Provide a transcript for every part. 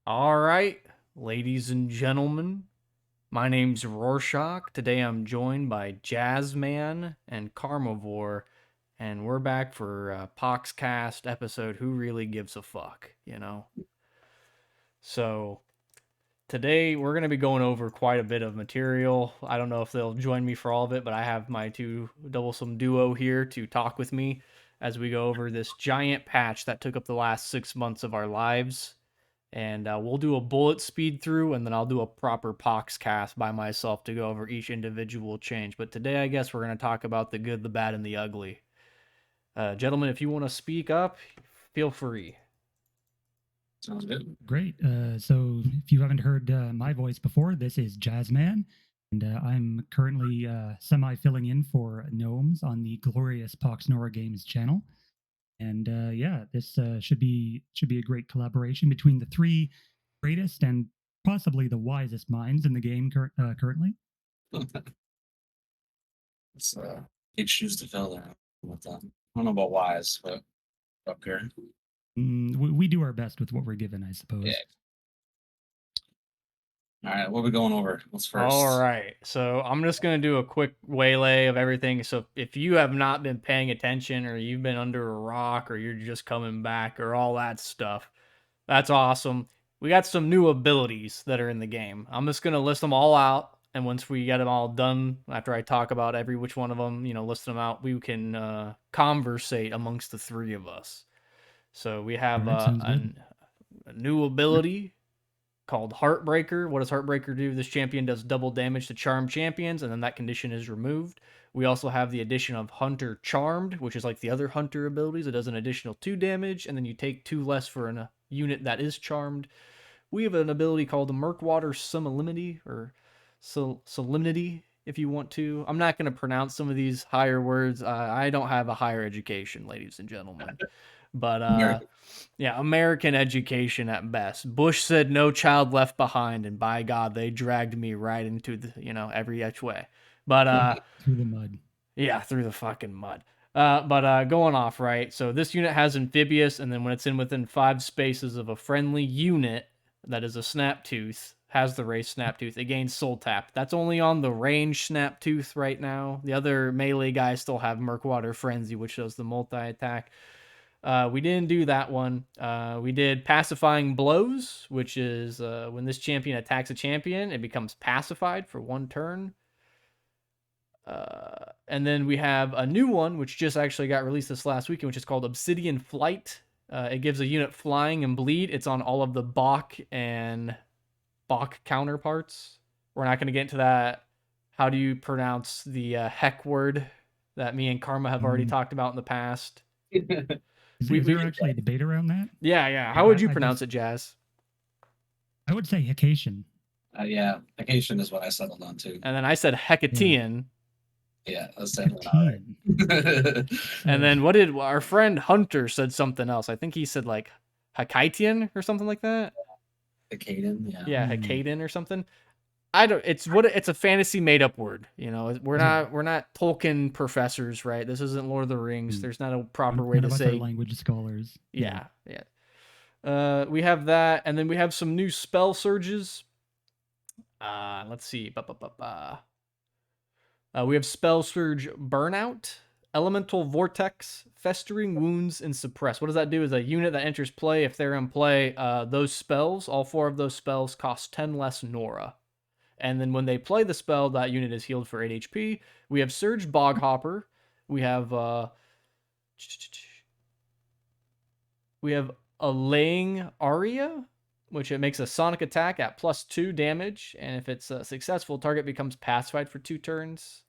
All right, ladies and gentlemen, my name's Rorschach. Today I'm joined by Jazzman and Karmavore, and we're back for Poxcast episode Who Really Gives a Fuck? So today we're going to be going over quite a bit of material. I don't know if they'll join me for all of it, but I have my two doublesome duo here to talk with me as we go over this giant patch that took up the last 6 months of our lives. And we'll do a bullet speed through, and then I'll do a proper pox cast by myself to go over each individual change. But today, I guess we're going to talk about the good, the bad, and the ugly. Gentlemen, if you want to speak up, feel free. Sounds good. Great. So if you haven't heard my voice before, this is Jazzman, and I'm currently semi-filling in for Gnomes on the glorious Pox Nora Games channel. And yeah, this should be a great collaboration between the three greatest and possibly the wisest minds in the game currently. It's big shoes to fill there with them. I don't know about wise, but okay. We do our best with what we're given, I suppose. Yeah. All right, what are we going over? What's first? All right, so I'm just going to do a quick waylay of everything. So if you have not been paying attention, or you've been under a rock, or you're just coming back, or all that stuff, that's awesome. We got some new abilities that are in the game. I'm just going to list them all out. And once we get them all done, after I talk about every which one of them, list them out, we can conversate amongst the three of us. So we have a new ability called Heartbreaker. What does Heartbreaker do? This champion does double damage to charmed champions, and then that condition is removed. We also have the addition of Hunter Charmed, which is like the other Hunter abilities. It does an additional 2 damage, and then you take 2 less for a unit that is charmed. We have an ability called the Murkwater Solemnity, or Solemnity, if you want to. I'm not going to pronounce some of these higher words. I don't have a higher education, ladies and gentlemen. But yeah, American education at best. Bush said no child left behind, and by God, they dragged me right into the, every which way. But through the mud. Yeah, through the fucking mud. But going off, right? So this unit has Amphibious, and then when it's in within 5 spaces of a friendly unit that is a Snaptooth, has the race Snaptooth, it gains Soul Tap. That's only on the range Snaptooth right now. The other melee guys still have Murkwater Frenzy, which does the multi-attack. We didn't do that one. We did Pacifying Blows, which is when this champion attacks a champion, it becomes pacified for 1 turn. And then we have a new one, which just actually got released this last weekend, which is called Obsidian Flight. It gives a unit flying and bleed. It's on all of the Bach and Bach counterparts. We're not going to get into that. How do you pronounce the heck word that me and Karma have already talked about in the past? Is there actually a debate around that? Yeah. How would you pronounce it, Jazz? I would say Hecatian. Yeah, Hecatian is what I settled on too. And then I said Hecatian. Yeah, that's definitely right. And then what did our friend Hunter said something else? I think he said like Hecatian or something like that. Hecaden, yeah. Yeah, Hecaden or something. It's a fantasy made up word. We're not Tolkien professors, right? This isn't Lord of the Rings. There's not a proper way to say language scholars. Yeah. We have that, and then we have some new spell surges. Let's see. We have Spell Surge Burnout, Elemental Vortex, Festering Wounds, and Suppress. What does that do? Is a unit that enters play, if they're in play, those spells, all 4 of those spells cost 10 less Nora. And then when they play the spell, that unit is healed for 8 HP. We have Surge Boghopper. We have Allaying Aria, which it makes a sonic attack at +2 damage, and if it's successful, target becomes pacified for 2 turns.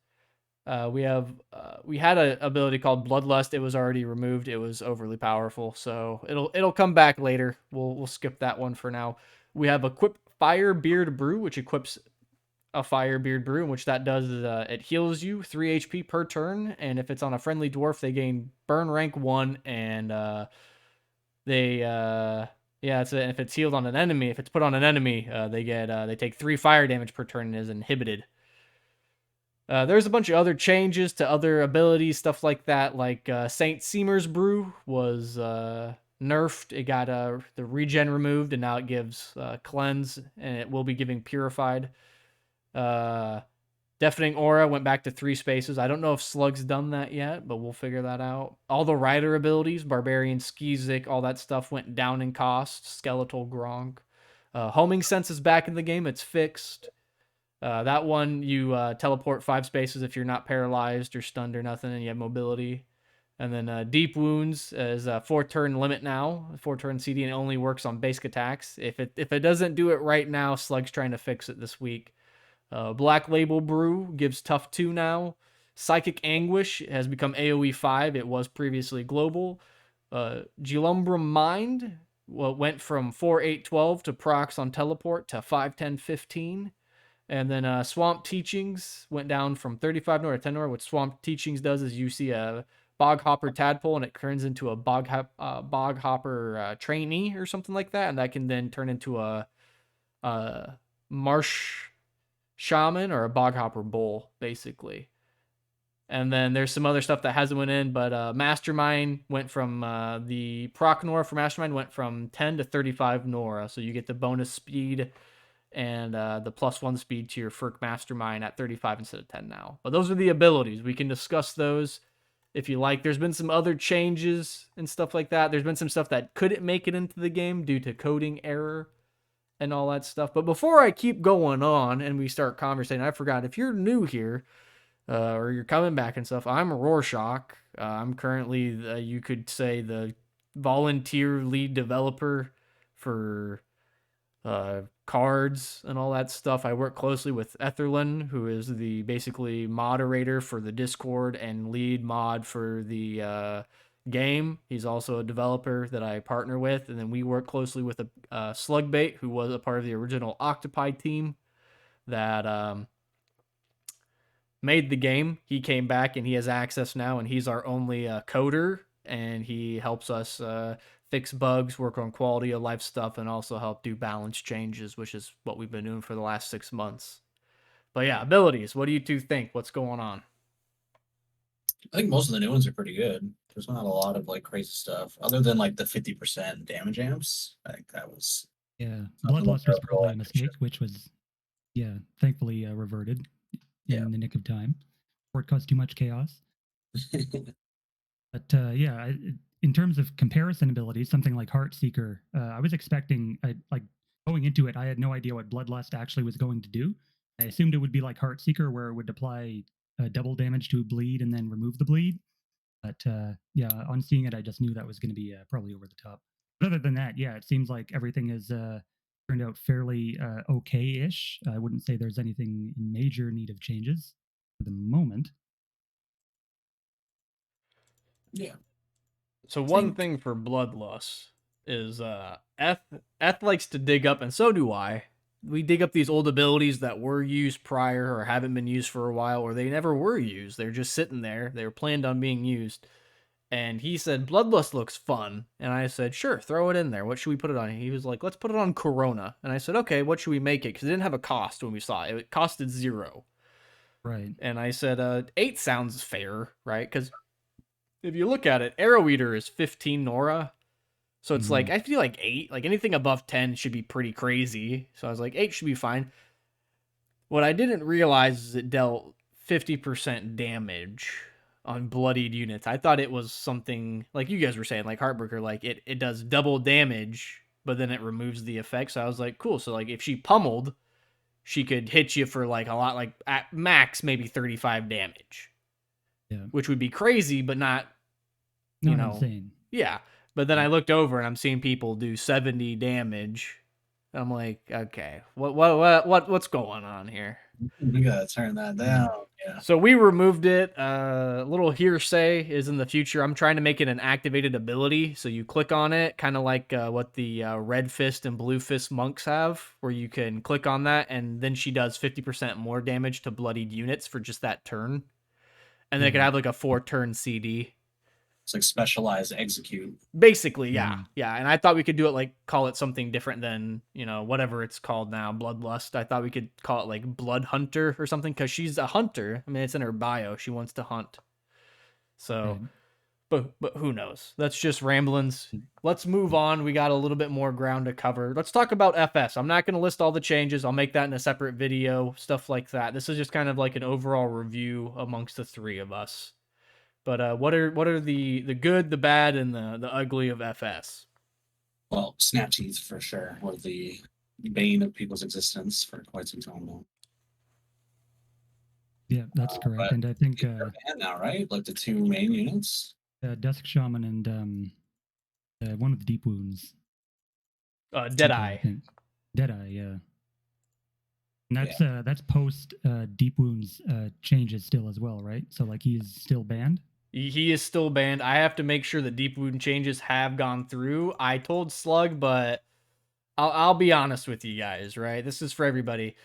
We had an ability called Bloodlust. It was already removed. It was overly powerful, so it'll come back later. We'll skip that one for now. We have Equip Firebeard Brew, which equips a Firebeard Brew, which that does is it heals you 3 HP per turn, and if it's on a friendly dwarf, they gain Burn rank 1, and if it's healed on an enemy, if it's put on an enemy, they take 3 fire damage per turn and is inhibited. There's a bunch of other changes to other abilities, stuff like that, like Saint Seamer's Brew was nerfed. It got the regen removed, and now it gives cleanse, and it will be giving purified. Deafening Aura went back to 3 spaces. I don't know if Slug's done that yet, but we'll figure that out. All the rider abilities, Barbarian, Skizik, all that stuff went down in cost. Skeletal, Gronk. Homing Sense is back in the game. It's fixed. That one, you teleport 5 spaces if you're not paralyzed or stunned or nothing, and you have mobility. And then Deep Wounds is a 4-turn limit now, 4-turn CD, and it only works on basic attacks. If it doesn't do it right now, Slug's trying to fix it this week. Black Label Brew gives tough 2 now. Psychic Anguish has become AoE 5. It was previously global. Gelumbrum Mind went from 4-8-12 to procs on teleport to 5-10-15. And then Swamp Teachings went down from 35 Nor to 10 Nor. What Swamp Teachings does is you see a Bog Hopper Tadpole and it turns into a Bog Hopper trainee or something like that. And that can then turn into a Marsh Shaman or a Bog Hopper Bull, basically. And then there's some other stuff that hasn't went in, but Mastermind went from the proc Nora for Mastermind went from 10 to 35 Nora. So you get the bonus speed and the +1 speed to your Ferk Mastermind at 35 instead of 10 now. But those are the abilities. We can discuss those if you like. There's been some other changes and stuff like that. There's been some stuff that couldn't make it into the game due to coding error and all that stuff. But before I keep going on and we start conversating, I forgot, if you're new here or you're coming back and stuff, I'm Rorschach. I'm currently, you could say, the volunteer lead developer for cards and all that stuff. I work closely with Etherlin, who is the basically moderator for the Discord and lead mod for the game. He's also a developer that I partner with, and then we work closely with a Slugbait, who was a part of the original Octopi team that made the game. He came back and he has access now, and he's our only coder, and he helps us fix bugs, work on quality of life stuff, and also help do balance changes, which is what we've been doing for the last 6 months. But yeah, abilities. What do you two think? What's going on? I think most of the new ones are pretty good. There's not a lot of like crazy stuff other than like the 50% damage amps. I think that was Bloodlust was probably a mistake, which was thankfully reverted in the nick of time, or it caused too much chaos. But in terms of comparison abilities, something like Heartseeker, I was expecting, like going into it, I had no idea what Bloodlust actually was going to do. I assumed it would be like Heartseeker, where it would apply double damage to bleed and then remove the bleed. But on seeing it, I just knew that was going to be probably over the top. But other than that, it seems like everything is turned out fairly okay-ish. I wouldn't say there's anything in major need of changes for the moment. Yeah. So one thing for Bloodlust is Eth likes to dig up, and so do I. We dig up these old abilities that were used prior or haven't been used for a while, or they never were used. They're just sitting there. They were planned on being used. And he said, Bloodlust looks fun. And I said, sure, throw it in there. What should we put it on? He was like, let's put it on Corona. And I said, okay, what should we make it? Because it didn't have a cost when we saw it. It costed 0. Right. And I said, 8 sounds fair, right? Because if you look at it, Arrow Eater is 15 Nora. So it's like, I feel like 8, like anything above 10 should be pretty crazy. So I was like, 8 should be fine. What I didn't realize is it dealt 50% damage on bloodied units. I thought it was something like you guys were saying, like Heartbreaker, like it does double damage, but then it removes the effect. So I was like, cool. So like if she pummeled, she could hit you for like a lot, like at max, maybe 35 damage. Yeah. Which would be crazy, but not insane. Yeah. But then I looked over and I'm seeing people do 70 damage. I'm like, okay, what's going on here? We gotta turn that down. Yeah. So we removed it. Little hearsay is in the future. I'm trying to make it an activated ability. So you click on it, kind of like what the Red Fist and Blue Fist monks have, where you can click on that, and then she does 50% more damage to bloodied units for just that turn. And they could have like a 4-turn CD. It's like specialized execute. Basically, yeah. Yeah. And I thought we could do it like, call it something different than, whatever it's called now, Bloodlust. I thought we could call it like Blood Hunter or something, because she's a hunter. I mean, it's in her bio. She wants to hunt. So But who knows? That's just ramblings. Let's move on. We got a little bit more ground to cover. Let's talk about FS. I'm not going to list all the changes. I'll make that in a separate video, stuff like that. This is just kind of like an overall review amongst the three of us. But what are the good, the bad, and the ugly of FS? Well, snap teeth for sure were the bane of people's existence for quite some time now. Yeah, that's correct. But And I think they're banned now, right? Like the two main units. Dusk Shaman and one of the Deep Wounds. Deadeye. I think. Deadeye, yeah. And that's post Deep Wounds changes still as well, right? So like he is still banned. He is still banned. I have to make sure the Deep Wound changes have gone through. I told Slug, but I'll be honest with you guys, right? This is for everybody.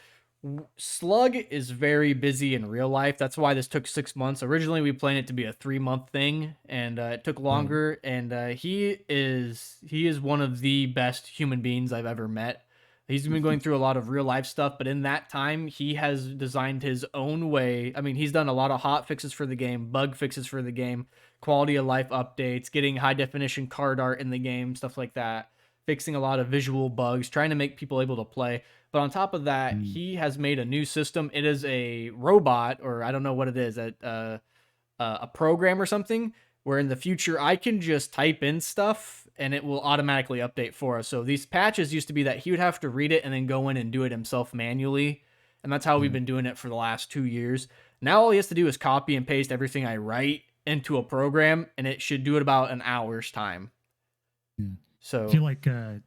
Slug is very busy in real life. That's why this took 6 months. Originally, we planned it to be a 3-month thing, and it took longer. And he is one of the best human beings I've ever met. He's been going through a lot of real life stuff, but in that time, he has designed his own way. I mean, he's done a lot of hot fixes for the game, bug fixes for the game, quality of life updates, getting high definition card art in the game, stuff like that, fixing a lot of visual bugs, trying to make people able to play. But on top of that, he has made a new system. It is a robot, or I don't know what it is, a program or something, where in the future I can just type in stuff and it will automatically update for us. So these patches used to be that he would have to read it and then go in and do it himself manually. And that's how we've been doing it for the last 2 years. Now all he has to do is copy and paste everything I write into a program, and it should do it about an hour's time. Yeah. So I feel like a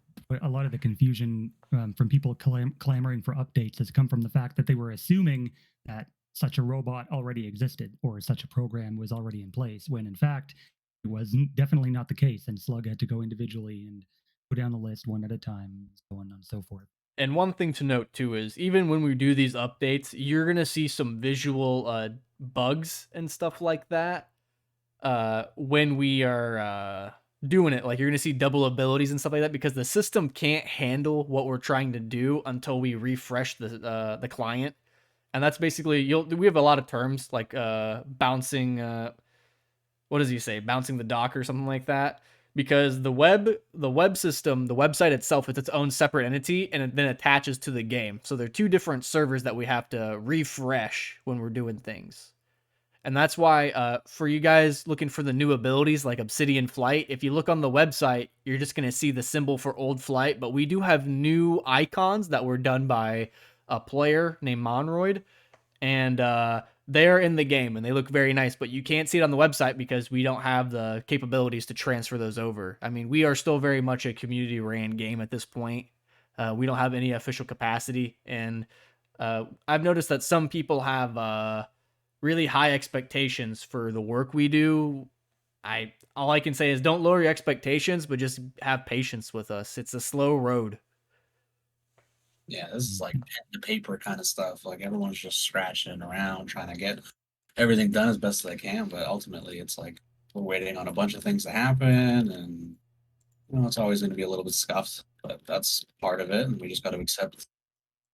lot of the confusion from people clamoring for updates has come from the fact that they were assuming that such a robot already existed or such a program was already in place, when in fact it was definitely not the case, and Slug had to go individually and go down the list one at a time, so on and so forth. And one thing to note too is even when we do these updates, you're going to see some visual bugs and stuff like that when we are doing it. Like you're going to see double abilities and stuff like that because the system can't handle what we're trying to do until we refresh the client. And that's basically, we have a lot of terms like bouncing, what does he say? Bouncing the dock or something like that. Because the web system, the website itself is its own separate entity and it then attaches to the game. So they're two different servers that we have to refresh when we're doing things. And that's why for you guys looking for the new abilities like Obsidian Flight, if you look on the website, you're just going to see the symbol for Old Flight. But we do have new icons that were done by a player named Monroyd. And they're in the game and they look very nice, but you can't see it on the website because we don't have the capabilities to transfer those over. I mean, we are still very much a community ran game at this point. We don't have any official capacity. And I've noticed that some people have really high expectations for the work we do. All I can say is don't lower your expectations, but just have patience with us. It's a slow road. Yeah, this is like pen to paper kind of stuff. Like everyone's just scratching around trying to get everything done as best they can, but ultimately it's like we're waiting on a bunch of things to happen, and it's always going to be a little bit scuffed, but that's part of it, and we just got to accept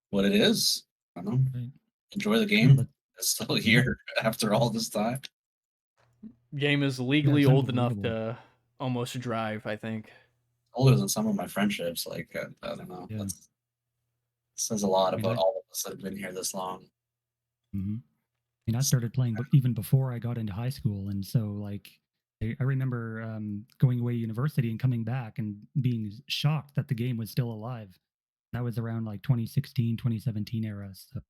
what it is. I don't know. Right. Enjoy the game. It's still here after all this time. Game is legally old enough to almost drive, I think. Older than some of my friendships. Like I don't know. Yeah. That says a lot about all of us that have been here this long. Mm-hmm. I mean, I started playing even before I got into high school, and so like I remember going away to university and coming back and being shocked that the game was still alive. That was around like 2016, 2017 era. So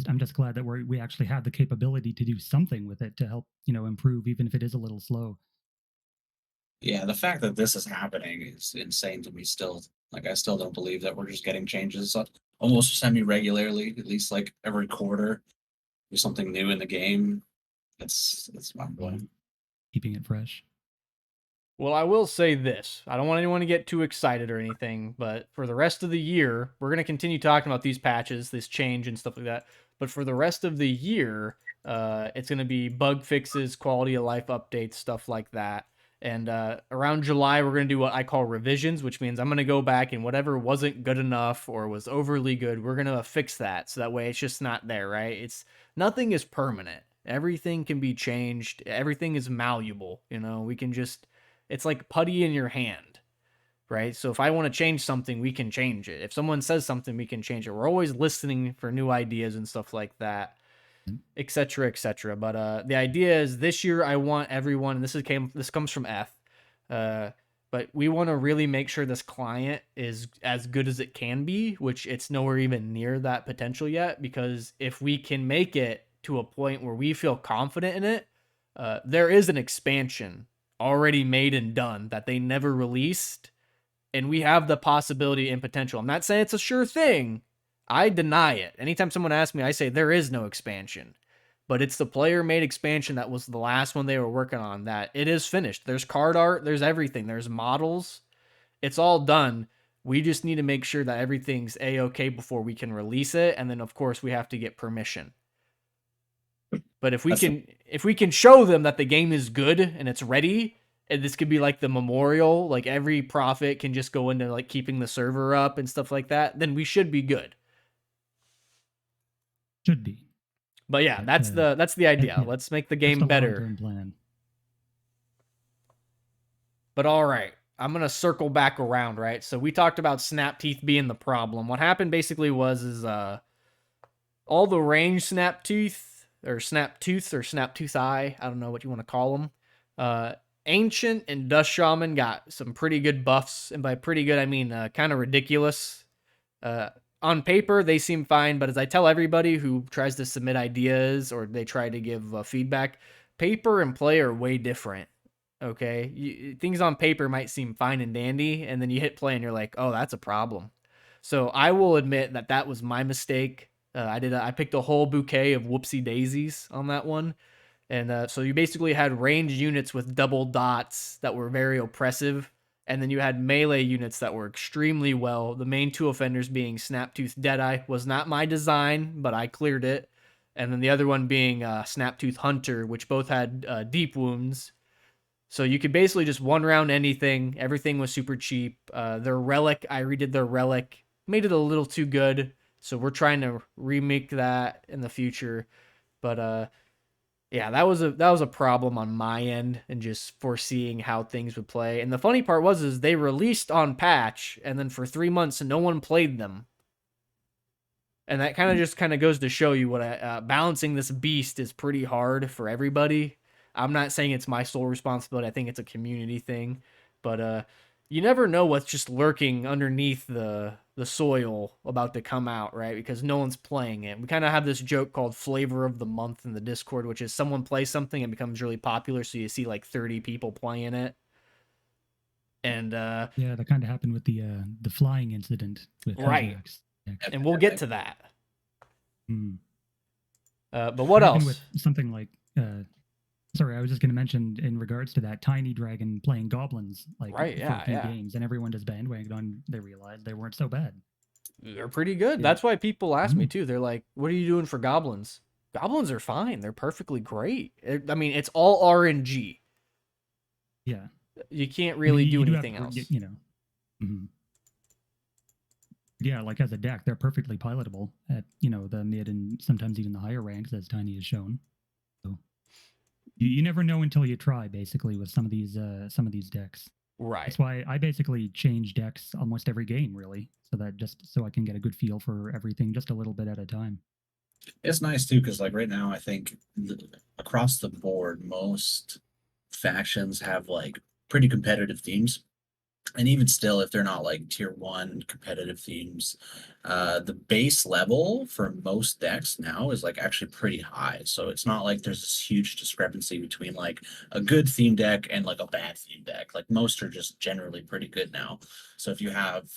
I'm just glad that we actually have the capability to do something with it to help, improve, even if it is a little slow. Yeah, the fact that this is happening is insane to me still. Like, I still don't believe that we're just getting changes almost semi-regularly, at least like every quarter. There's something new in the game. It's mind-blowing. Keeping it fresh. Well, I will say this. I don't want anyone to get too excited or anything, but for the rest of the year, we're going to continue talking about these patches, this change and stuff like that. But for the rest of the year, it's going to be bug fixes, quality of life updates, stuff like that. And around July, we're going to do what I call revisions, which means I'm going to go back and whatever wasn't good enough or was overly good, we're going to fix that. So that way it's just not there, right? Nothing is permanent, Everything can be changed. Everything is malleable. You know, we can just, it's like putty in your hand, right? So if I want to change something, we can change it. If someone says something, we can change it. We're always listening for new ideas and stuff like that, etc., etc. But the idea is this year I want everyone, and this comes from F, but we want to really make sure this client is as good as it can be, which it's nowhere even near that potential yet, because if we can make it to a point where we feel confident in it, there is an expansion already made and done that they never released, and we have the possibility and potential. I'm not saying it's a sure thing. I deny it. Anytime someone asks me, I say there is no expansion. But it's the player-made expansion that was the last one they were working on that it is finished. There's card art, there's everything, there's models. It's all done. We just need to make sure that everything's A-okay before we can release it, and then of course we have to get permission. But if we can show them that the game is good and it's ready, and this could be like the memorial, like every profit can just go into like keeping the server up and stuff like that, then we should be good. Should be. But yeah, that's the idea. Let's make the game better. Plan. But all right, I'm going to circle back around, right? So we talked about snap teeth being the problem. What happened basically was all the range snap tooth or snap tooth eye, I don't know what you want to call them. Ancient and Dust Shaman got some pretty good buffs, and by pretty good I mean kind of ridiculous. On paper, they seem fine, but as I tell everybody who tries to submit ideas or they try to give feedback, paper and play are way different, okay? Things on paper might seem fine and dandy, and then you hit play and you're like, oh, that's a problem. So I will admit that was my mistake. I picked a whole bouquet of whoopsie daisies on that one. And so you basically had ranged units with double dots that were very oppressive. And then you had melee units that were extremely well. The main two offenders being Snaptooth Deadeye was not my design, but I cleared it. And then the other one being Snaptooth Hunter, which both had deep wounds. So you could basically just one round anything. Everything was super cheap. Their Relic, I redid their Relic. Made it a little too good. So we're trying to remake that in the future. But yeah, that was a problem on my end and just foreseeing how things would play. And the funny part was they released on patch, and then for 3 months no one played them. And that kind of goes to show you what balancing this beast is pretty hard for everybody. I'm not saying it's my sole responsibility. I think it's a community thing, but you never know what's just lurking underneath the soil about to come out, right? Because no one's playing it. We kind of have this joke called flavor of the month in the Discord, which is someone plays something and becomes really popular, so you see like 30 people playing it. And yeah, that kind of happened with the flying incident with right. And we'll get to that. But what or else? even with something like sorry, I was just going to mention in regards to that Tiny Dragon playing goblins, like for a few games, and everyone just bandwagoned on. They realized they weren't so bad. They're pretty good. Yeah. That's why people ask me too. They're like, "What are you doing for goblins?" Goblins are fine. They're perfectly great. I mean, it's all RNG. Yeah, you can't really do anything else. You know. Yeah, like as a deck, they're perfectly pilotable at the mid and sometimes even the higher ranks, as Tiny has shown. So. You never know until you try, basically, with some of these decks. Right. That's why I basically change decks almost every game, really, so I can get a good feel for everything just a little bit at a time. It's nice too, because like right now, I think across the board, most factions have like pretty competitive themes. And even still, if they're not like tier 1 competitive themes, the base level for most decks now is like actually pretty high. So it's not like there's this huge discrepancy between like a good theme deck and like a bad theme deck. Like most are just generally pretty good now. So if you have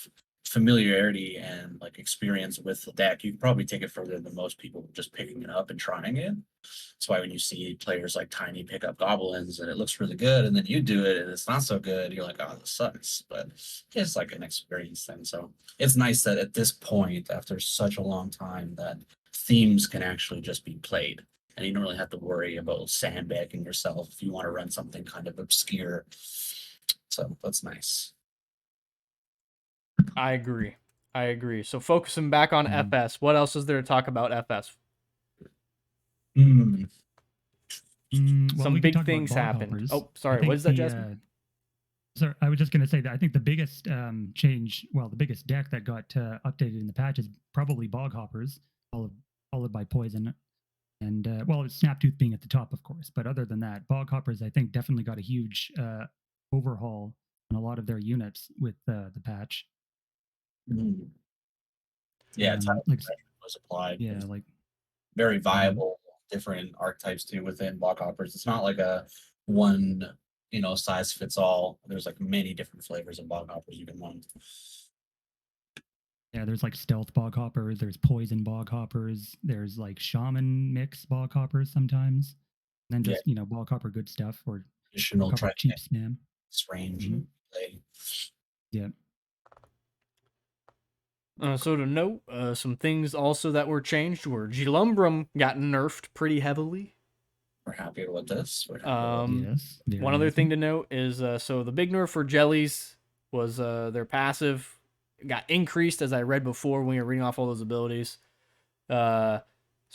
familiarity and like experience with the deck, you can probably take it further than most people just picking it up and trying it. That's why when you see players like Tiny pick up goblins and it looks really good, and then you do it and it's not so good, you're like, oh, this sucks. But it's like an experience thing. So it's nice that at this point, after such a long time, that themes can actually just be played. And you don't really have to worry about sandbagging yourself if you want to run something kind of obscure. So that's nice. I agree. So focusing back on FS, what else is there to talk about FS? Well, some we can big talk about things bog happened. hoppers. Oh, I sorry. What think is that, the, Jasmine? So I was just going to say that I think the biggest change, well, the biggest deck that got updated in the patch is probably bog hoppers, followed by poison, and well, Snaptooth being at the top, of course. But other than that, bog hoppers, I think, definitely got a huge overhaul on a lot of their units with the patch. Mm. Yeah, time Like, was applied. yeah, There's like very viable different archetypes too within block hoppers. It's not like a one, size fits all. There's like many different flavors of bog hoppers you can run. yeah, there's like stealth bog hoppers, there's poison bog hoppers, there's like shaman mix bog hoppers sometimes, and then just bog hopper good stuff or Additional bog hopper cheap spam. range Mhm. and play. Yeah. So to note, some things also that were changed were Gelumbrum got nerfed pretty heavily. We're happy with this. Yes. One other thing to note is so the big nerf for jellies was their passive got increased, as I read before when we were reading off all those abilities. So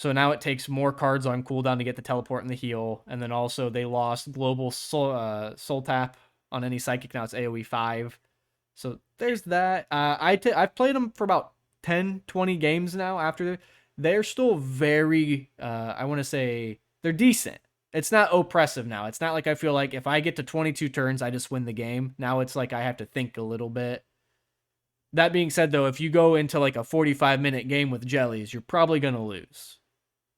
now it takes more cards on cooldown to get the teleport and the heal, and then also they lost global soul tap on any psychic. Now it's AoE 5. So there's that. I've played them for about 10, 20 games now. After they're still very, I want to say they're decent. It's not oppressive now. It's not like I feel like if I get to 22 turns, I just win the game. Now it's like I have to think a little bit. That being said, though, if you go into like a 45-minute game with jellies, you're probably going to lose.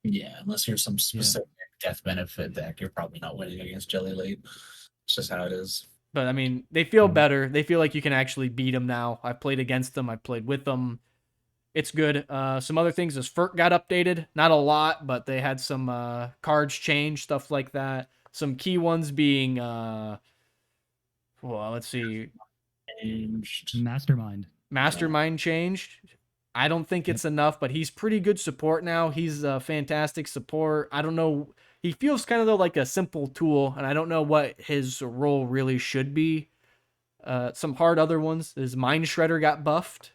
Yeah, unless you're some specific death benefit deck, you're probably not winning against Jelly late. It's just how it is. But I mean, they feel better. They feel like you can actually beat them now. I've played against them. I've played with them. It's good. Some other things is FERT got updated. Not a lot, but they had some cards change, stuff like that. Some key ones being, well, let's see. Mastermind changed. I don't think it's enough, but he's pretty good support now. He's a fantastic support. I don't know. He feels kind of like a simple tool, and I don't know what his role really should be. Some hard other ones. His Mind Shredder got buffed.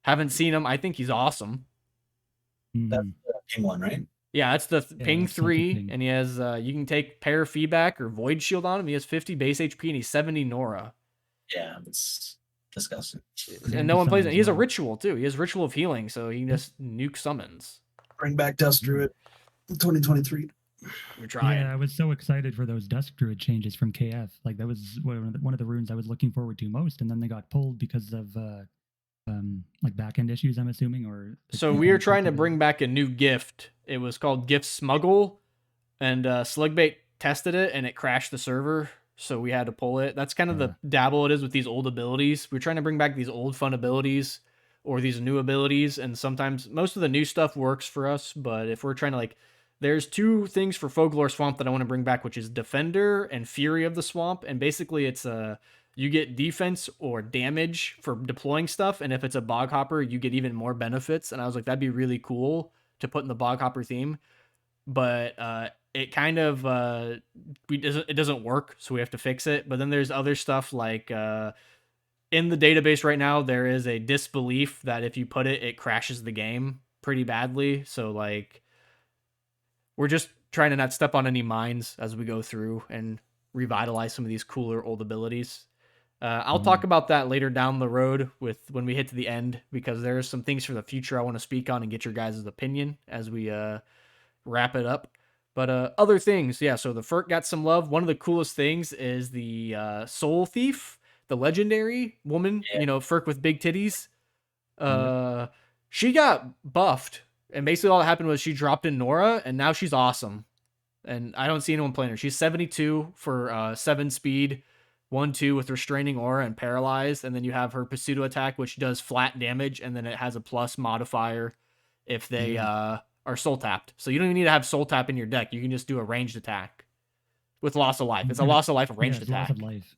Haven't seen him. I think he's awesome. That's the ping one, right? Yeah, that's the ping 3, and he has you can take Pair Feedback or Void Shield on him. He has 50 base HP and he's 70 Nora. Yeah, it's disgusting. And no one plays it. He has a ritual too. He has Ritual of Healing, so he can just nuke summons. Bring back Dust Druid 2023. We're trying. Yeah, I was so excited for those Dusk Druid changes from KF. Like that was one of the runes I was looking forward to most, and then they got pulled because of like back end issues, I'm assuming. Or so we are trying to bring back a new gift. It was called Gift Smuggle, and Slugbait tested it and it crashed the server, so we had to pull it. That's kind of the dabble it is with these old abilities. We're trying to bring back these old fun abilities or these new abilities, and sometimes most of the new stuff works for us, but if we're trying to like, there's 2 things for Folklore Swamp that I want to bring back, which is Defender and Fury of the Swamp, and basically it's you get defense or damage for deploying stuff, and if it's a Bog Hopper, you get even more benefits, and I was like, that'd be really cool to put in the Bog Hopper theme, but it kind of it doesn't work, so we have to fix it. But then there's other stuff like in the database right now, there is a disbelief that if you put it, it crashes the game pretty badly, so like we're just trying to not step on any mines as we go through and revitalize some of these cooler old abilities. I'll talk about that later down the road when we hit to the end, because there are some things for the future I want to speak on and get your guys' opinion as we wrap it up. But other things, yeah, so the FERT got some love. One of the coolest things is the Soul Thief, the legendary woman, FERT with big titties. She got buffed. And basically all that happened was she dropped in Nora, and now she's awesome. And I don't see anyone playing her. She's 72 for 7 speed, 1/2 with Restraining Aura and Paralyzed. And then you have her Pseudo Attack, which does flat damage, and then it has a plus modifier if they are Soul Tapped. So you don't even need to have Soul Tap in your deck. You can just do a ranged attack with Loss of Life. It's a Loss of Life of ranged attack. Loss of life.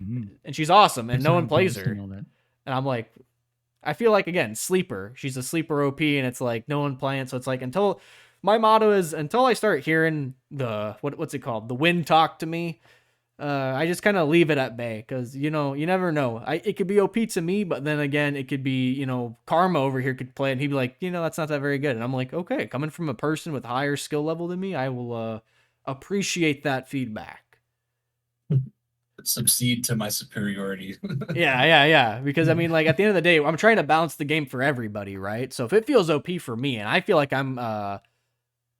And she's awesome, and no one plays her. And I'm like, I feel like, again, sleeper. She's a sleeper OP, and it's like no one playing. So it's like my motto is until I start hearing the what's it called, the wind talk to me, I just kind of leave it at bay, because you never know. It could be OP to me, but then again, it could be Karma over here could play, and he'd be like, that's not that very good, and I'm like, okay, coming from a person with higher skill level than me, I appreciate that feedback. Succeed to my superiority. Yeah. Because I mean, like at the end of the day, I'm trying to balance the game for everybody, right? So if it feels OP for me, and I feel like I'm an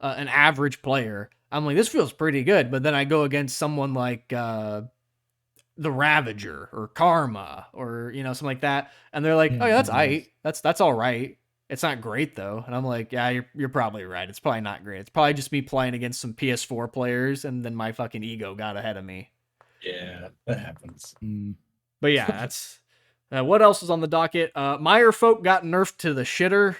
average player, I'm like, this feels pretty good. But then I go against someone like the Ravager or Karma or something like that, and they're like, oh yeah, that's aight. That's all right. It's not great though. And I'm like, yeah, you're probably right. It's probably not great. It's probably just me playing against some PS4 players, and then my fucking ego got ahead of me. Yeah, that happens. But yeah, that's what else is on the docket. Meyer folk got nerfed to the shitter.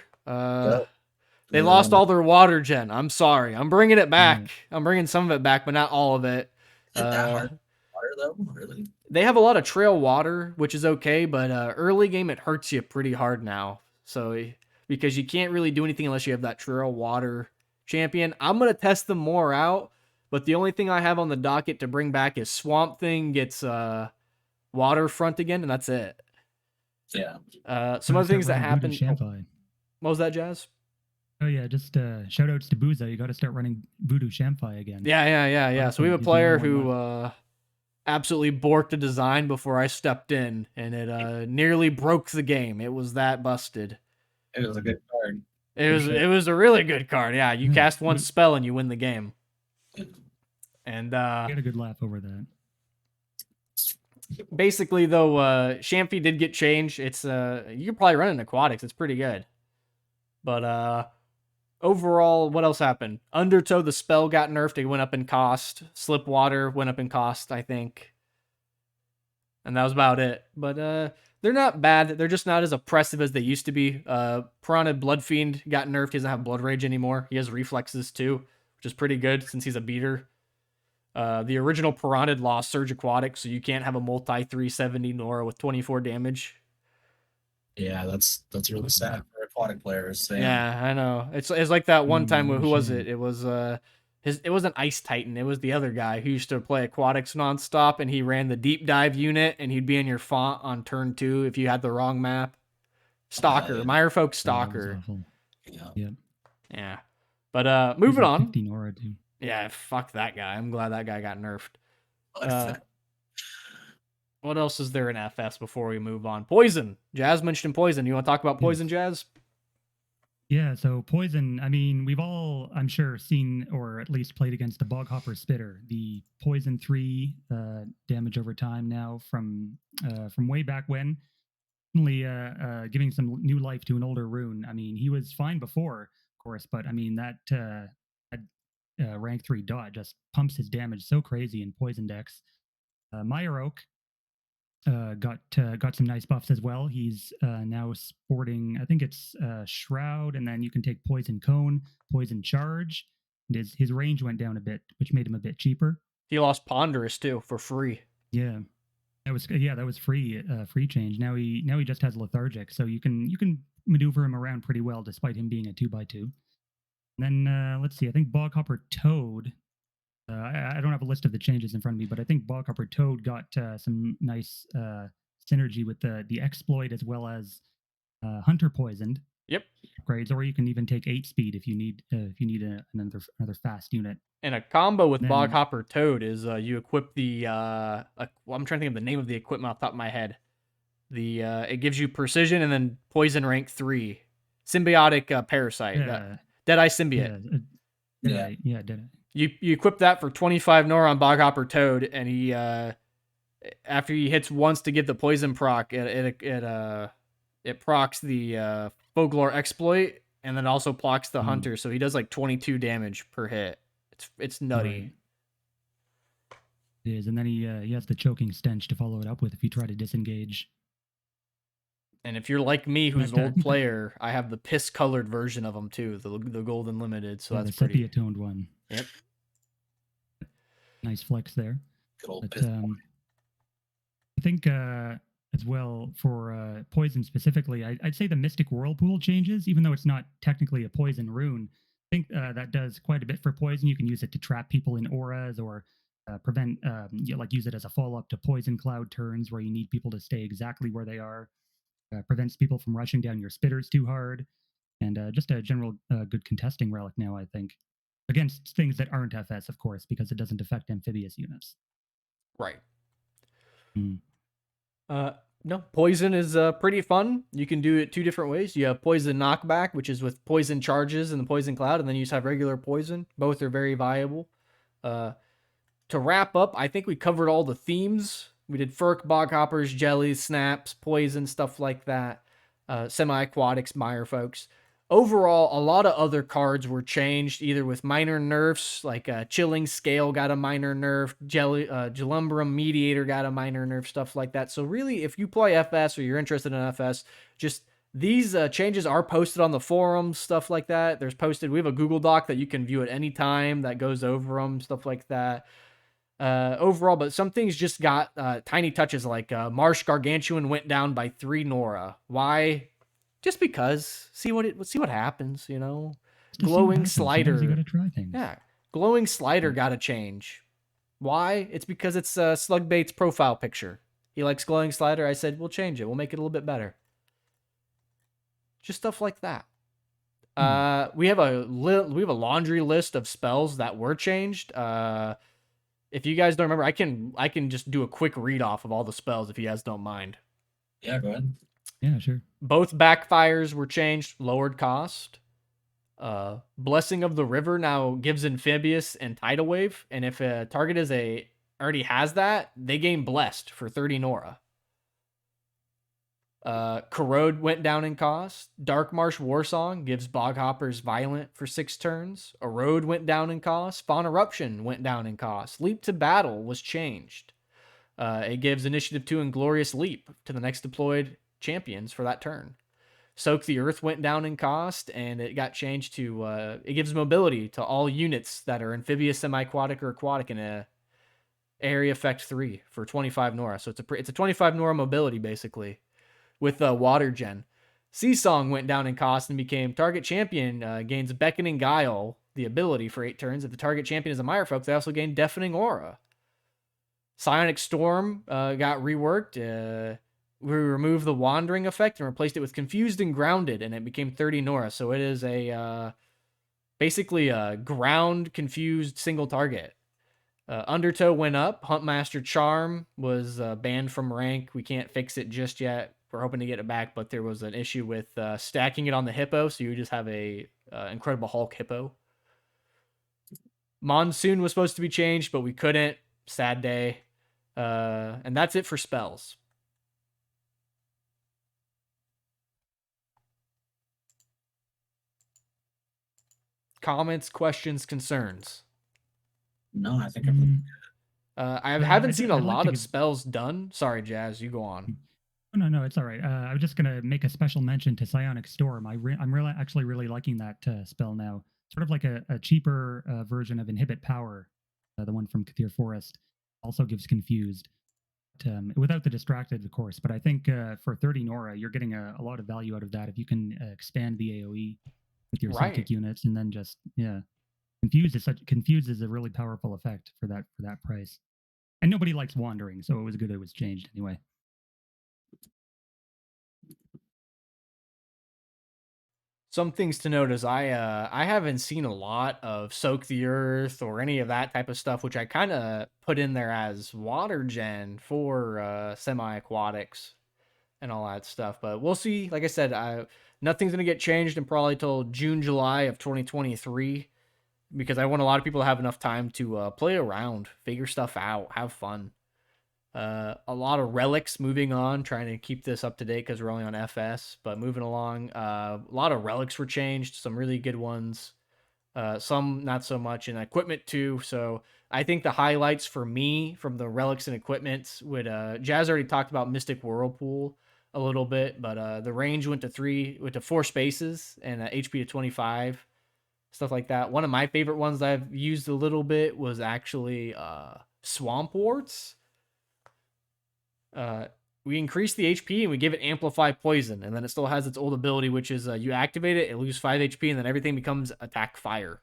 They lost all their water gen. I'm sorry. I'm bringing it back. I'm bringing some of it back, but not all of it. Is it that hard water though? Really? They have a lot of trail water, which is okay, but early game it hurts you pretty hard now. So because you can't really do anything unless you have that trail water champion. I'm gonna test them more out, but the only thing I have on the docket to bring back is Swamp Thing gets waterfront again, and that's it. Yeah. Some other things that happened. What was that, Jazz? Oh yeah, just shout outs to Booza. You got to start running Voodoo Shamfi again. Yeah. So we have a player who absolutely borked a design before I stepped in, and it nearly broke the game. It was that busted. It was a good card. It was a really good card. Yeah, you cast one spell and you win the game. And I had a good laugh over that. Basically, though, Shamfi did get changed. It's you can probably run in Aquatics. It's pretty good. But overall, what else happened? Undertow, the spell got nerfed. It went up in cost. Slipwater went up in cost, I think. And that was about it. But they're not bad. They're just not as oppressive as they used to be. Piranha Bloodfiend got nerfed. He doesn't have Blood Rage anymore. He has reflexes too, which is pretty good since he's a beater. The original Piranha lost Surge Aquatic, so you can't have a multi 370 Nora with 24 damage. Yeah, that's really sad for aquatic players. Yeah, I know. It's like that one time. Who was it? It was it wasn't Ice Titan. It was the other guy who used to play Aquatics nonstop, and he ran the deep dive unit, and he'd be in your font on turn 2 if you had the wrong map. Stalker, Meyerfolk Stalker. Yeah. But moving on. Nora, too. Yeah, fuck that guy. I'm glad that guy got nerfed. What else is there in FS before we move on? Poison. Jazz mentioned Poison. You want to talk about Poison, Jazz? Yeah, so Poison, I mean, we've all, I'm sure, seen or at least played against the Boghopper Spitter, the Poison 3 damage over time now from way back when. Only giving some new life to an older rune. I mean, he was fine before, of course, but I mean, that rank 3 dot just pumps his damage so crazy in Poison decks. Meyer Oak got some nice buffs as well. He's now sporting, I think it's Shroud, and then you can take Poison Cone, Poison Charge. And his range went down a bit, which made him a bit cheaper. He lost Ponderous too for free. Yeah, that was free change. Now he just has Lethargic, so you can maneuver him around pretty well despite him being a 2x2. And then let's see, I think Boghopper Toad. I don't have a list of the changes in front of me, but I think Boghopper Toad got some nice synergy with the exploit as well as Hunter Poisoned. Yep. Upgrades, or you can even take 8 speed if you need another fast unit. And a combo with Boghopper Toad is you equip the I'm trying to think of the name of the equipment off the top of my head. It gives you precision and then poison rank 3, symbiotic parasite, Deadeye symbiote. Deadeye. You equip that for 25 Nora on Boghopper Toad, and he after he hits once to get the poison proc, it procs the Folklore exploit, and then also procs the Hunter, so he does like 22 damage per hit. It's nutty. Right. It is, and then he has the choking stench to follow it up with if you try to disengage. And if you're like me, who's an old player, I have the piss-colored version of them too, the Golden Limited. So that's the pretty. Sepia-toned one. Yep. Nice flex there. Good old piss boy. I think as well for poison specifically, I'd say the Mystic Whirlpool changes, even though it's not technically a poison rune. I think that does quite a bit for poison. You can use it to trap people in auras or prevent, use it as a follow-up to Poison Cloud turns where you need people to stay exactly where they are. Prevents people from rushing down your spitters too hard, and just a general good contesting relic now, I think. against things that aren't FS, of course, because it doesn't affect amphibious units. Right. Mm. No, poison is pretty fun. You can do it 2 different ways. You have poison knockback, which is with poison charges and the poison cloud, and then you just have regular poison. Both are very viable. To wrap up, I think we covered all the themes. We did Furk, Bog Hoppers, Jellies, Snaps, Poison, stuff like that. Semi-aquatics, Mire folks. Overall, a lot of other cards were changed, either with minor nerfs, like Chilling Scale got a minor nerf, Gelumbrum Mediator got a minor nerf, stuff like that. So really, if you play FS or you're interested in FS, just these changes are posted on the forums, stuff like that. We have a Google Doc that you can view at any time that goes over them, stuff like that. Overall, but some things just got tiny touches, like Marsh Gargantuan went down by 3 Nora. Why? Just because. See what happens, you know. Glowing Slider. You gotta try things. Yeah, Glowing Slider got to change. Why? It's because it's Slugbait's profile picture. He likes Glowing Slider. I said we'll change it. We'll make it a little bit better. Just stuff like that. We have a laundry list of spells that were changed. If you guys don't remember, I can just do a quick read off of all the spells if you guys don't mind. Yeah, go ahead. Yeah, sure. Both backfires were changed, lowered cost. Blessing of the River now gives Amphibious and Tidal Wave, and if a target already has that, they gain Blessed for 30 Nora. Corrode went down in cost. Dark Marsh Warsong gives Boghoppers Violent for 6 turns. Erode went down in cost. Fawn Eruption went down in cost. Leap to Battle was changed. It gives Initiative 2 and Glorious Leap to the next deployed champions for that turn. Soak the Earth went down in cost, and it got changed to, it gives mobility to all units that are amphibious, semi-aquatic, or aquatic in a area effect 3 for 25 Nora. So it's a 25 Nora mobility, basically, with Water Gen. Seasong went down in cost and became target champion, gains Beckoning Guile, the ability for 8 turns. If the target champion is a Mirefolk, they also gain Deafening Aura. Psionic Storm got reworked. We removed the Wandering effect and replaced it with Confused and Grounded, and it became 30 Nora. So it is basically a ground confused single target. Undertow went up. Huntmaster Charm was banned from rank. We can't fix it just yet. We're hoping to get it back, but there was an issue with stacking it on the Hippo, so you just have a Incredible Hulk Hippo. Monsoon was supposed to be changed, but we couldn't. Sad day. And that's it for spells. Comments, questions, concerns? No, I think I'm I haven't seen a lot of spells done. Sorry, Jazz, you go on. No, it's all right. I was just gonna make a special mention to Psionic Storm. I'm really liking that spell now. Sort of like a cheaper version of Inhibit Power, the one from Kathir Forest. Also gives Confused, without the Distracted, of course. But I think for 30 Nora, you're getting a lot of value out of that if you can expand the AOE with your psychic units, and then just Confused is a really powerful effect for that price. And nobody likes Wandering, so it was good it was changed anyway. Some things to note is I haven't seen a lot of Soak the Earth or any of that type of stuff, which I kind of put in there as water gen for semi-aquatics and all that stuff. But we'll see. Like I said, nothing's going to get changed in probably till June, July of 2023, because I want a lot of people to have enough time to play around, figure stuff out, have fun. A lot of relics moving on, trying to keep this up to date because we're only on FS, but moving along. A lot of relics were changed, some really good ones, some not so much, and equipment too. So I think the highlights for me from the relics and equipment would, Jazz already talked about Mystic Whirlpool a little bit, but the range went to 4 spaces and HP to 25, stuff like that. One of my favorite ones that I've used a little bit was actually Swamp Warts. We increase the HP and we give it Amplify Poison, and then it still has its old ability, which is you activate it, it loses 5 HP, and then everything becomes attack fire.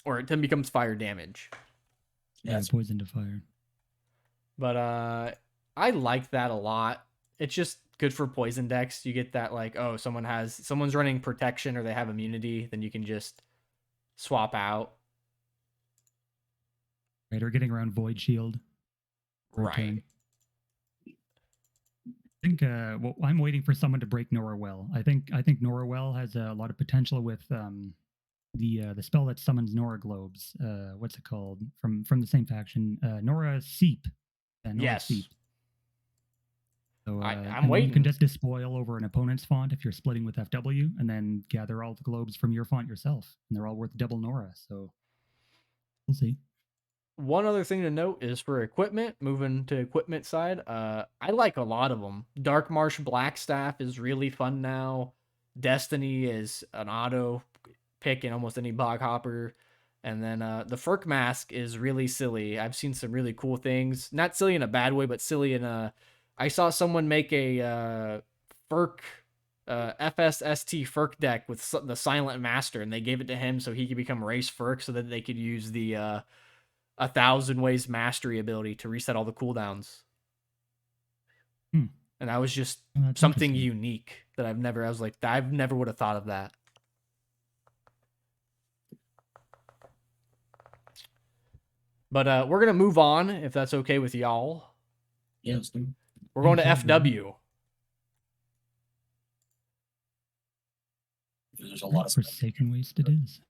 Or it then becomes fire damage. Yeah, poison to fire. But I like that a lot. It's just good for poison decks. You get that like, oh, someone's running protection or they have immunity, then you can just swap out. Right, or getting around Void Shield. Right. I think well, I'm waiting for someone to break Norwell. I think Norwell has a lot of potential with the spell that summons Nora Globes. What's it called? From the same faction, Nora Seep. Nora Yes. Seep. So I'm waiting. You can waiting. just despoil over an opponent's font if you're splitting with FW, and then gather all the globes from your font yourself, and they're all worth double Nora. So we'll see. One other thing to note is for equipment, moving to equipment side, I like a lot of them. Dark Marsh Blackstaff is really fun now. Destiny is an auto pick in almost any bog hopper. And then the Furk Mask is really silly. I've seen some really cool things. Not silly in a bad way, but silly in a... I saw someone make a Furk... FSST Furk deck with the Silent Master, and they gave it to him so he could become Race Furk so that they could use the... 1,000 Ways Mastery ability to reset all the cooldowns. And that was just something unique that I was like, I never would have thought of that. But we're going to move on, if that's okay with y'all. Yes. We're going to FW. There's a lot of Forsaken Waste it is.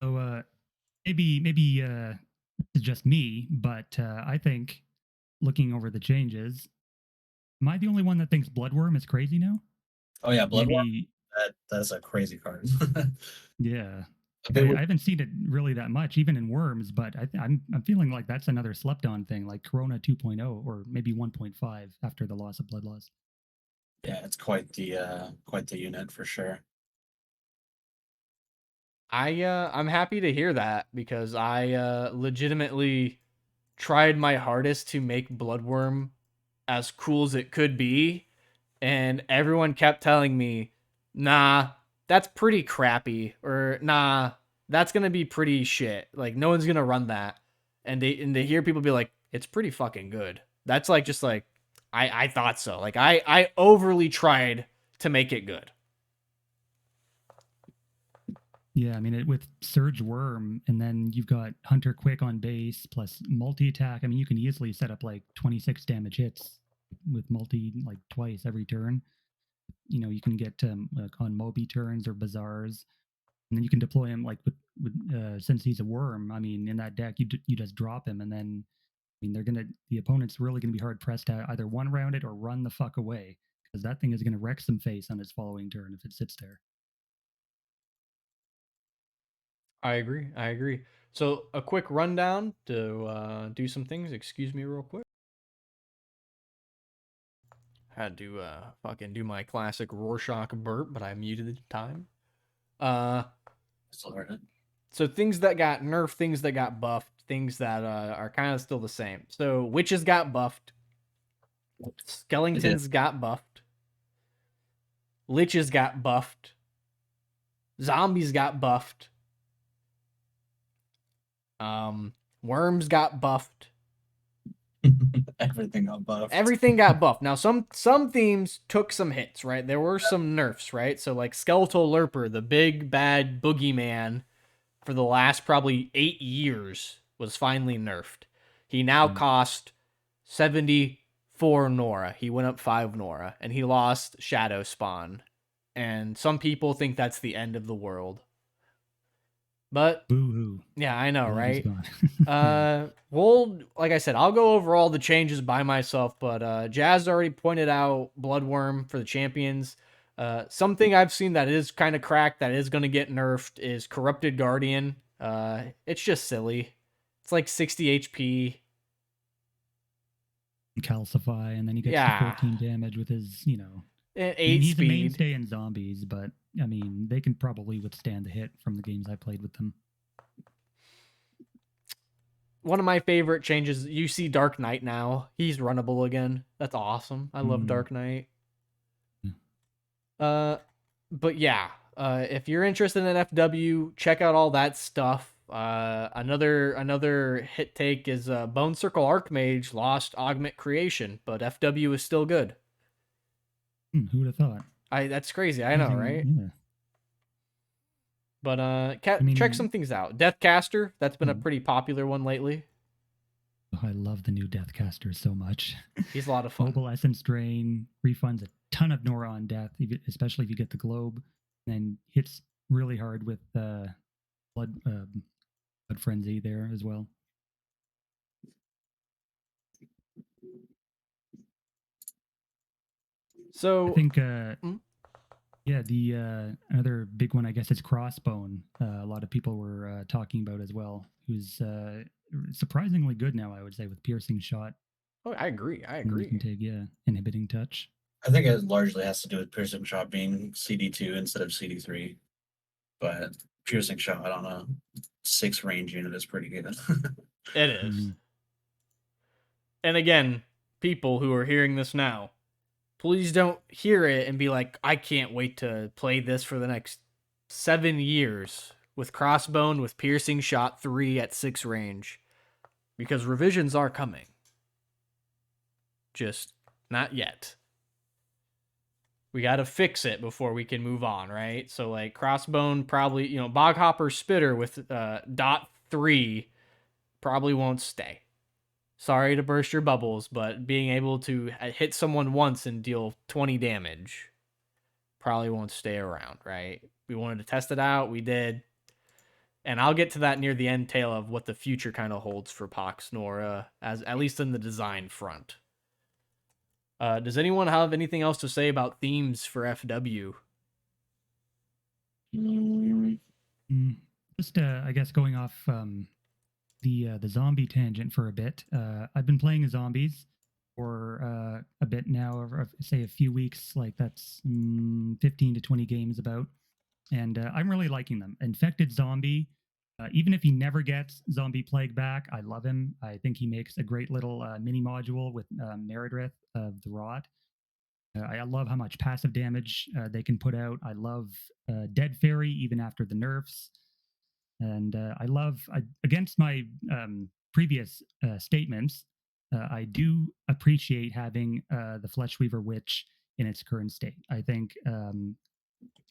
So maybe it's just me, but I think looking over the changes, am I the only one that thinks Bloodworm is crazy now? Oh yeah, Bloodworm. That's a crazy card. Yeah. I haven't seen it really that much, even in Worms, but I'm feeling like that's another slept-on thing, like Corona 2.0 or maybe 1.5 after the loss of Bloodlust. Yeah, it's quite the unit for sure. I'm happy to hear that because I legitimately tried my hardest to make Bloodworm as cool as it could be, and everyone kept telling me, nah, that's pretty crappy, or nah, that's gonna be pretty shit. Like, no one's gonna run that. And to hear people be like, it's pretty fucking good. That's like, just like, I thought so. Like, I overly tried to make it good. Yeah, I mean, with Surge Worm, and then you've got Hunter Quick on base, plus multi-attack. I mean, you can easily set up like 26 damage hits with multi, like twice every turn. You know, you can get like on Moby turns or Bazaars, and then you can deploy him like with since he's a worm. I mean, in that deck, you just drop him, and then I mean, the opponent's really gonna be hard pressed to either one round it or run the fuck away, because that thing is gonna wreck some face on its following turn if it sits there. I agree. So a quick rundown to do some things. Excuse me real quick. Had to fucking do my classic Rorschach burp, but I muted the time. Still heard it. So things that got nerfed, things that got buffed, things that are kind of still the same. So witches got buffed. Skeletons got buffed. Liches got buffed. Zombies got buffed. Worms got buffed. Everything got buffed. Everything got buffed. Now, some themes took some hits, right? There were some nerfs, right? So, like, Skeletal Lurper, the big, bad boogeyman for the last probably 8 years, was finally nerfed. He now cost 74 Nora. He went up 5 Nora, and he lost Shadow Spawn. And some people think that's the end of the world. But boo-hoo. Yeah, I know, right? Well, like I said, I'll go over all the changes by myself, but Jazz already pointed out Bloodworm for the champions. Something I've seen that is kind of cracked that is going to get nerfed is Corrupted Guardian. It's just silly. It's like 60 HP. Calcify, and then he gets 14 damage with his, 8 he's speed. a mainstay in zombies, but I mean, they can probably withstand the hit from the games I played with them. One of my favorite changes, you see Dark Knight now. He's runnable again. That's awesome. I love Dark Knight. But yeah, if you're interested in FW, check out all that stuff. Another hit take is Bone Circle Archmage lost Augment Creation, but FW is still good. Who would have thought? That's crazy. I know, right? Yeah. But check some things out. Deathcaster, that's been a pretty popular one lately. I love the new Deathcaster so much. He's a lot of fun. Mobile Essence Drain refunds a ton of Nora on death, especially if you get the Globe, and hits really hard with Blood Frenzy there as well. So I think, yeah, the another big one, I guess, is Crossbone. A lot of people were talking about as well, who's surprisingly good now, I would say, with Piercing Shot. Oh, I agree. You can take, Inhibiting Touch. I think it largely has to do with Piercing Shot being CD2 instead of CD3. But Piercing Shot on a 6 range unit is pretty good. It is. And again, people who are hearing this now, please don't hear it and be like, I can't wait to play this for the next 7 years with Crossbone with Piercing Shot 3 at 6 range. Because revisions are coming. Just not yet. We got to fix it before we can move on, right? So, like, Crossbone probably, Boghopper Spitter with dot 3 probably won't stay. Sorry to burst your bubbles, but being able to hit someone once and deal 20 damage probably won't stay around, right? We wanted to test it out. We did. And I'll get to that near the end tail of what the future kind of holds for Pox Nora, as at least in the design front. Does anyone have anything else to say about themes for FW? Just, I guess, going off the zombie tangent for a bit. I've been playing zombies for a bit now, or say a few weeks. Like that's 15 to 20 games about, and I'm really liking them. Infected Zombie. Even if he never gets Zombie Plague back, I love him. I think he makes a great little mini module with Meredith of the Rot. I love how much passive damage they can put out. I love Dead Fairy even after the nerfs. And I love, against my previous statements, I do appreciate having the Fleshweaver Witch in its current state. I think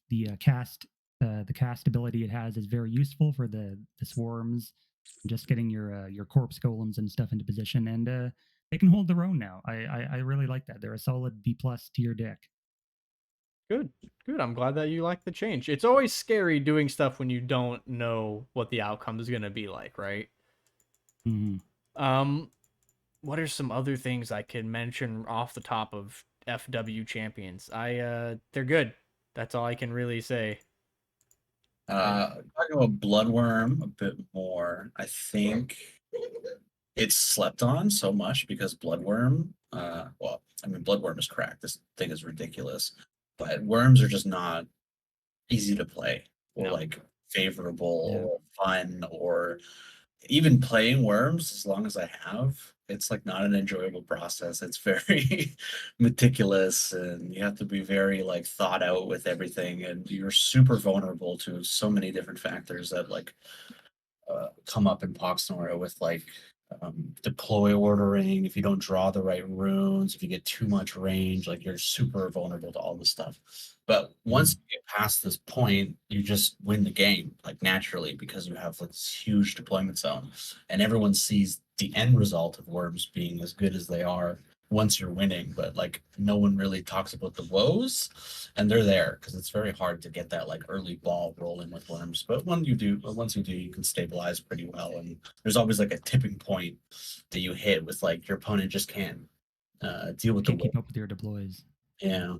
the cast ability it has is very useful for the swarms, just getting your corpse golems and stuff into position, and they can hold their own now. I really like that. They're a solid B+ tier deck. Good. I'm glad that you like the change. It's always scary doing stuff when you don't know what the outcome is going to be like, right? What are some other things I can mention off the top of FW champions? They're good. That's all I can really say. Talking about Bloodworm a bit more, I think it's slept on so much because Bloodworm, Bloodworm is cracked. This thing is ridiculous. But worms are just not easy to play or like favorable or fun, or even playing worms as long as I have, it's like not an enjoyable process. It's very meticulous and you have to be very like thought out with everything, and you're super vulnerable to so many different factors that like come up in Pox Nora with like deploy ordering. If you don't draw the right runes, if you get too much range, like you're super vulnerable to all this stuff. But once you get past this point, you just win the game like naturally because you have like this huge deployment zone, and everyone sees the end result of worms being as good as they are once you're winning. But like no one really talks about the woes, and they're there because it's very hard to get that like early ball rolling with worms. But once you do, you can stabilize pretty well, and there's always like a tipping point that you hit with like your opponent just can't deal with Can't keep up with your deploys. Yeah,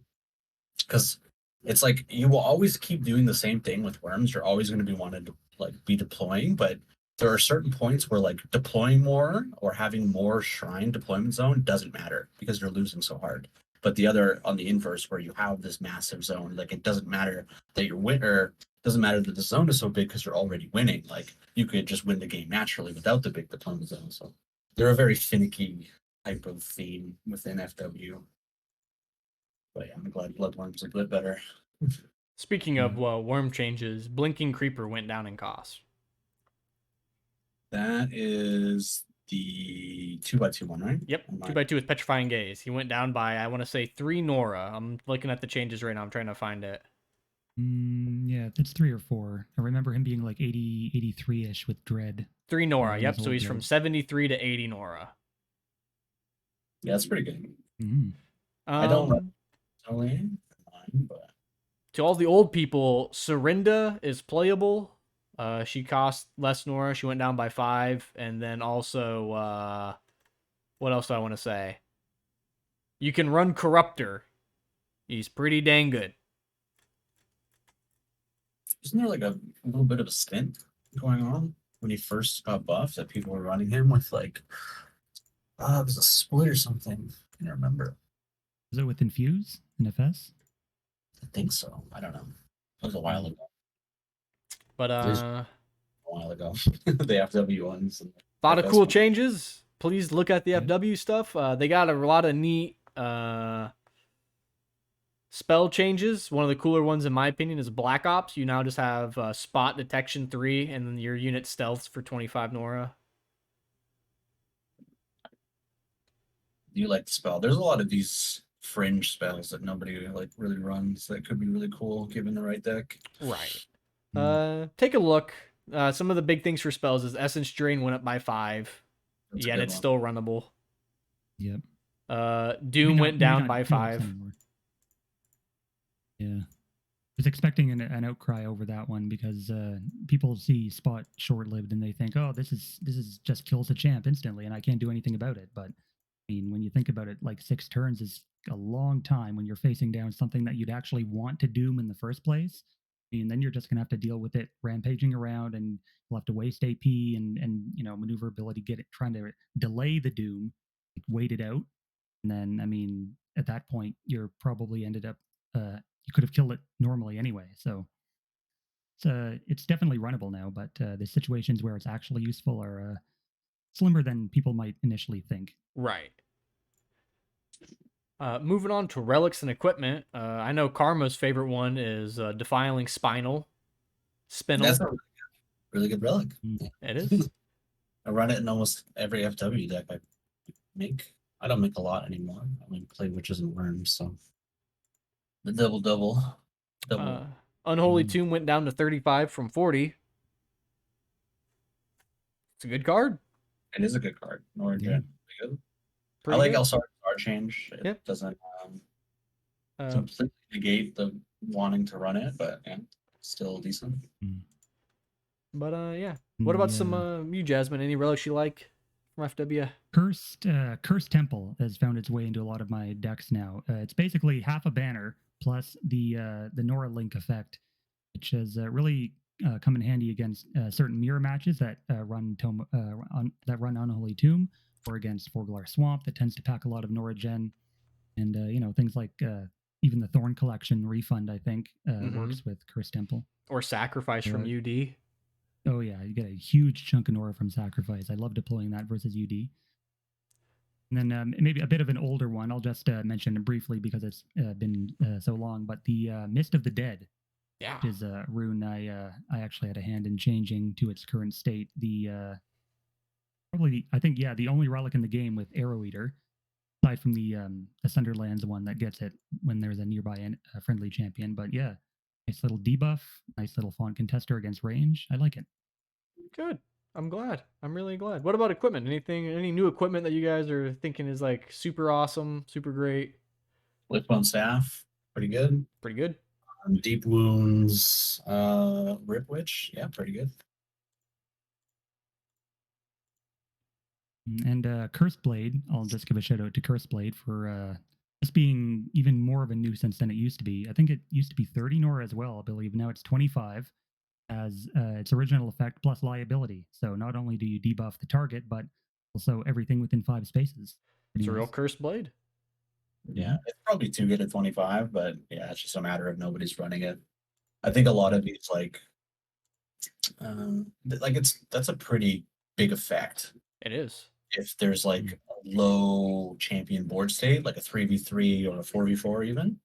because it's like you will always keep doing the same thing with worms. You're always going to be wanted to like be deploying, but there are certain points where like deploying more or having more shrine deployment zone doesn't matter because you're losing so hard. But the other, on the inverse, where you have this massive zone, like it doesn't matter that you're winner, doesn't matter that the zone is so big because you're already winning. Like you could just win the game naturally without the big deployment zone. So they're a very finicky type of theme within FW. But yeah, I'm glad Bloodworm's a bit better. Speaking of worm changes, Blinking Creeper went down in cost. That is the 2x2 one, right? Yep, 2x2 with Petrifying Gaze. He went down by, I want to say, 3 Nora. I'm looking at the changes right now. I'm trying to find it. Yeah, it's 3 or 4. I remember him being like 80, 83-ish with Dread. 3 Nora, in yep. his So old he's from build. 73 to 80 Nora. Yeah, that's pretty good. Mhm. I don't run personally, but To all the old people, Serinda is playable. She cost less Nora. She went down by 5. And then also, what else do I want to say? You can run Corruptor. He's pretty dang good. isn't there like a little bit of a stint going on when he first got buffed that people were running him with like, it was a split or something. I can't remember. Was it with Infuse in FS? I think so. I don't know. It was a while ago. But A while ago. The FW ones. And a lot of FS cool ones. changes. Please look at the Yeah. FW stuff. They got a lot of neat spell changes. One of the cooler ones, in my opinion, is Black Ops. You now just have spot detection 3, and then your unit stealths for 25 Nora. You like the spell. There's a lot of these fringe spells that nobody like really runs that could be really cool given the right deck. Right. Mm. Take a look. Some of the big things for spells is Essence Drain went up by 5. That's a Yet good it's one. still runnable. Yep. Doom Maybe went not down by Helix 5. anymore. Yeah. I was expecting an outcry over that one because people see spot short-lived and they think, oh, this is just kills a champ instantly and I can't do anything about it. But I mean, when you think about it, like 6 turns is a long time when you're facing down something that you'd actually want to doom in the first place. I mean, then you're just gonna have to deal with it rampaging around, and you'll have to waste AP and maneuverability, trying to delay the doom, like, wait it out, and then I mean, at that point, you're probably ended up you could have killed it normally anyway. So it's definitely runnable now, but the situations where it's actually useful are slimmer than people might initially think. Right. Moving on to relics and equipment. I know Karma's favorite one is Defiling Spinal. That's a really good relic. Mm. It is. I run it in almost every FW deck I make. I don't make a lot anymore. I only play witches and worms, so the double. Unholy Mm. Tomb went down to 35 from 40. It's a good card. It is a good card. Yeah. Good. I Pretty like good. Elsar change. It Yep. doesn't completely negate the wanting to run it, but yeah, still decent. But yeah. What about Yeah. some you, Jazzman? Any relics you like from FW? Cursed Temple has found its way into a lot of my decks now. It's basically half a banner plus the Nora Link effect, which has really come in handy against certain mirror matches that run Unholy Tomb, or against Forglar Swamp that tends to pack a lot of Nora Gen, and things like even the Thorn Collection refund, I think, works with Cursed Temple. Or Sacrifice from UD. Oh yeah, you get a huge chunk of Nora from Sacrifice. I love deploying that versus UD. And then maybe a bit of an older one. I'll just mention it briefly because it's been so long. But the Mist of the Dead, Yeah. which is a rune I actually had a hand in changing to its current state. The the only relic in the game with Arrow Eater, aside from the Sundered Lands one that gets it when there's a nearby friendly champion. But yeah, nice little debuff, nice little font contester against range. I like it. Good. I'm glad. I'm really glad. What about equipment? Any new equipment that you guys are thinking is like super awesome, super great? Wishbone Staff, pretty good. Pretty good. Deep Wounds, Rip Witch, yeah, pretty good. And Cursed Blade, I'll just give a shout out to Cursed Blade for just being even more of a nuisance than it used to be. I think it used to be 30 Nora as well, I believe. Now it's 25 as its original effect plus liability. So not only do you debuff the target, but also everything within 5 spaces. It's a real Cursed Blade. Yeah, it's probably too good at 25, but yeah, it's just a matter of nobody's running it. I think a lot of these that's a pretty big effect. It is. If there's like a low champion board state, like a 3v3 or a 4v4 even,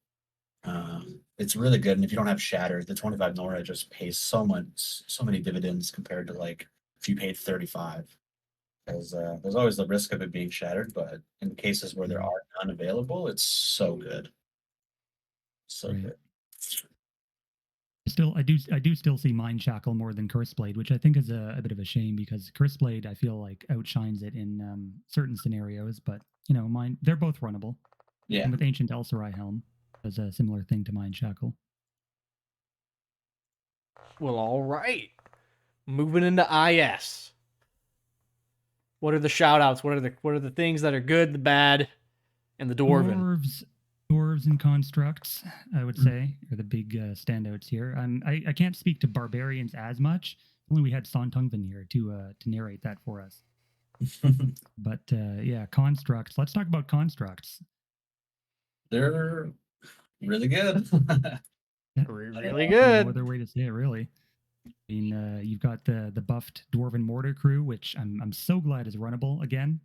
It's really good, and if you don't have Shatter, the 25 Nora just pays so many dividends compared to like if you paid 35. Because there's always the risk of it being shattered, but in cases where there are none available, it's so good. So Right. good. I do still see Mind Shackle more than Curse Blade, which I think is a bit of a shame because Curse Blade I feel like outshines it in certain scenarios. But you know, they're both runnable. Yeah. And with Ancient Elserai Helm, does a similar thing to Mind Shackle. Well, all right. Moving into IS. What are the shout outs? What are the things that are good, the bad, and the dwarven? Dwarves and constructs, I would say, are the big standouts here. I can't speak to barbarians as much. Only we had Santungvan here to narrate that for us. But yeah, constructs. Let's talk about constructs. They're really good. Really No good. other way to say it, really. I mean, you've got the buffed Dwarven Mortar crew, which I'm so glad is runnable again.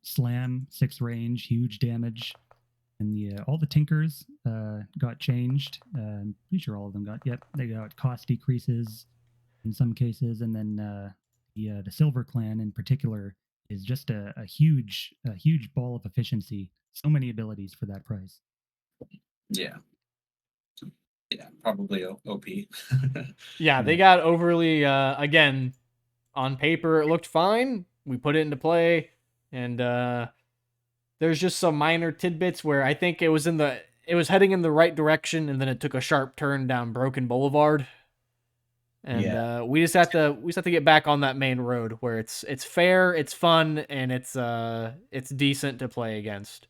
Slam, 6 range, huge damage. And all the Tinkers got changed. I'm pretty sure all of them got. Yep, they got cost decreases in some cases, and then the Silver Clan in particular is just a huge ball of efficiency. So many abilities for that price. Yeah. Yeah, probably OP. Yeah, they got overly again, on paper it looked fine. We put it into play, and there's just some minor tidbits where I think it was heading in the right direction, and then it took a sharp turn down Broken Boulevard. And we just have to get back on that main road where it's fair, it's fun, and it's decent to play against.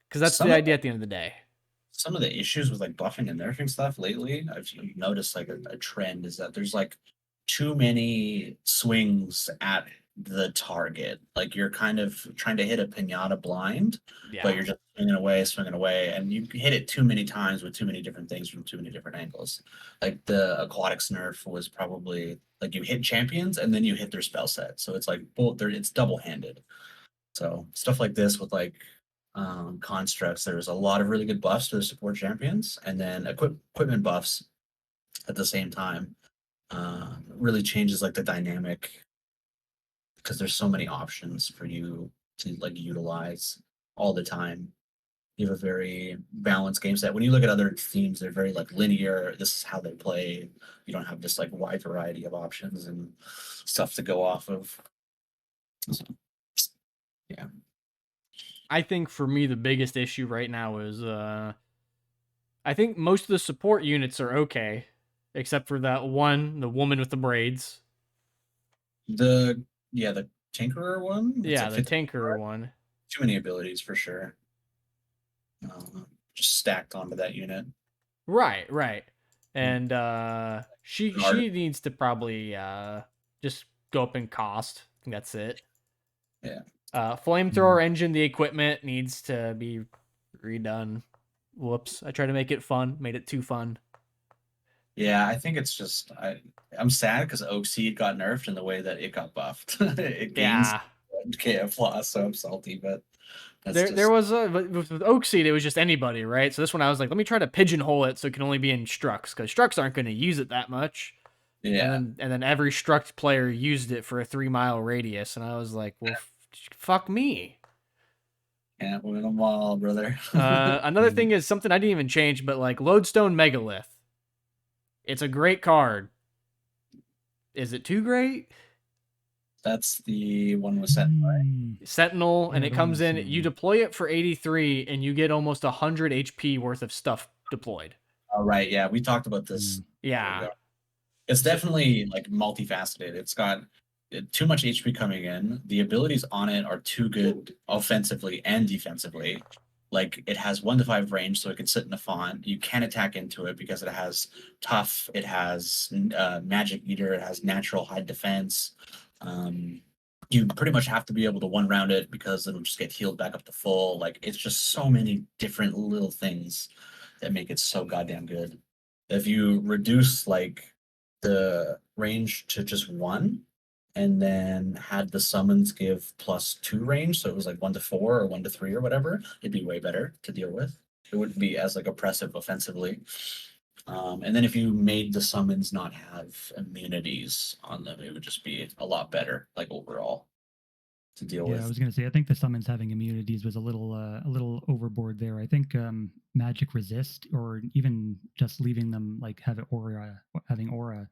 Because that's the idea at the end of the day. Some of the issues with like buffing and nerfing stuff lately, I've noticed like a trend is that there's like too many swings at the target. Like you're kind of trying to hit a pinata blind, but you're just swinging away, and you hit it too many times with too many different things from too many different angles. Like the aquatics nerf was probably like you hit champions and then you hit their spell set, so it's like it's double handed. So stuff like this with like constructs, there's a lot of really good buffs to the support champions, and then equipment buffs at the same time. Really changes like the dynamic because there's so many options for you to like utilize all the time. You have a very balanced game set. When you look at other themes, they're very like linear. This is how they play. You don't have this like wide variety of options and stuff to go off of. So, yeah. I think for me the biggest issue right now is I think most of the support units are okay, except for the woman with the braids. The Tinkerer one? Yeah, the Tinkerer one. Too many abilities for sure. Just stacked onto that unit. Right. And she needs to probably just go up in cost. I think that's it. Yeah. Flamethrower engine, the equipment needs to be redone. Whoops. I tried to make it fun, made it too fun. Yeah, I think it's just I'm sad because Oak Seed got nerfed in the way that it got buffed. It gains KF loss, so I'm salty, but there was with Oak Seed, it was just anybody, right? So this one I was like, let me try to pigeonhole it so it can only be in Strucks, because Strucks aren't going to use it that much. Yeah. And then every Struct player used it for a 3-mile radius, and I was like, well, fuck me. Can't win them all, brother. Another thing is something I didn't even change, but like Lodestone Megalith. It's a great card. Is it too great? That's the one with Sentinel, right? Sentinel, and it comes in, you deploy it for 83, and you get almost 100 HP worth of stuff deployed. Oh, right, yeah, we talked about this. Yeah. It's definitely like multifaceted. It's got too much HP coming in. The abilities on it are too good offensively and defensively. Like it has 1 to 5 range, so it can sit in a font. You can attack into it because it has tough, it has magic eater, it has natural high defense. You pretty much have to be able to one round it because it'll just get healed back up to full. Like it's just so many different little things that make it so goddamn good. If you reduce like the range to just 1 and then had the summons give +2 range, so it was like 1 to 4 or 1 to 3 or whatever, it'd be way better to deal with. It wouldn't be as like oppressive offensively. And then if you made the summons not have immunities on them, it would just be a lot better, like overall, to deal Yeah, with. I was gonna say I think the summons having immunities was a little overboard there. I think magic resist or even just leaving them like have it aura having aura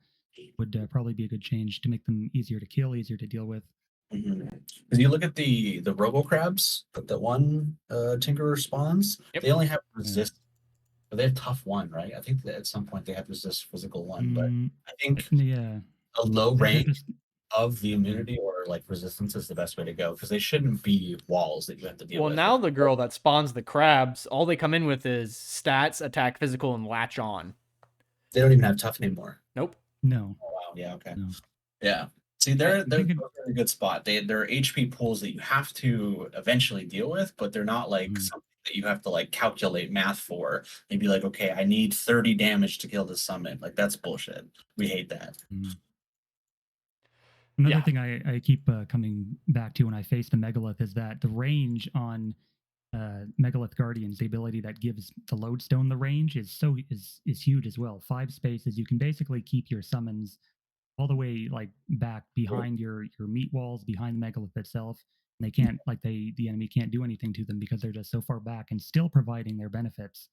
would probably be a good change to make them easier to kill, easier to deal with. Because you look at the robo crabs that one tinkerer spawns, Yep. they only have resist. But they have tough one, right? I think that at some point they have resist physical one, but I think Yeah, a low they're range just of the immunity or like resistance is the best way to go because they shouldn't be walls that you have to deal Well, with. now the girl that spawns the crabs, all they come in with is stats, attack, physical, and latch on. They don't even have tough anymore. Nope. no. Oh, wow. Yeah. Okay. No. Yeah. See, they're thinking- in a good spot. They're HP pools that you have to eventually deal with, but they're not like something that you have to like calculate math for. They'd be like, okay, I need 30 damage to kill this summon. Like that's bullshit. We hate that. Another thing I keep coming back to when I face the megalith is that the range on megalith guardians, the ability that gives the lodestone the range is huge as well. 5 spaces, you can basically keep your summons all the way like back behind your meat walls, behind the megalith itself. And they can't like the enemy can't do anything to them because they're just so far back and still providing their benefits.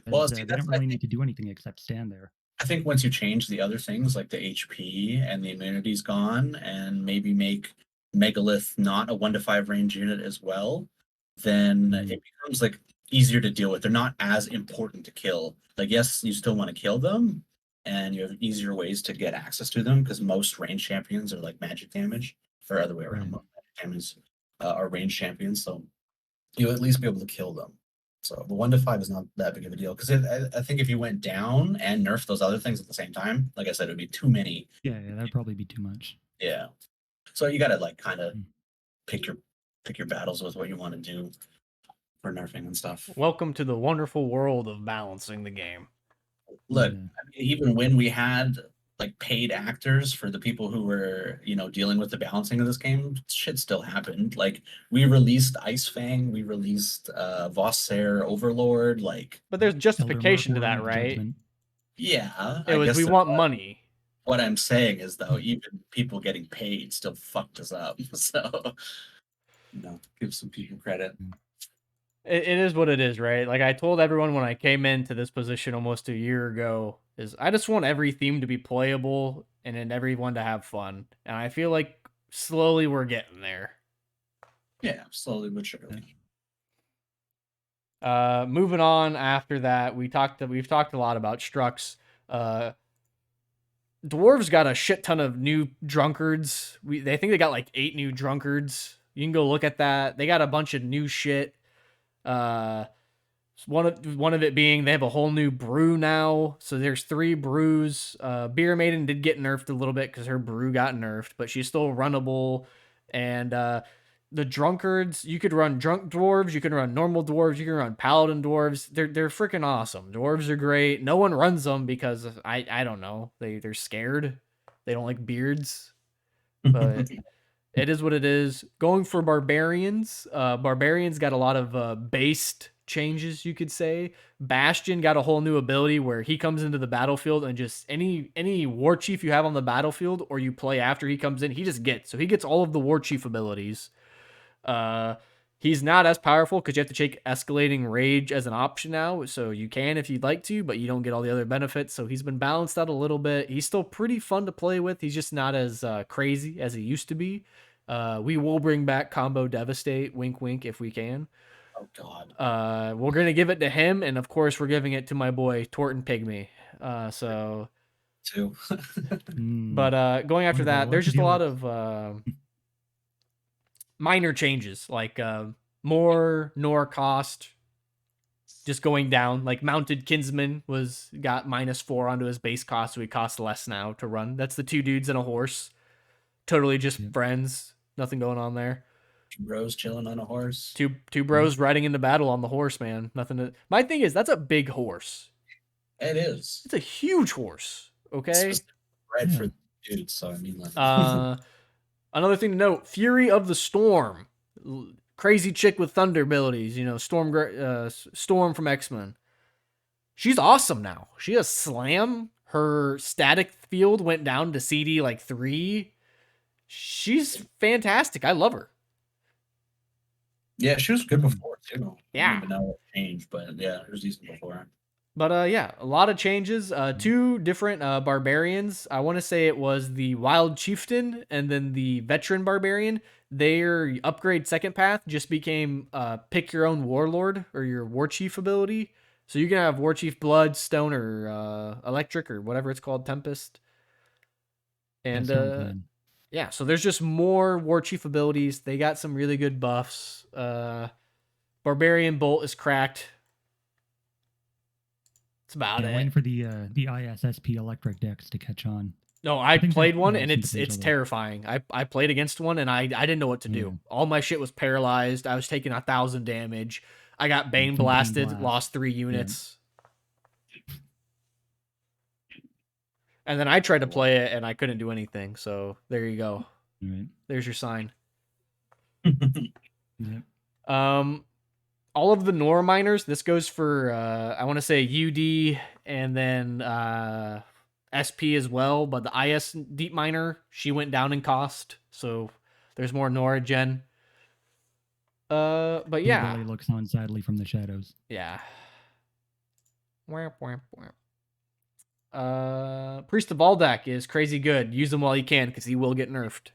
Well, They don't really need to do anything except stand there. I think once you change the other things like the HP and the immunity's gone, and maybe make Megalith not a 1-5 range unit as well, then it becomes like easier to deal with. They're not as important to kill. Like, yes, you still want to kill them, and you have easier ways to get access to them because most range champions are like magic damage, or other way around. Most magic champions are range champions, so you'll at least be able to kill them. So the 1-5 is not that big of a deal because I think if you went down and nerfed those other things at the same time, like I said, it would be too many. Yeah, that'd probably be too much. Yeah. So you got to like kind of pick your battles with what you want to do for nerfing and stuff. Welcome to the wonderful world of balancing the game. Look, I mean, even when we had like paid actors for the people who were, dealing with the balancing of this game, shit still happened. Like we released Ice Fang, we released Vossair Overlord, like. But there's justification to that, right? Judgment. Yeah. It was we want money. What I'm saying is though, even people getting paid still fucked us up. So, give some people credit. It is what it is, right? Like I told everyone when I came into this position almost a year ago, is I just want every theme to be playable and then everyone to have fun. And I feel like slowly we're getting there. Yeah, slowly but surely. Moving on after that, we've talked a lot about Strux. Dwarves got a shit ton of new drunkards. They think they got like 8 new drunkards. You can go look at that. They got a bunch of new shit. One of it being they have a whole new brew now. So there's 3 brews. Beer Maiden did get nerfed a little bit because her brew got nerfed, but she's still runnable. And the drunkards, you could run drunk dwarves, you can run normal dwarves, you can run paladin dwarves. They're freaking awesome. Dwarves are great. No one runs them because I don't know. They're scared. They don't like beards. But it is what it is. Going for barbarians. Barbarians got a lot of based changes, you could say. Bastion got a whole new ability where he comes into the battlefield and just any war chief you have on the battlefield or you play after he comes in, he just gets. So he gets all of the war chief abilities. He's not as powerful because you have to take escalating rage as an option now. So you can if you'd like to, but you don't get all the other benefits. So he's been balanced out a little bit. He's still pretty fun to play with. He's just not as crazy as he used to be. We will bring back Combo Devastate, wink, wink, if we can. Oh, God. We're going to give it to him. And of course, we're giving it to my boy, Tortun Pygmy. Too. But going after that, there's just a lot of minor changes, like more nor cost just going down. Like Mounted Kinsman got -4 onto his base cost, so he costs less now to run. That's the 2 dudes and a horse. Totally just friends. Nothing going on there. 2 bros chilling on a horse. Two bros riding into battle on the horse, man. My thing is, that's a big horse. It is. It's a huge horse. Okay. It's bred for dudes, so I mean, like. Another thing to note: Fury of the Storm. crazy chick with thunder abilities, Storm from X-Men. She's awesome now. She has slam. Her static field went down to CD like 3. She's fantastic. I love her. Yeah, she was good before too. Yeah. I don't even know what changed, but yeah, it was decent before. But yeah, a lot of changes. 2 different barbarians. I want to say it was the Wild Chieftain and then the Veteran Barbarian. Their upgrade second path just became pick your own Warlord or your War Chief ability. So you can have War Chief Blood, Stone, or Electric, or whatever it's called, Tempest. And yeah, so there's just more War Chief abilities. They got some really good buffs. Barbarian Bolt is cracked. That's about it. Waiting for the ISSP electric decks to catch on. No, I played one and it's terrifying. I played against one and I didn't know what to do. All my shit was paralyzed. I was taking 1,000 damage. I got Bane blasted, lost 3 units. Yeah. And then I tried to play it and I couldn't do anything. So there you go. Right. There's your sign. Yep. All of the Nora miners, this goes for I want to say UD and then SP as well, but the IS deep miner, she went down in cost, so there's more Nora gen. But yeah, He looks on sadly from the shadows. Yeah. Priest of Valdak is crazy good. Use him while you can because he will get nerfed.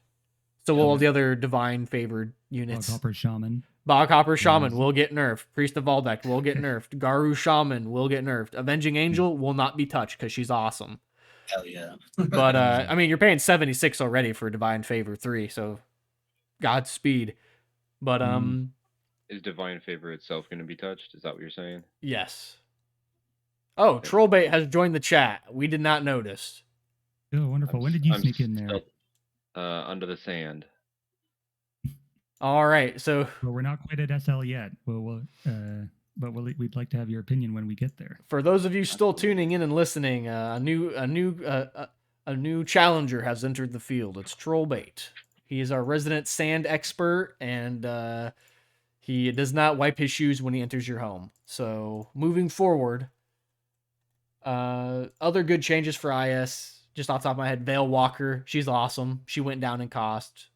So will all the other divine favored units. Boghopper Shaman. Boghopper Shaman will get nerfed. Priest of Valdak will get nerfed. Garu Shaman will get nerfed. Avenging Angel will not be touched because she's awesome. Hell yeah. But I mean, you're paying 76 already for Divine Favor 3, so Godspeed. But is Divine Favor itself going to be touched? Is that what you're saying? Yes. Oh, Trollbait has joined the chat. We did not notice. Oh, wonderful. When did you sneak in there? Under the sand. All right, so we're not quite at SL yet. But we'd like to have your opinion when we get there. For those of you still tuning in and listening, a new challenger has entered the field. It's Trollbait. He is our resident sand expert, and he does not wipe his shoes when he enters your home. So moving forward, other good changes for IS. Just off the top of my head, Veil Walker. She's awesome. She went down in cost.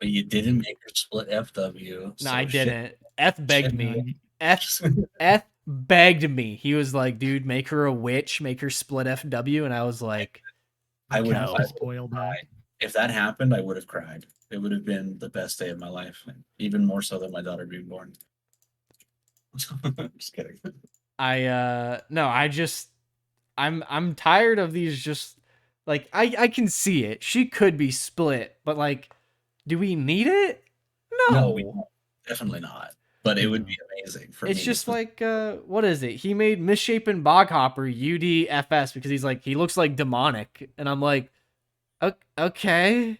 But you didn't make her split FW. No, I didn't. F begged me. F begged me. He was like, dude, make her a witch, make her split FW. And I was like, I would no. Spoil that. If that happened, I would have cried. It would have been the best day of my life. Even more so than my daughter being born. Just kidding. I'm tired of these just like I can see it. She could be split, but like, do we need it? No, we don't. Definitely not. But it would be amazing for it's me. Just like what is it? He made Misshapen Boghopper UDFS because he looks like demonic, and I'm like, okay.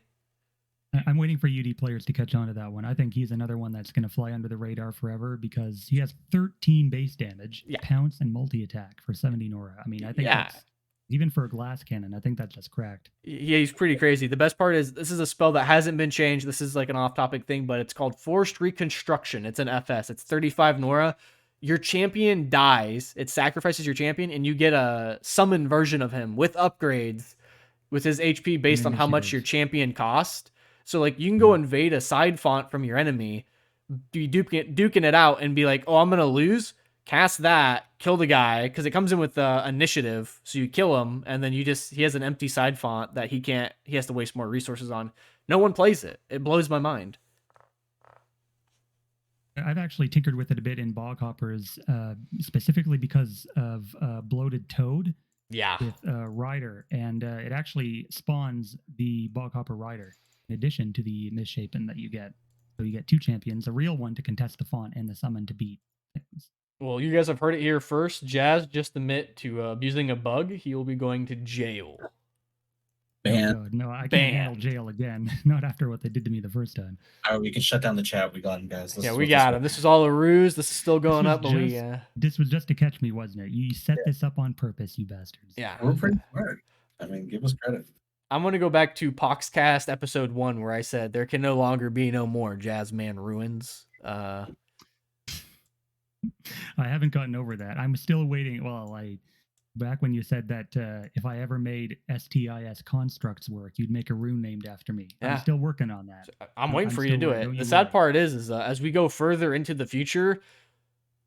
I'm waiting for UD players to catch on to that one. I think he's another one that's going to fly under the radar forever because he has 13 base damage, pounce, and multi-attack for 70 Nora. I mean, I think that's, even for a glass cannon, I think that's just cracked. Yeah, he's pretty crazy. The best part is this is a spell that hasn't been changed. This is like an off-topic thing, but it's called Forced Reconstruction. It's an FS. It's 35 Nora. Your champion dies. It sacrifices your champion, and you get a summon version of him with upgrades with his HP based on how much your champion cost. So, like, you can go invade a side font from your enemy, be duking it out, and be like, oh, I'm going to lose. Cast that, kill the guy, because it comes in with initiative. So you kill him, and then he has an empty side font that he has to waste more resources on. No one plays it. It blows my mind. I've actually tinkered with it a bit in Boghoppers, specifically because of Bloated Toad. Yeah. With Rider, and it actually spawns the Boghopper Rider in addition to the Misshapen that you get. So you get 2 champions, a real one to contest the font and the summon to beat things. Well, you guys have heard it here first. Jazz just admit to abusing a bug. He will be going to jail. Ban. No, I can't handle jail again. Not after what they did to me the first time. All right, we can shut down the chat. We got him, guys. We got him. This is all a ruse. This is still going up, but this was just to catch me, wasn't it? You set this up on purpose, you bastards. Yeah. We're pretty smart. I mean, give us credit. I'm going to go back to Poxcast episode 1 where I said there can no longer be no more Jazzman ruins. I haven't gotten over that. I'm still waiting. Well, back when you said that if I ever made STIS constructs work, you'd make a rune named after me. Yeah. I'm still working on that. I'm waiting for you to still do working, it. don't The you sad worry. part is as we go further into the future,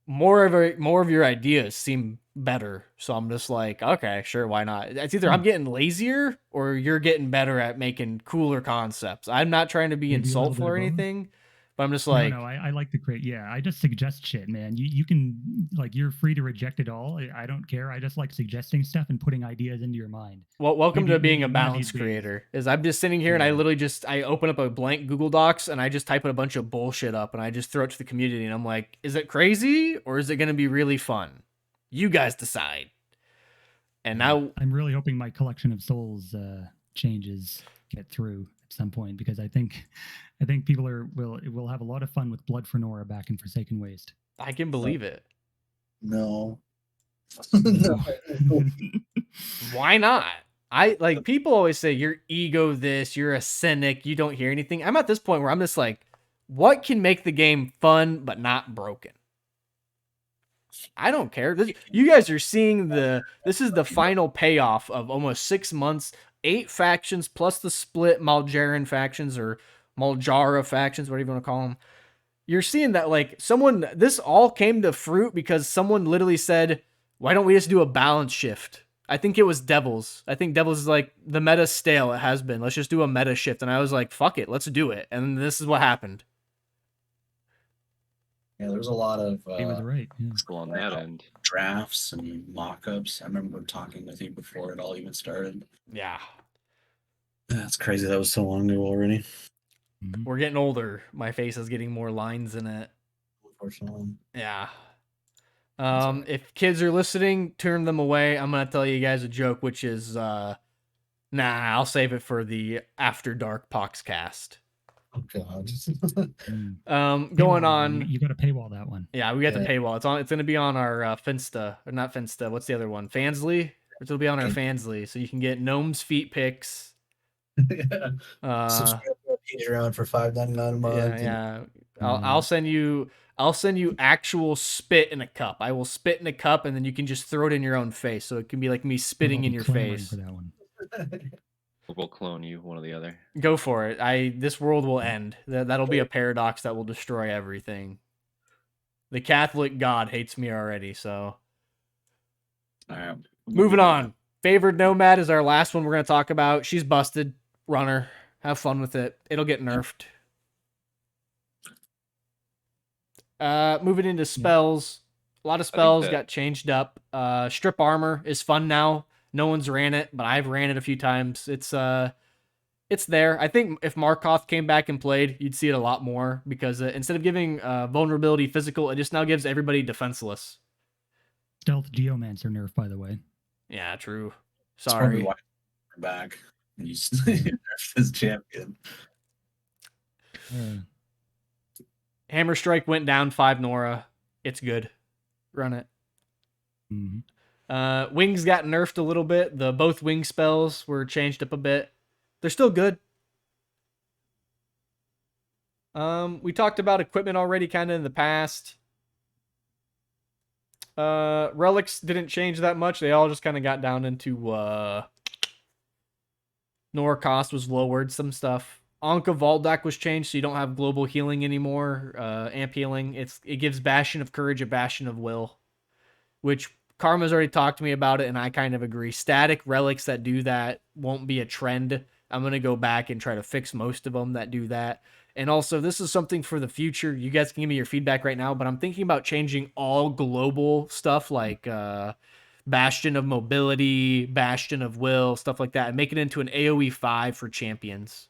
more of your ideas seem better. So I'm just like, okay, sure, why not? It's either I'm getting lazier or you're getting better at making cooler concepts. I'm not trying to be Maybe a little insultful bit or of both. anything, but I'm just like, no, I like to create. Yeah, I just suggest shit, man. You can, like, you're free to reject it all. I don't care. I just like suggesting stuff and putting ideas into your mind. well, welcome Maybe- to being a maybe one of balance these days. creator. Is I'm just sitting here and I Yeah. literally I open up a blank Google Docs and I just type in a bunch of bullshit up and I just throw it to the community and I'm like, is it crazy or is it going to be really fun? You guys decide. And now I'm really hoping my collection of souls changes get through at some point, because I think people will have a lot of fun with Blood for Nora back in Forsaken Waste. I can believe it. No. No. Why not? I like people always say you're ego this, you're a cynic, you don't hear anything. I'm at this point where I'm just like, what can make the game fun but not broken? I don't care. You guys are seeing this is the final payoff of almost 6 months, 8 factions plus the split Maljaran factions or Maljara factions, whatever you want to call them. You're seeing that like this all came to fruit because someone literally said, why don't we just do a balance shift? I think it was Devils. I think Devils is like, the meta's stale. It has been. Let's just do a meta shift. And I was like, fuck it. Let's do it. And this is what happened. Yeah, there's a lot of He was right. Yeah. Well, on that end, drafts and mock-ups. I remember talking with you before it all even started. Yeah. That's crazy. That was so long ago already. Mhm. We're getting older. My face is getting more lines in it. Unfortunately. Yeah. alright. If kids are listening, turn them away. I'm gonna tell you guys a joke, which is nah, I'll save it for the After Dark Poxcast. Oh god. Going Paywall, on. You got to paywall that one. Yeah, we got the Yeah. paywall. It's gonna be on our Finsta, or not Finsta. What's the other one? Fansly. It'll be on our Fansly, so you can get Gnome's feet pics. Subscribe to our Patreon for $5.99 a month. Yeah. I'll send you actual spit in a cup. I will spit in a cup, and then you can just throw it in your own face, so it can be like me spitting in your face. For that one. we'll clone you, one or the other. Go for it. This world will end. That'll be a paradox that will destroy everything. The Catholic God hates me already, so. All right. Moving on. Favored Nomad is our last one we're going to talk about. She's busted. Runner. Have fun with it. It'll get nerfed. Moving into spells. A lot of spells got changed up. Strip Armor is fun now. No one's ran it, but I've ran it a few times. It's there. I think if Markoth came back and played, you'd see it a lot more because instead of giving vulnerability physical, it just now gives everybody defenseless. Stealth Geomancer nerf, by the way. Yeah, true. That's probably Sorry. why we're back. You nerfed this champion. Hammer Strike went down 5 Nora. It's good. Run it. Mm-hmm. Wings got nerfed a little bit. Both wing spells were changed up a bit. They're still good. We talked about equipment already kind of in the past. Relics didn't change that much. They all just kind of got down into Nora cost was lowered, some stuff. Anka Valdak was changed, so you don't have global healing anymore. Amp healing. It gives Bastion of Courage a Bastion of Will, which Karma's already talked to me about it, and I kind of agree. Static relics that do that won't be a trend. I'm going to go back and try to fix most of them that do that. And also, this is something for the future. You guys can give me your feedback right now, but I'm thinking about changing all global stuff like Bastion of Mobility, Bastion of Will, stuff like that, and make it into an AoE 5 for champions.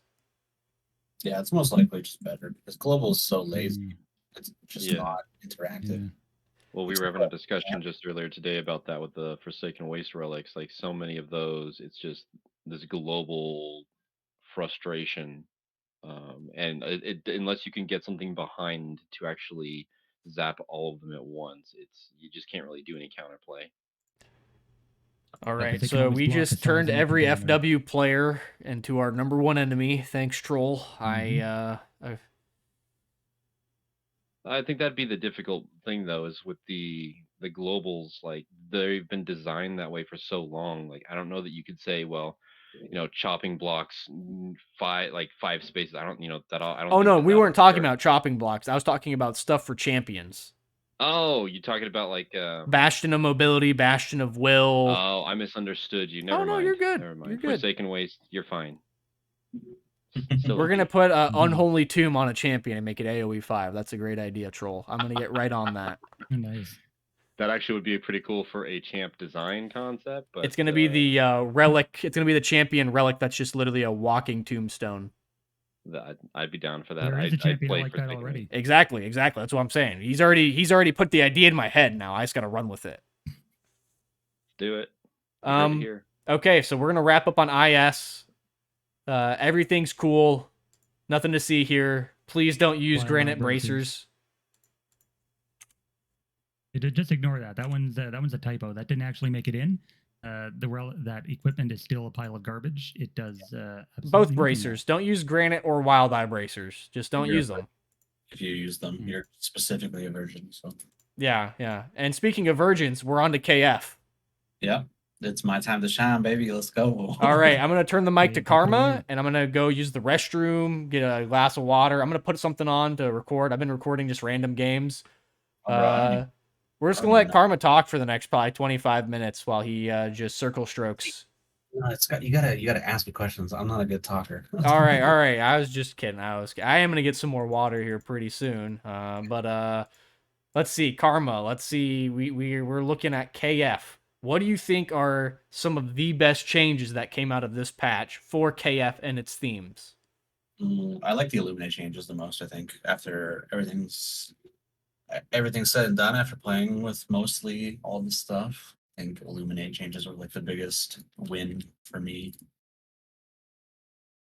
Yeah, it's most likely just better because global is so lazy. It's just not interactive. Yeah. Well, we were having a discussion just earlier today about that with the Forsaken Waste relics. Like so many of those, it's just this global frustration. And unless you can get something behind to actually zap all of them at once, you just can't really do any counterplay. All right, they can so always we block just a turned 1,000 every with the banner. FW player into our number one enemy. Thanks, Troll. I think that'd be the difficult thing though, is with the globals, like they've been designed that way for so long. Like I don't know that you could say, well, chopping blocks, five spaces. I don't, that I don't Oh think no, that we that weren't would talking work. about chopping blocks. I was talking about stuff for champions. Oh, you're talking about like Bastion of Mobility, Bastion of Will. Oh, I misunderstood you. Oh Never no, you're mind. good. Never You're mind. good. Forsaken Waste, you're fine. Still We're gonna lucky. put Unholy Tomb on a champion and make it AoE 5. That's a great idea, Troll. I'm gonna get right on that. Nice. That actually would be pretty cool for a champ design concept, but It's gonna be the relic. It's gonna be the champion relic that's just literally a walking tombstone. I'd be down for that. There is a I'd champion play like that Forsaken already. Waste. Exactly. That's what I'm saying. He's already put the idea in my head. Now I just gotta run with it. Do it. Great to hear. Okay, so we're gonna wrap up on IS. Everything's cool. Nothing to see here. Please don't use granite bracers. Just ignore that. That one's a typo. That didn't actually make it in. That equipment is still a pile of garbage. It does Both bracers. Don't use granite or wild eye bracers. Just don't You're use them. If you use them, you're specifically a virgin. So Yeah. And speaking of virgins, we're on to KF. yeah, it's my time to shine, baby. Let's go. All right, I'm gonna turn the mic to Take it Karma, away. and I'm gonna go use the restroom, get a glass of water. I'm gonna put something on to record. I've been recording just random games. Alright. We're just gonna let Karma talk for the next probably 25 minutes while he just circle strokes. No, you gotta ask me questions. I'm not a good talker. All right. I was just kidding. I am gonna get some more water here pretty soon. But let's see, Karma. Let's see. We're looking at KF. What do you think are some of the best changes that came out of this patch for KF and its themes? I like the Illuminate changes the most. I think after everything's said and done, after playing with mostly all the stuff, I think Illuminate changes are like the biggest win for me.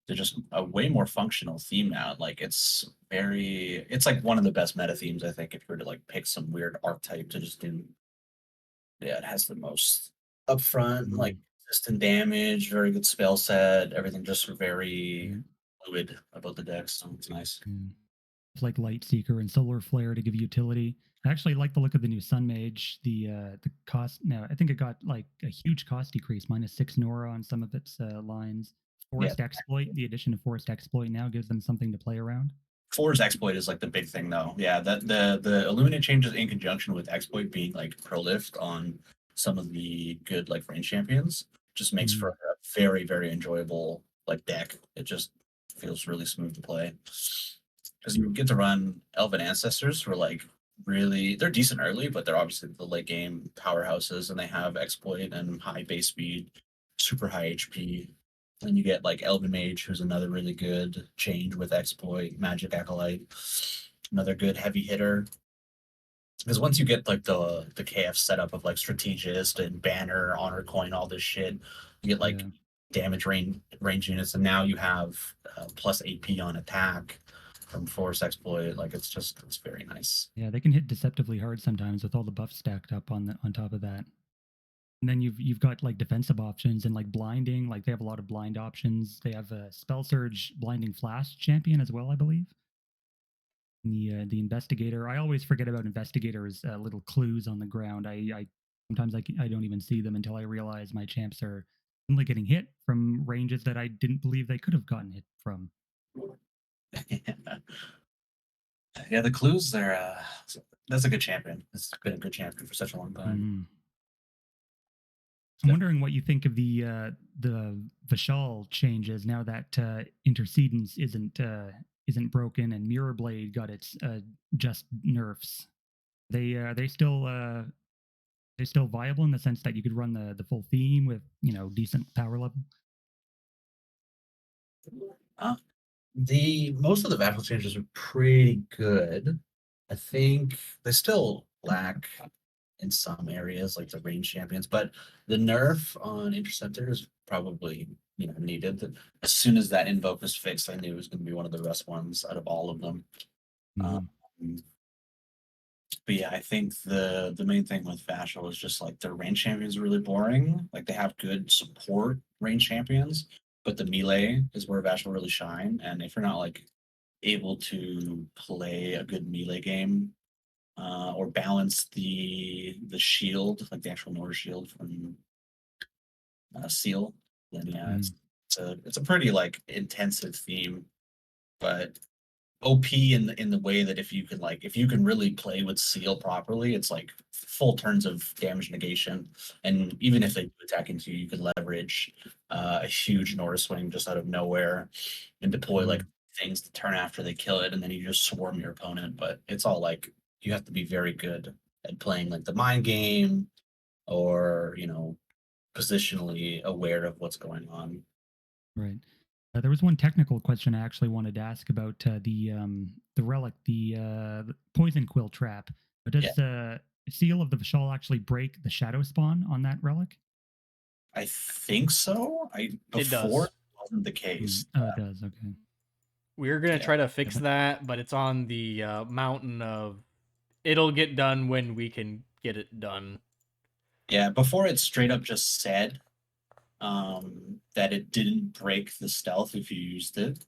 They're just a way more functional theme now. Like it's like one of the best meta themes, I think, if you were to like pick some weird archetype to just do. Yeah, it has the most upfront, like consistent damage, very good spell set, everything just very fluid about the deck, so it's nice. It's like Light Seeker and Solar Flare to give utility. I actually like the look of the new Sun Mage. The cost now, I think it got like a huge cost decrease, -6 Nora on some of its lines. Forest Exploit, the addition of Forest Exploit now gives them something to play around. Forest Exploit is like the big thing, though. Yeah, that the Illuminate changes in conjunction with Exploit being like prolific on some of the good like range champions just makes for a very, very enjoyable like deck. It just feels really smooth to play because you get to run Elven Ancestors who are like they're decent early, but they're obviously the late game powerhouses, and they have Exploit and high base speed, super high HP. Then you get like Elven Mage, who's another really good change with Exploit, Magic Acolyte, another good heavy hitter. Because once you get like the KF setup of like Strategist and Banner, Honor Coin, all this shit, you get like damage range units, and now you have plus AP on attack from Force Exploit. Like it's very nice. Yeah, they can hit deceptively hard sometimes with all the buffs stacked up on top of that. And then you've got like defensive options and like blinding. Like they have a lot of blind options. They have a Spell Surge Blinding Flash champion as well, I believe. And the Investigator. I always forget about Investigator's little clues on the ground. I sometimes I don't even see them until I realize my champs are only getting hit from ranges that I didn't believe they could have gotten hit from. Yeah, the clues there. That's a good champion. It's been a good champion for such a long time. I'm wondering what you think of the Vashal changes now that Intercedence isn't broken and Mirror Blade got its just nerfs. They still viable in the sense that you could run the full theme with decent power level. Most of the Vashal changes are pretty good. I think they still lack in some areas, like the range champions, but the nerf on Interceptor is probably needed. As soon as that invoke was fixed, I knew it was going to be one of the best ones out of all of them. But yeah, I think the main thing with Vashal is just like their range champions are really boring. Like they have good support range champions, but the melee is where Vashal really shine. And if you're not like able to play a good melee game, or balance the shield, like the actual Nora shield from Seal, then yeah, it's a pretty like intensive theme, but OP in the way that if you can really play with Seal properly, it's like full turns of damage negation, and even if they do attack into you, you can leverage a huge Nora swing just out of nowhere and deploy like things to turn after they kill it, and then you just swarm your opponent. But it's all like you have to be very good at playing like the mind game, or positionally aware of what's going on. Right. There was one technical question I actually wanted to ask about the relic, the poison quill trap. But does Seal of the Vashal actually break the shadow spawn on that relic? I think so. Before it wasn't the case. Oh, it does. Okay. We're gonna try to fix that, but it's on the mountain of. It'll get done when we can get it done. Yeah, before it straight up just said that it didn't break the stealth if you used it.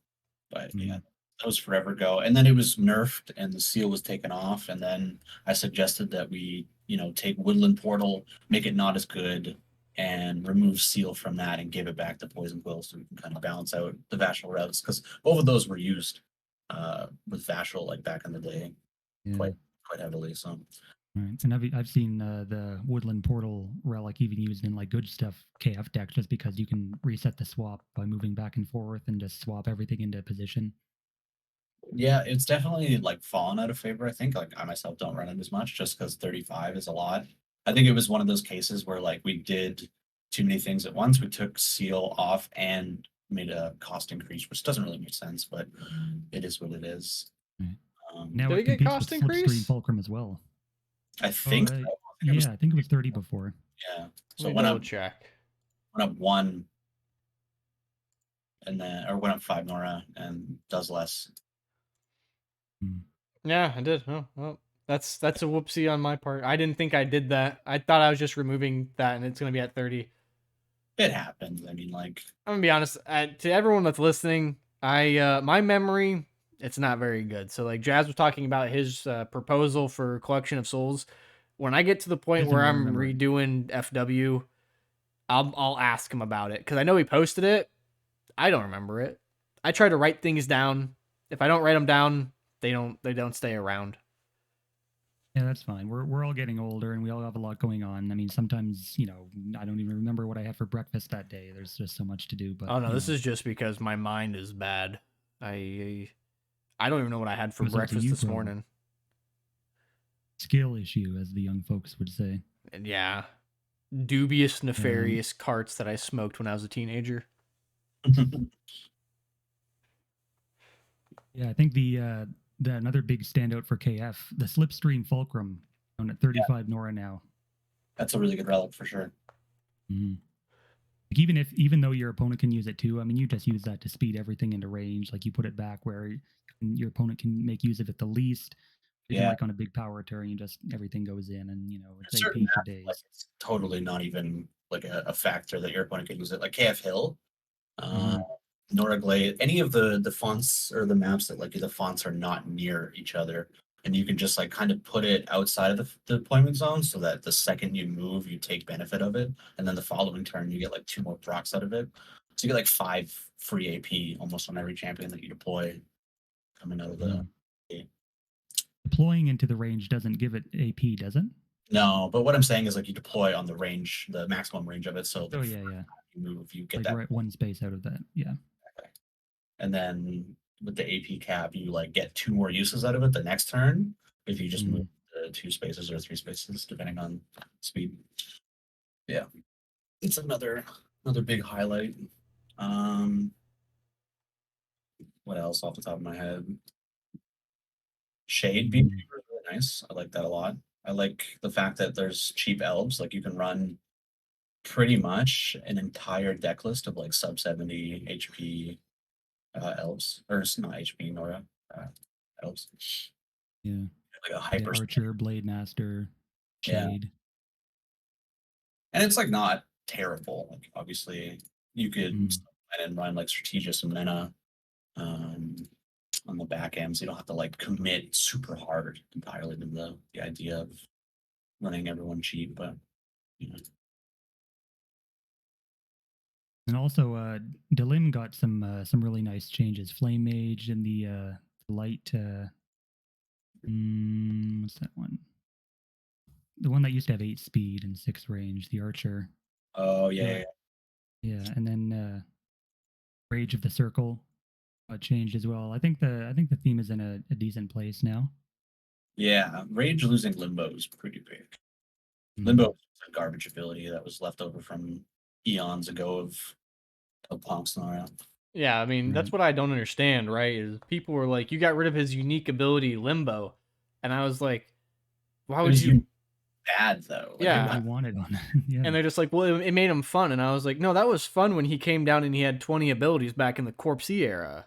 But yeah, that was forever ago. And then it was nerfed and the seal was taken off. And then I suggested that we, take Woodland Portal, make it not as good, and remove seal from that and give it back to Poison Quill so we can kind of balance out the Vashal routes. Because both of those were used with Vashal like back in the day quite heavily. So right. And I've seen the Woodland Portal relic even used in like good stuff KF decks just because you can reset the swap by moving back and forth and just swap everything into position. yeah, it's definitely like fallen out of favor. I think like I myself don't run it as much just because 35 is a lot. I think it was one of those cases where like we did too many things at once. We took seal off and made a cost increase, which doesn't really make sense, but it is what it is. Right. Now Did it it get competes cost with increase? Slipstream Fulcrum as well. I think so. I think it was 30 before. Yeah. So it went up check. Went up 1 and then went up 5 Nora and does less. Yeah, I did. Oh, well, that's a whoopsie on my part. I didn't think I did that. I thought I was just removing that and it's going to be at 30. It happens. I mean, like, I'm going to be honest, to everyone that's listening, my memory, it's not very good. So like Jazz was talking about his proposal for Collection of Souls. When I get to the point where I'm redoing FW, I'll ask him about it because I know he posted it. I don't remember it. I try to write things down. If I don't write them down, they don't stay around. Yeah, that's fine. We're all getting older and we all have a lot going on. I mean, sometimes, I don't even remember what I had for breakfast that day. There's just so much to do. But oh no, this is just because my mind is bad. I don't even know what I had for breakfast this morning. Skill issue, as the young folks would say. And yeah. Dubious, nefarious carts that I smoked when I was a teenager. Yeah, I think the another big standout for KF, the Slipstream Fulcrum, down at 35 Nora now. That's a really good relic for sure. Mm-hmm. Like even though your opponent can use it too, I mean, you just use that to speed everything into range. Like you put it back where your opponent can make use of it the least. Like on a big power turn, everything goes in, and it's AP for days. Like, it's totally not even like a factor that your opponent can use it. Like KF Hill, Nora Glade, any of the fonts or the maps that like the fonts are not near each other, and you can just like kind of put it outside of the deployment zone so that the second you move, you take benefit of it, and then the following turn you get like 2 more procs out of it. So you get like 5 free AP almost on every champion that you deploy coming out of the gate. Deploying into the range doesn't give it AP, does it? No, but what I'm saying is like you deploy on the range, the maximum range of it. So you move, you get like that right one space out of that. Yeah. Okay. And then with the AP cap, you like get 2 more uses out of it the next turn if you just move 2 spaces or 3 spaces depending on speed. Yeah, it's another big highlight. What else off the top of my head? Shade being really nice. I like that a lot. I like the fact that there's cheap elves. Like you can run pretty much an entire deck list of like sub 70 HP elves, or it's not HP Nora elves. Yeah, like a hyper archer, blade master, shade. And it's like not terrible. Like obviously you could and run like Strategist and Mena. on the back end, so you don't have to like commit super hard entirely to the idea of running everyone cheap. But you know. And also, Delim got some really nice changes. Flame Mage and the light. What's that one? The one that used to have 8 speed and 6 range. The Archer. Oh yeah. Yeah, and then Rage of the Circle changed as well. I think the theme is in a decent place now. Yeah, Rage losing Limbo is pretty big. Mhm. Limbo was a garbage ability that was left over from eons ago of Poxcast. Yeah, I mean, that's Right. what I don't understand, right? Is people were like, you got rid of his unique ability, Limbo. And I was like, why It would was you? bad though. Like, Yeah. What he wanted on it. Yeah. And they're just like, well, it made him fun. And I was like, no, that was fun when he came down and he had 20 abilities back in the Corpse era.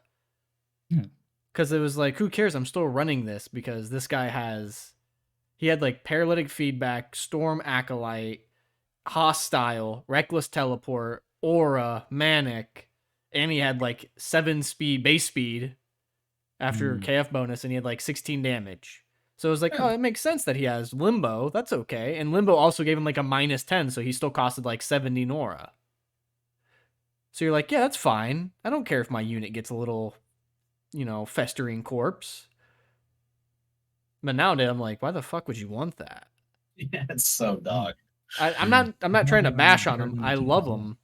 Yeah. Because it was like, who cares? I'm still running this because this guy he had like Paralytic Feedback, Storm Acolyte, Hostile, Reckless Teleport, Aura, Manic, and he had like 7 speed, base speed after KF bonus, and he had like 16 damage. So it was like, Yeah. oh, it makes sense that he has Limbo. That's okay. And Limbo also gave him like a -10, so he still costed like 70 Nora. So you're like, yeah, that's fine. I don't care if my unit gets a little, festering corpse. But nowadays, I'm like, why the fuck would you want that? Yeah, it's so dog. I'm not Not trying to even bash on better him. than I the love Tupac. him,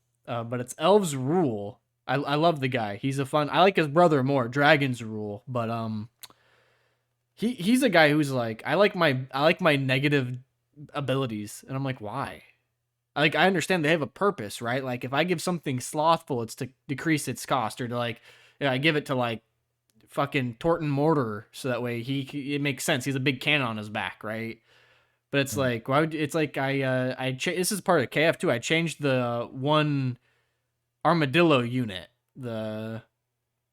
but it's Elves Rule. I love the guy. He's a fun. I like his brother more, Dragons Rule. But he's a guy who's like, I like my negative abilities, and I'm like, why? I understand they have a purpose, right? Like if I give something slothful, it's to decrease its cost, or to like, I give it to like fucking Tortun Mortar, so that way it makes sense. He's a big cannon on his back, right? But it's Right. like, why would it's like this is part of KF too. I changed the one armadillo unit. The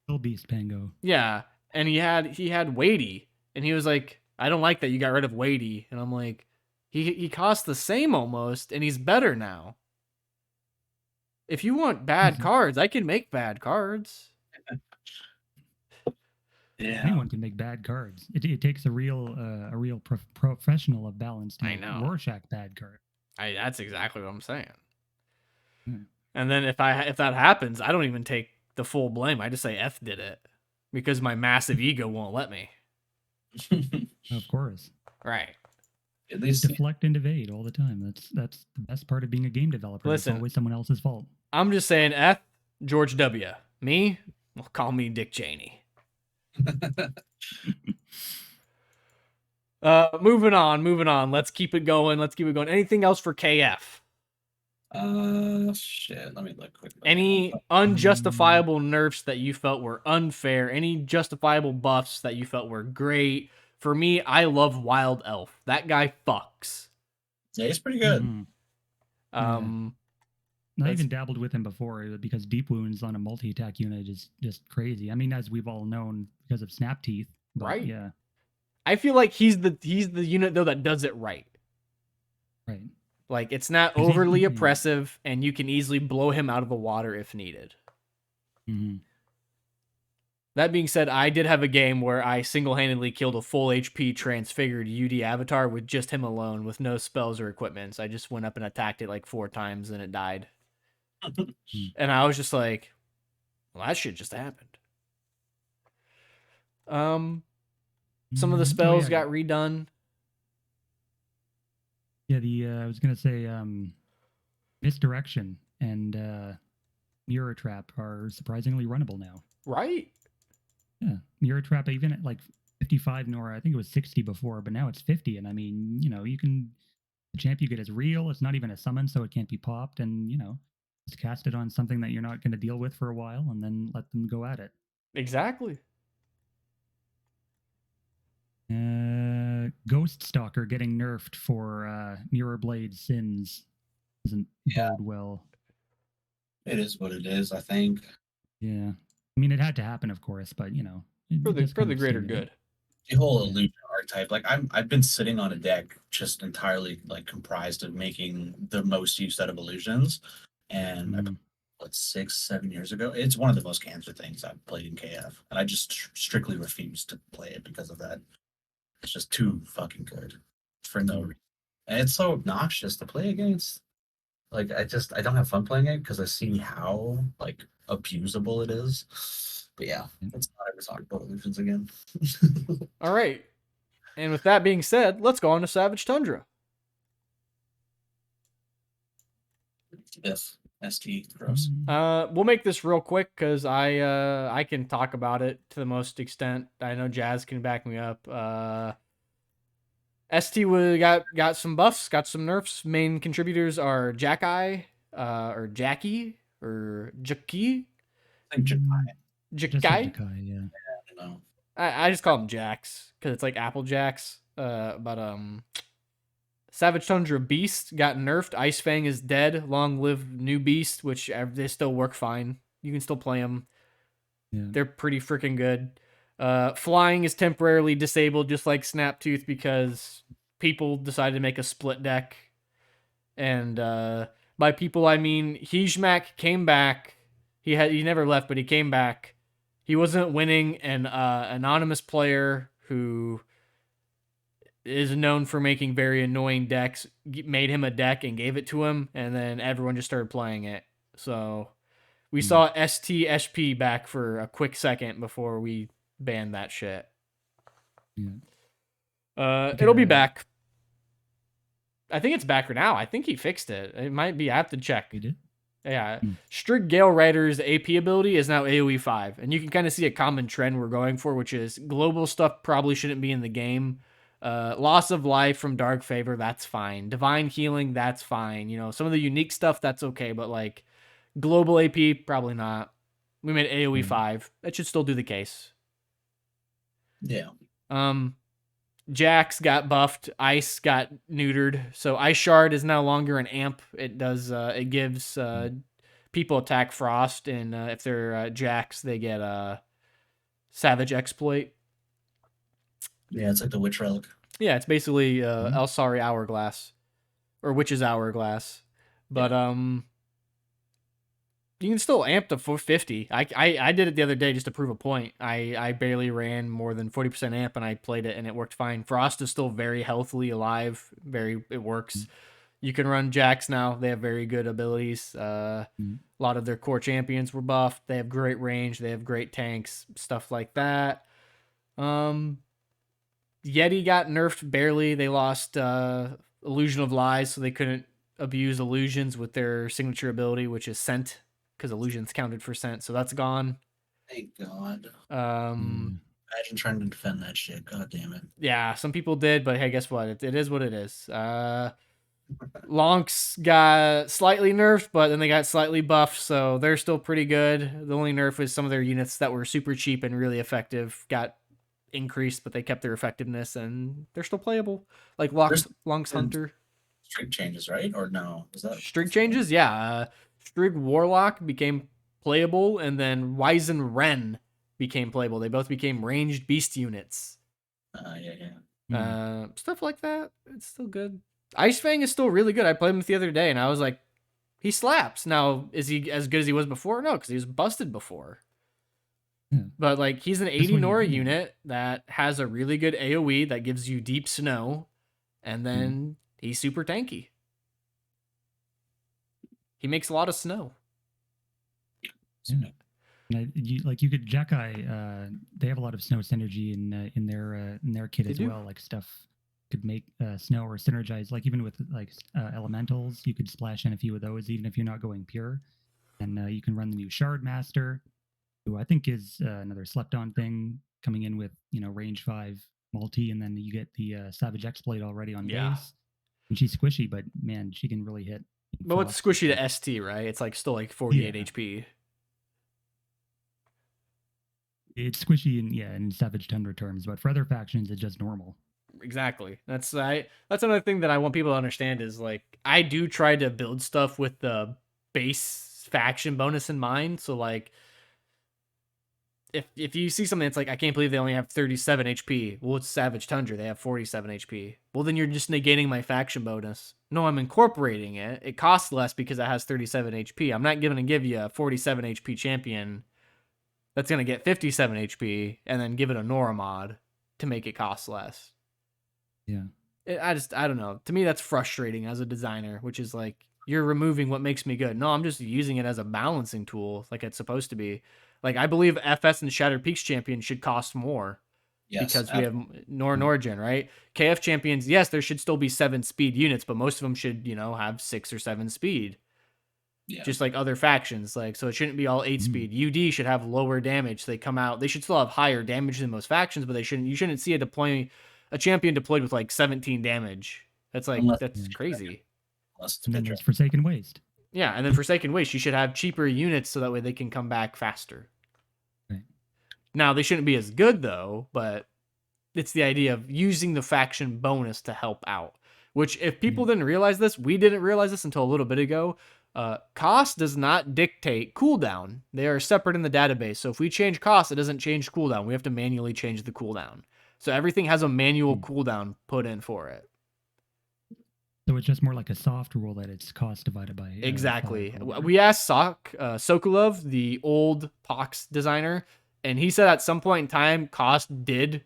Still Beast Pango. yeah, and he had weighty, and he was like, I don't like that you got rid of weighty, and I'm like, he costs the same almost, and he's better now. If you want bad Mhm. cards, I can make bad cards. Yeah. Anyone can make bad cards. It takes a real professional of balance to I make know. Rorschach bad card. That's exactly what I'm saying. Yeah. And then if that happens, I don't even take the full blame. I just say F did it because my massive ego won't let me. Of course. Right. At least Deflect and evade all the time. That's the best part of being a game developer. Listen. It's always someone else's fault. I'm just saying F, George W. Me, well, call me Dick Cheney. Moving on. Let's keep it going. Anything else for KF? Shit. Let me look quickly. Any unjustifiable nerfs that you felt were unfair? Any justifiable buffs that you felt were great? For me, I love Wild Elf. That guy fucks. Yeah, he's pretty good. Mhm. I That's- even dabbled with him before because Deep Wounds on a multi-attack unit is just crazy. I mean, as we've all known because of Snap Teeth. But Right. Yeah. I feel like he's the unit though that does it right. Right. Like it's not 'Cause he- overly yeah. oppressive, and you can easily blow him out of the water if needed. Mhm. That being said, I did have a game where I single-handedly killed a full HP transfigured UD avatar with just him alone, with no spells or equipments. I just went up and attacked it like 4 times, and it died. And I was just like, well, that shit just happened. Some of the spells yeah. got redone. Yeah, I was gonna say Misdirection and Mirror Trap are surprisingly runnable now. Right? Yeah, Mirror Trap even at like 55 Nora, I think it was 60 before, but now it's 50. And I mean, the champ you get is real. It's not even a summon, so it can't be popped. And just cast it on something that you're not going to deal with for a while, and then let them go at it. Exactly. Ghost Stalker getting nerfed for Mirror Blade Sins doesn't bode well. It is what it is, I think. Yeah, I mean, it had to happen, of course, but For the greater good. The whole illusion archetype, like I've been sitting on a deck just entirely like comprised of making the most use out of illusions, and I put 6-7 years ago. It's one of the most cancer things I've played in KF, and I just strictly refuse to play it because of that. It's just too fucking good for no reason, and it's so obnoxious to play against. Like I don't have fun playing it because I see how like abusable it is. But yeah, let's not ever talk about illusions again. All right. And with that being said, let's go on to Savage Tundra. Yes, ST gross. We'll make this real quick because I can talk about it to the most extent. I know Jazz can back me up. ST got some buffs, got some nerfs. Main contributors are Jacki, or Jackie, or Jackie. I think Japan. Just Jacki. said Jakai, yeah. I don't know. I just call them Jacks because it's like Apple Jacks. But Savage Tundra Beast got nerfed. Ice Fang is dead. Long live New Beast, which they still work fine. You can still play them. Yeah. They're pretty freaking good. Flying is temporarily disabled, just like Snaptooth, because people decided to make a split deck. And by people, I mean Hijmak came back. He never left, but he came back. He wasn't winning, and anonymous player who is known for making very annoying decks made him a deck and gave it to him, and then everyone just started playing it. So we saw STSP back for a quick second before we banned that shit. Yeah. It'll be back. I think it's back for now. I think he fixed it. It might be. I have to check. He did? Yeah. Strict Gale Rider's AP ability is now AoE 5. And you can kind of see a common trend we're going for, which is global stuff probably shouldn't be in the game. Loss of life from Dark Favor, that's fine. Divine Healing, that's fine. You know, some of the unique stuff, that's okay. But like global AP, probably not. We made AoE 5. That should still do the case. Yeah. Jax got buffed. Ice got neutered. So Ice Shard is no longer an amp. It does. It gives people attack Frost, and if they're Jax, they get Savage Exploit. Yeah, it's like the Witch Relic. Yeah, it's basically Elsari Hourglass, or Witch's Hourglass. But you can still amp to 450. I did it the other day just to prove a point. I barely ran more than 40% amp, and I played it, and it worked fine. Frost is still very healthily alive. It works. You can run Jax now. They have very good abilities. A lot of their core champions were buffed. They have great range. They have great tanks, stuff like that. Yeti got nerfed barely. They lost Illusion of Lies, so they couldn't abuse illusions with their signature ability, which is Scent, because illusions counted for Scent, so that's gone. Thank God. Imagine trying to defend that shit. God damn it. Yeah, some people did, but hey, guess what? It is what it is. Lonks got slightly nerfed, but then they got slightly buffed, so they're still pretty good. The only nerf was some of their units that were super cheap and really effective got increased, but they kept their effectiveness, and they're still playable. Like Lonks Hunter. String changes, right? Or no? Is that String changes? Yeah. Strig Warlock became playable, and then Wizen Ren became playable. They both became ranged beast units. Yeah. Stuff like that. It's still good. Ice Fang is still really good. I played him the other day, and I was like, he slaps. Now, is he as good as he was before? No, because he was busted before. Yeah. But like, he's an 80 Nora unit that has a really good AoE that gives you deep snow, and then he's super tanky. He makes a lot of snow. Yeah. You could Jackeye. They have a lot of snow synergy in their kit as well. Like stuff could make snow or synergize. Like even with like elementals, you could splash in a few of those, even if you're not going pure. And you can run the new Shard Master, who I think is another slept on thing, coming in with range 5 multi, and then you get the Savage Exploit already on base. And she's squishy, but man, she can really hit. But what's squishy to ST, right? It's like still like 48 HP. It's squishy in Savage Tundra terms, but for other factions, it's just normal. Exactly. That's another thing that I want people to understand is like I do try to build stuff with the base faction bonus in mind. So like if you see something that's like, I can't believe they only have 37 HP. Well, it's Savage Tundra. They have 47 HP. Well, then you're just negating my faction bonus. No, I'm incorporating it. It costs less because it has 37 HP. I'm not going to give you a 47 HP champion that's going to get 57 HP and then give it a Nora mod to make it cost less. Yeah. I don't know. To me, that's frustrating as a designer, which is like, you're removing what makes me good. No, I'm just using it as a balancing tool like it's supposed to be. Like, I believe FS and Shattered Peaks champion should cost more. Yes, because we have Norgen, right? KF champions, yes, there should still be 7 speed units, but most of them should, have 6 or 7 speed. Yeah. Just like other factions. Like, so it shouldn't be all 8 speed. UD should have lower damage. They come out, they should still have higher damage than most factions, but you shouldn't see a champion deployed with like 17 damage. That's like, that's crazy. And then there's Forsaken Waste. Yeah, and then Forsaken Waste, you should have cheaper units so that way they can come back faster. Right. Now, they shouldn't be as good, though, but it's the idea of using the faction bonus to help out. Which, if people didn't realize this, we didn't realize this until a little bit ago. Cost does not dictate cooldown. They are separate in the database. So if we change cost, it doesn't change cooldown. We have to manually change the cooldown. So everything has a manual cooldown put in for it. So it's just more like a soft rule that it's cost divided by. Exactly. We asked Sokolov, the old Pox designer, and he said at some point in time, cost did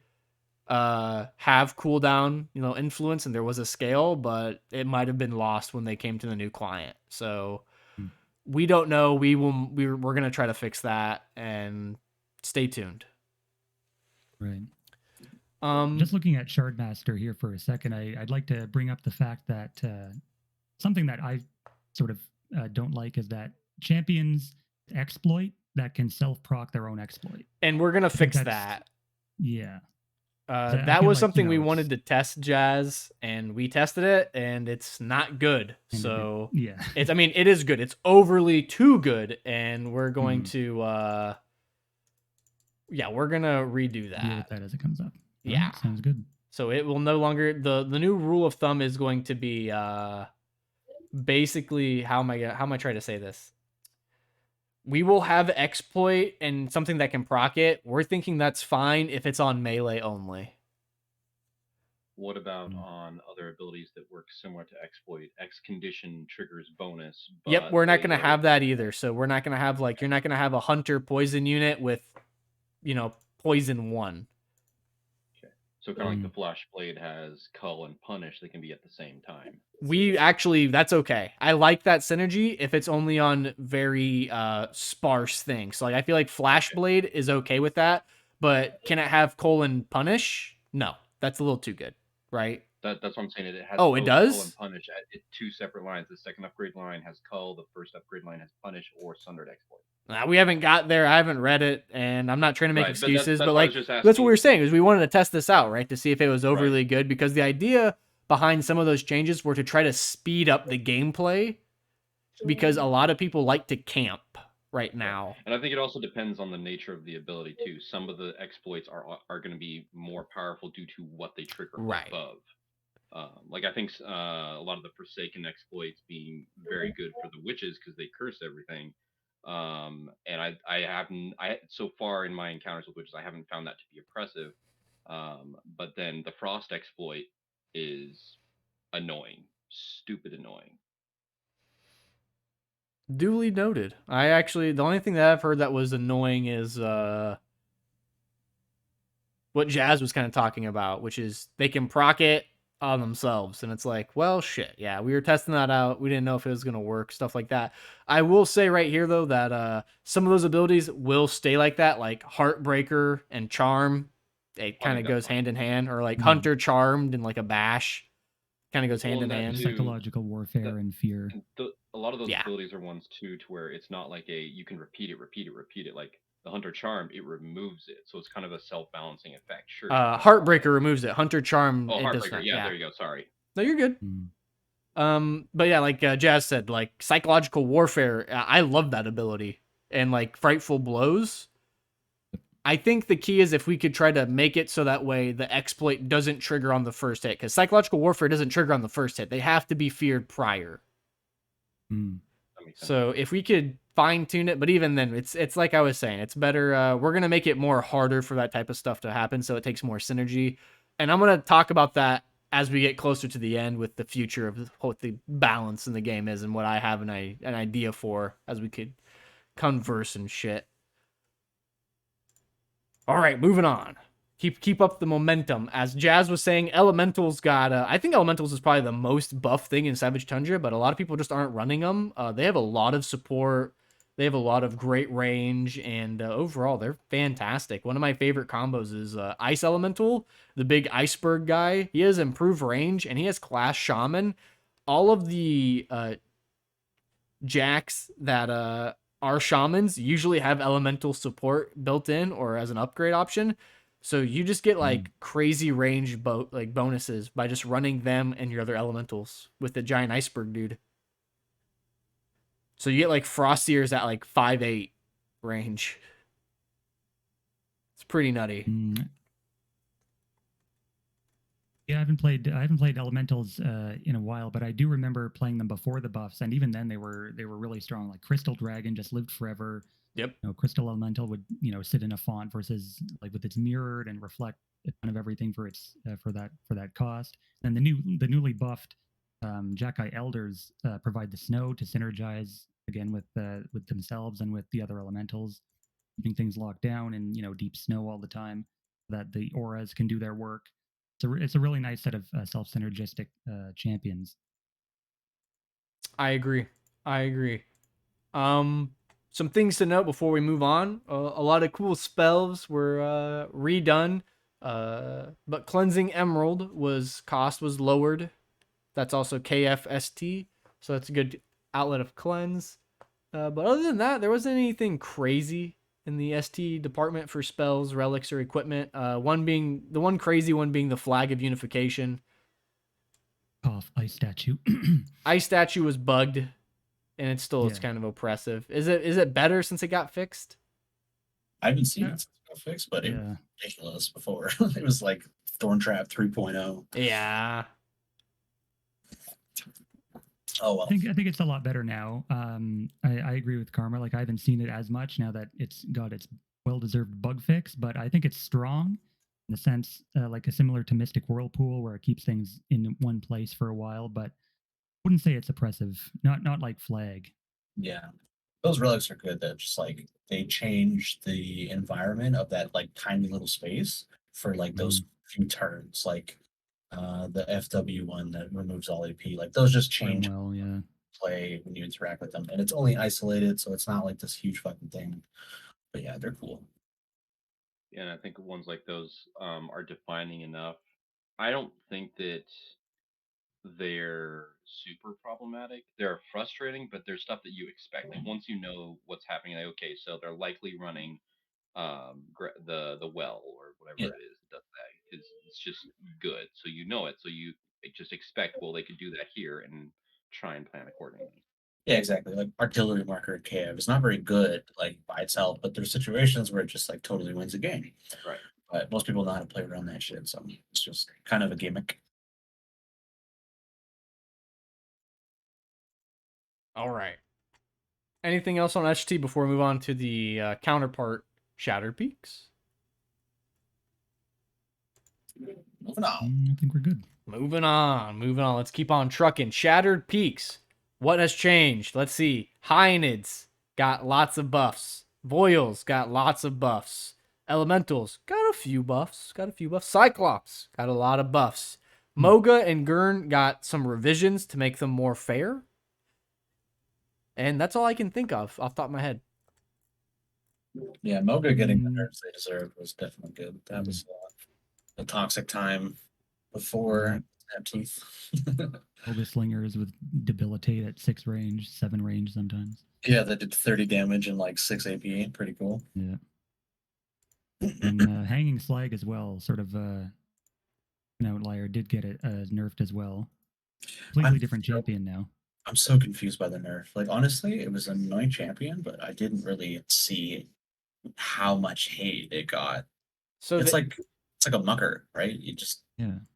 have cooldown, influence, and there was a scale, but it might have been lost when they came to the new client. So we don't know. We're gonna try to fix that, and stay tuned. Right. Just looking at Shardmaster here for a second, I'd like to bring up the fact that something that I sort of don't like is that champions exploit that can self-proc their own exploit. And we're going to fix that. Yeah. That was something we wanted to test, Jazz, and we tested it, and it's not good. So, yeah. It is good. It's overly too good, and we're going to, we're going to redo that. Deal with that as it comes up. Yeah. Right, sounds good. So it will no longer, the new rule of thumb is going to be basically, how am I trying to say this? We will have exploit and something that can proc it. We're thinking that's fine if it's on melee only. What about on other abilities that work similar to exploit? X condition triggers bonus. Yep, we're not going to have that either. So we're not going to have you're not going to have a hunter poison unit with, poison 1. So kind of like the Flash Blade has Cull and Punish, they can be at the same time. That's okay. I like that synergy if it's only on very sparse things. So I feel like Flash Blade is okay with that, but can it have Cull and Punish? No, that's a little too good, right? That's what I'm saying. It has it does? Cull and Punish at 2 separate lines. The second upgrade line has Cull, the first upgrade line has Punish or Sundered Exploit. We haven't got there. I haven't read it, and I'm not trying to make excuses, but that's what we were saying, is we wanted to test this out, right, to see if it was overly good, because the idea behind some of those changes were to try to speed up the gameplay, because a lot of people like to camp right now. And I think it also depends on the nature of the ability, too. Some of the exploits are going to be more powerful due to what they trigger above. I think a lot of the Forsaken exploits being very good for the witches because they curse everything. And I so far in my encounters with witches, I haven't found that to be oppressive. But then the Frost exploit is annoying, stupid annoying. Duly noted. The only thing that I've heard that was annoying is what Jazz was kind of talking about, which is they can proc it on themselves, and it's like, well, shit, yeah, we were testing that out, we didn't know if it was going to work, stuff like that. I will say right here, though, that some of those abilities will stay like that, like Heartbreaker and Charm, it kind of goes hand in hand, or like Hunter Charmed and like a Bash kind of goes hand in hand. Psychological warfare and fear. A lot of those abilities are ones, too, to where it's not like you can repeat it, like the Hunter Charm, it removes it, so it's kind of a self-balancing effect. Sure. Heartbreaker removes it. Hunter Charm. Oh, Heartbreaker. Yeah, there you go. Sorry. No, you're good. But yeah, like Jazz said, like psychological warfare. I love that ability, and like frightful blows. I think the key is if we could try to make it so that way the exploit doesn't trigger on the first hit, because psychological warfare doesn't trigger on the first hit. They have to be feared prior. So if we could fine tune it, but even then, it's like I was saying, it's better. We're gonna make it more harder for that type of stuff to happen, so it takes more synergy. And I'm gonna talk about that as we get closer to the end with the future of what the balance in the game is and what I have an idea for as we could converse and shit. All right, moving on. Keep up the momentum. As Jazz was saying, Elementals got... I think Elementals is probably the most buff thing in Savage Tundra, but a lot of people just aren't running them. They have a lot of support. They have a lot of great range, and overall, they're fantastic. One of my favorite combos is Ice Elemental, the big iceberg guy. He has improved range, and he has Class Shaman. All of the jacks that are shamans usually have elemental support built in or as an upgrade option. So you just get like crazy range bonuses by just running them and your other elementals with the giant iceberg dude. So you get like Frostiers at like 5'8" range. It's pretty nutty. Yeah, I haven't played elementals in a while, but I do remember playing them before the buffs, and even then they were really strong. Like Crystal Dragon just lived forever. Yep. Crystal Elemental would sit in a font versus like with its mirrored and reflect a ton of everything for its for that cost. And the newly buffed Jackeye Elders provide the snow to synergize again with themselves and with the other elementals, keeping things locked down and deep snow all the time, so that the auras can do their work. It's a really nice set of self-synergistic champions. I agree. Some things to note before we move on. A lot of cool spells were redone, but Cleansing Emerald cost was lowered. That's also KFST, so that's a good outlet of cleanse. But other than that, there wasn't anything crazy in the ST department for spells, relics, or equipment. The one crazy one being the Flag of Unification. Ice Statue. Ice Statue was bugged, and it's kind of oppressive. Is it better since it got fixed? I haven't seen it since it got fixed, but it was ridiculous before. It was like Thorntrap 3.0. Yeah. Oh well. I think it's a lot better now. I agree with Karma. Like I haven't seen it as much now that it's got its well-deserved bug fix, but I think it's strong in the sense like similar to Mystic Whirlpool, where it keeps things in one place for a while. But I wouldn't say it's oppressive. Not like Flag. Yeah, those relics are good. That just like they change the environment of that like tiny little space for like those few turns. Like the FW one that removes all AP, like those just change play when you interact with them, and it's only isolated, so it's not like this huge fucking thing. But yeah, they're cool. Yeah, and I think ones like those are defining enough. I don't think that they're super problematic. They're frustrating, but they're stuff that you expect. Like once you know what's happening, like okay, so they're likely running the well or whatever it is that does that. It's just good, so you know it. So you just expect, well, they could do that here and try and plan accordingly. Yeah, exactly. Like artillery marker at KF is not very good like by itself, but there's situations where it just like totally wins a game. Right. But most people know how to play around that shit, so it's just kind of a gimmick. All right. Anything else on HT before we move on to the counterpart, Shattered Peaks? Moving on. I think we're good. Moving on. Let's keep on trucking. Shattered Peaks. What has changed? Let's see. Hyenids got lots of buffs. Voiles got lots of buffs. Elementals got a few buffs. Cyclops got a lot of buffs. Moga and Gurn got some revisions to make them more fair. And that's all I can think of off the top of my head. Yeah, Moga getting the nerfs they deserved was definitely good. That was the toxic time before Snap Teeth. Moga Slingers with Debilitate at 6 range, 7 range sometimes. Yeah, that did 30 damage and like 6 AP. Pretty cool. Yeah. And Hanging Slag as well, sort of an outlier, did get it nerfed as well. Completely different champion now. I'm so confused by the nerf. Like, honestly, it was an annoying champion, but I didn't really see how much hate it got. So it's like a mucker, right? You just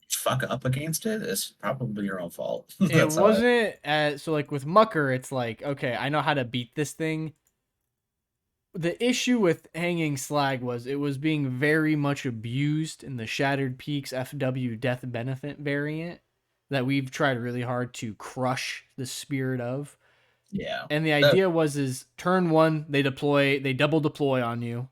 fuck up against it. It's probably your own fault. It wasn't so like with mucker, it's like, okay, I know how to beat this thing. the issue with Hanging Slag was it was being very much abused in the Shattered Peaks FW Death Benefit variant that we've tried really hard to crush the spirit of. Yeah. And the idea is turn 1, they double deploy on you,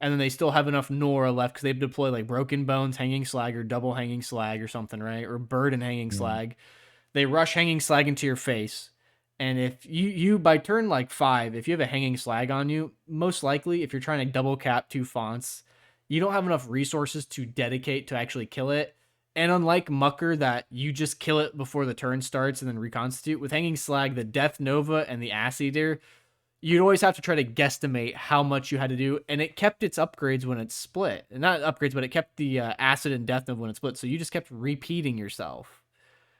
and then they still have enough Nora left because they've deployed like Broken Bones, Hanging Slag, or Double Hanging Slag or something, right? Or Bird and Hanging Slag. They rush Hanging Slag into your face. And if you by turn like 5, if you have a Hanging Slag on you, most likely if you're trying to double cap 2 fonts, you don't have enough resources to dedicate to actually kill it. And unlike Mucker that you just kill it before the turn starts and then reconstitute, with Hanging Slag, the Death Nova and the Ass Eater, you'd always have to try to guesstimate how much you had to do. And it kept its upgrades when it split. And not upgrades, but it kept the Acid and Death Nova when it split. So you just kept repeating yourself.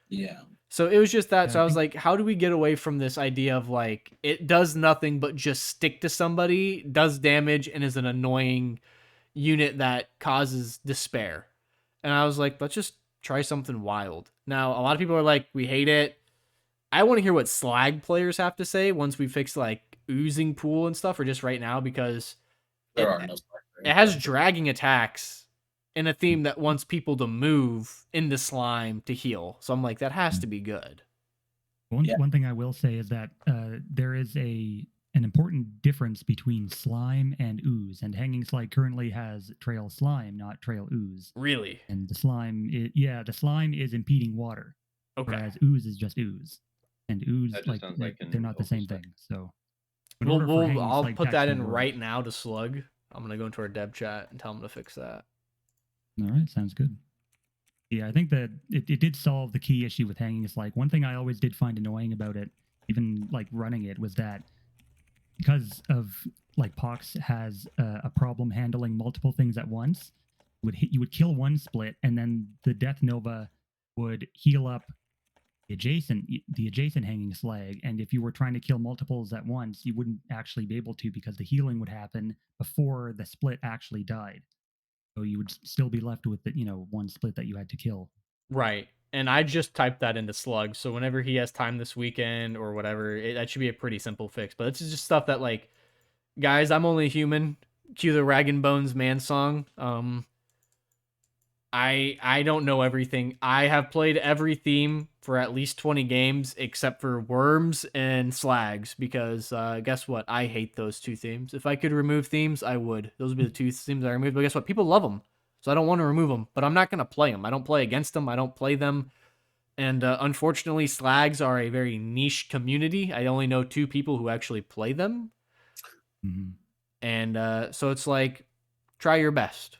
Yeah. So it was just that. Yeah, So I was like, how do we get away from this idea of like, it does nothing but just stick to somebody, does damage, and is an annoying unit that causes despair. And I was like, let's just try something wild. Now, a lot of people are like, we hate it. I want to hear what Slag players have to say once we fix like oozing pool and stuff, or just right now, because There are no it has dragging attacks in a theme that wants people to move into slime to heal. So I'm like, that has to be good. One thing I will say is that there is an important difference between slime and ooze, and Hanging Slag currently has trail slime, not trail ooze. Really? And the slime, the slime is impeding water, Okay. whereas ooze is just ooze, and ooze That just sounds like an they're not the same overspec. thing. So, in order for Hanging I'll Slag put to that actually in work- right now to Slug. I'm gonna go into our dev chat and tell them to fix that. All right, sounds good. Yeah, I think that it did solve the key issue with Hanging Slag. One thing I always did find annoying about it, even like running it, was that because of like Pox has a problem handling multiple things at once, you would kill one split, and then the Death Nova would heal up the adjacent Hanging Slag, and if you were trying to kill multiples at once, you wouldn't actually be able to because the healing would happen before the split actually died. So you would still be left with the, one split that you had to kill. Right. And I just typed that into Slug. So whenever he has time this weekend or whatever, that should be a pretty simple fix. But it's just stuff that, like, guys, I'm only human. Cue the Rag and Bones Man song. I don't know everything. I have played every theme for at least 20 games except for Worms and Slags because guess what? I hate those 2 themes. If I could remove themes, I would. Those would be the 2 themes I removed. But guess what? People love them. So I don't want to remove them. But I'm not going to play them. I don't play against them. I don't play them. And unfortunately, Slags are a very niche community. I only know 2 people who actually play them. Mm-hmm. And so it's like, try your best.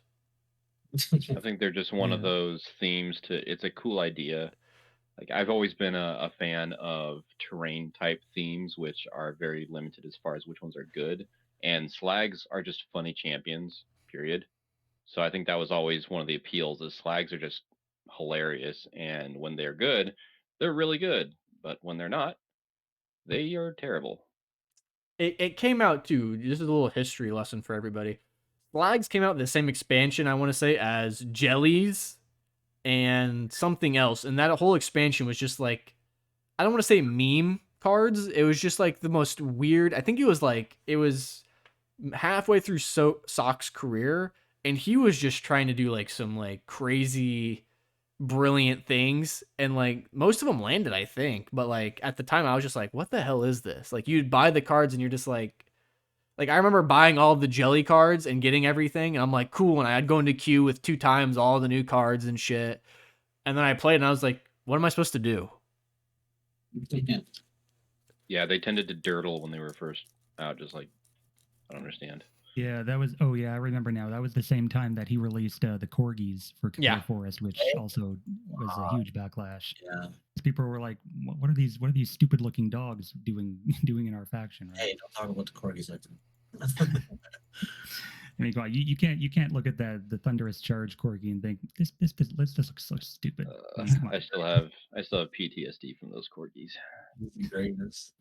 I think they're just one of those themes it's a cool idea. Like I've always been a fan of terrain type themes, which are very limited as far as which ones are good. And Slags are just funny champions, period. So I think that was always one of the appeals is Slags are just hilarious. And when they're good, they're really good. But when they're not, they are terrible. It came out too. This is a little history lesson for everybody. Flags came out with the same expansion, I want to say, as Jellies and something else. And that whole expansion was just like, I don't want to say meme cards. It was just like the most weird. I think it was halfway through Sock's career. And he was just trying to do like some like crazy, brilliant things. And like most of them landed, I think. But like at the time, I was just like, what the hell is this? Like you'd buy the cards and you're just like I remember buying all of the jelly cards and getting everything, and I'm like, cool. And I'd go into queue with 2 times all the new cards and shit. And then I played, and I was like, what am I supposed to do? Yeah, they tended to dirtle when they were first out. Just like, I don't understand. Yeah, that was. Oh yeah, I remember now. That was the same time that he released the corgis for Cthulhu Forest, which also was a huge backlash. Yeah. People were like, "What are these? What are these stupid-looking dogs doing in our faction?" Right? Hey, don't talk about the corgis like that. I mean, you can't look at the Thunderous Charge corgi and think this looks so stupid. I still have PTSD from those corgis. Greatness.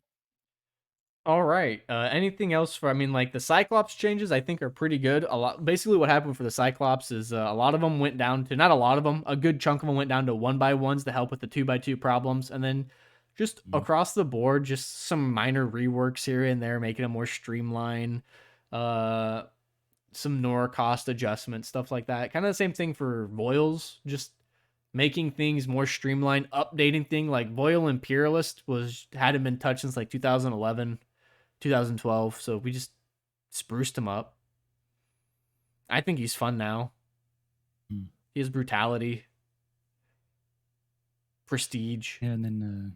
All right. Anything else for? I mean, like the Cyclops changes, I think are pretty good. Basically, what happened for the Cyclops is a lot of them went down to not a lot of them. A good chunk of them went down to 1x1s to help with the 2x2 problems, and then just across the board, just some minor reworks here and there, making them more streamlined. some Nora cost adjustments, stuff like that. Kind of the same thing for Voiles, just making things more streamlined, updating thing. Like Voil Imperialist hadn't been touched since like 2011, 2012. So we just spruced him up. I think he's fun now. He has brutality, prestige. Yeah, and then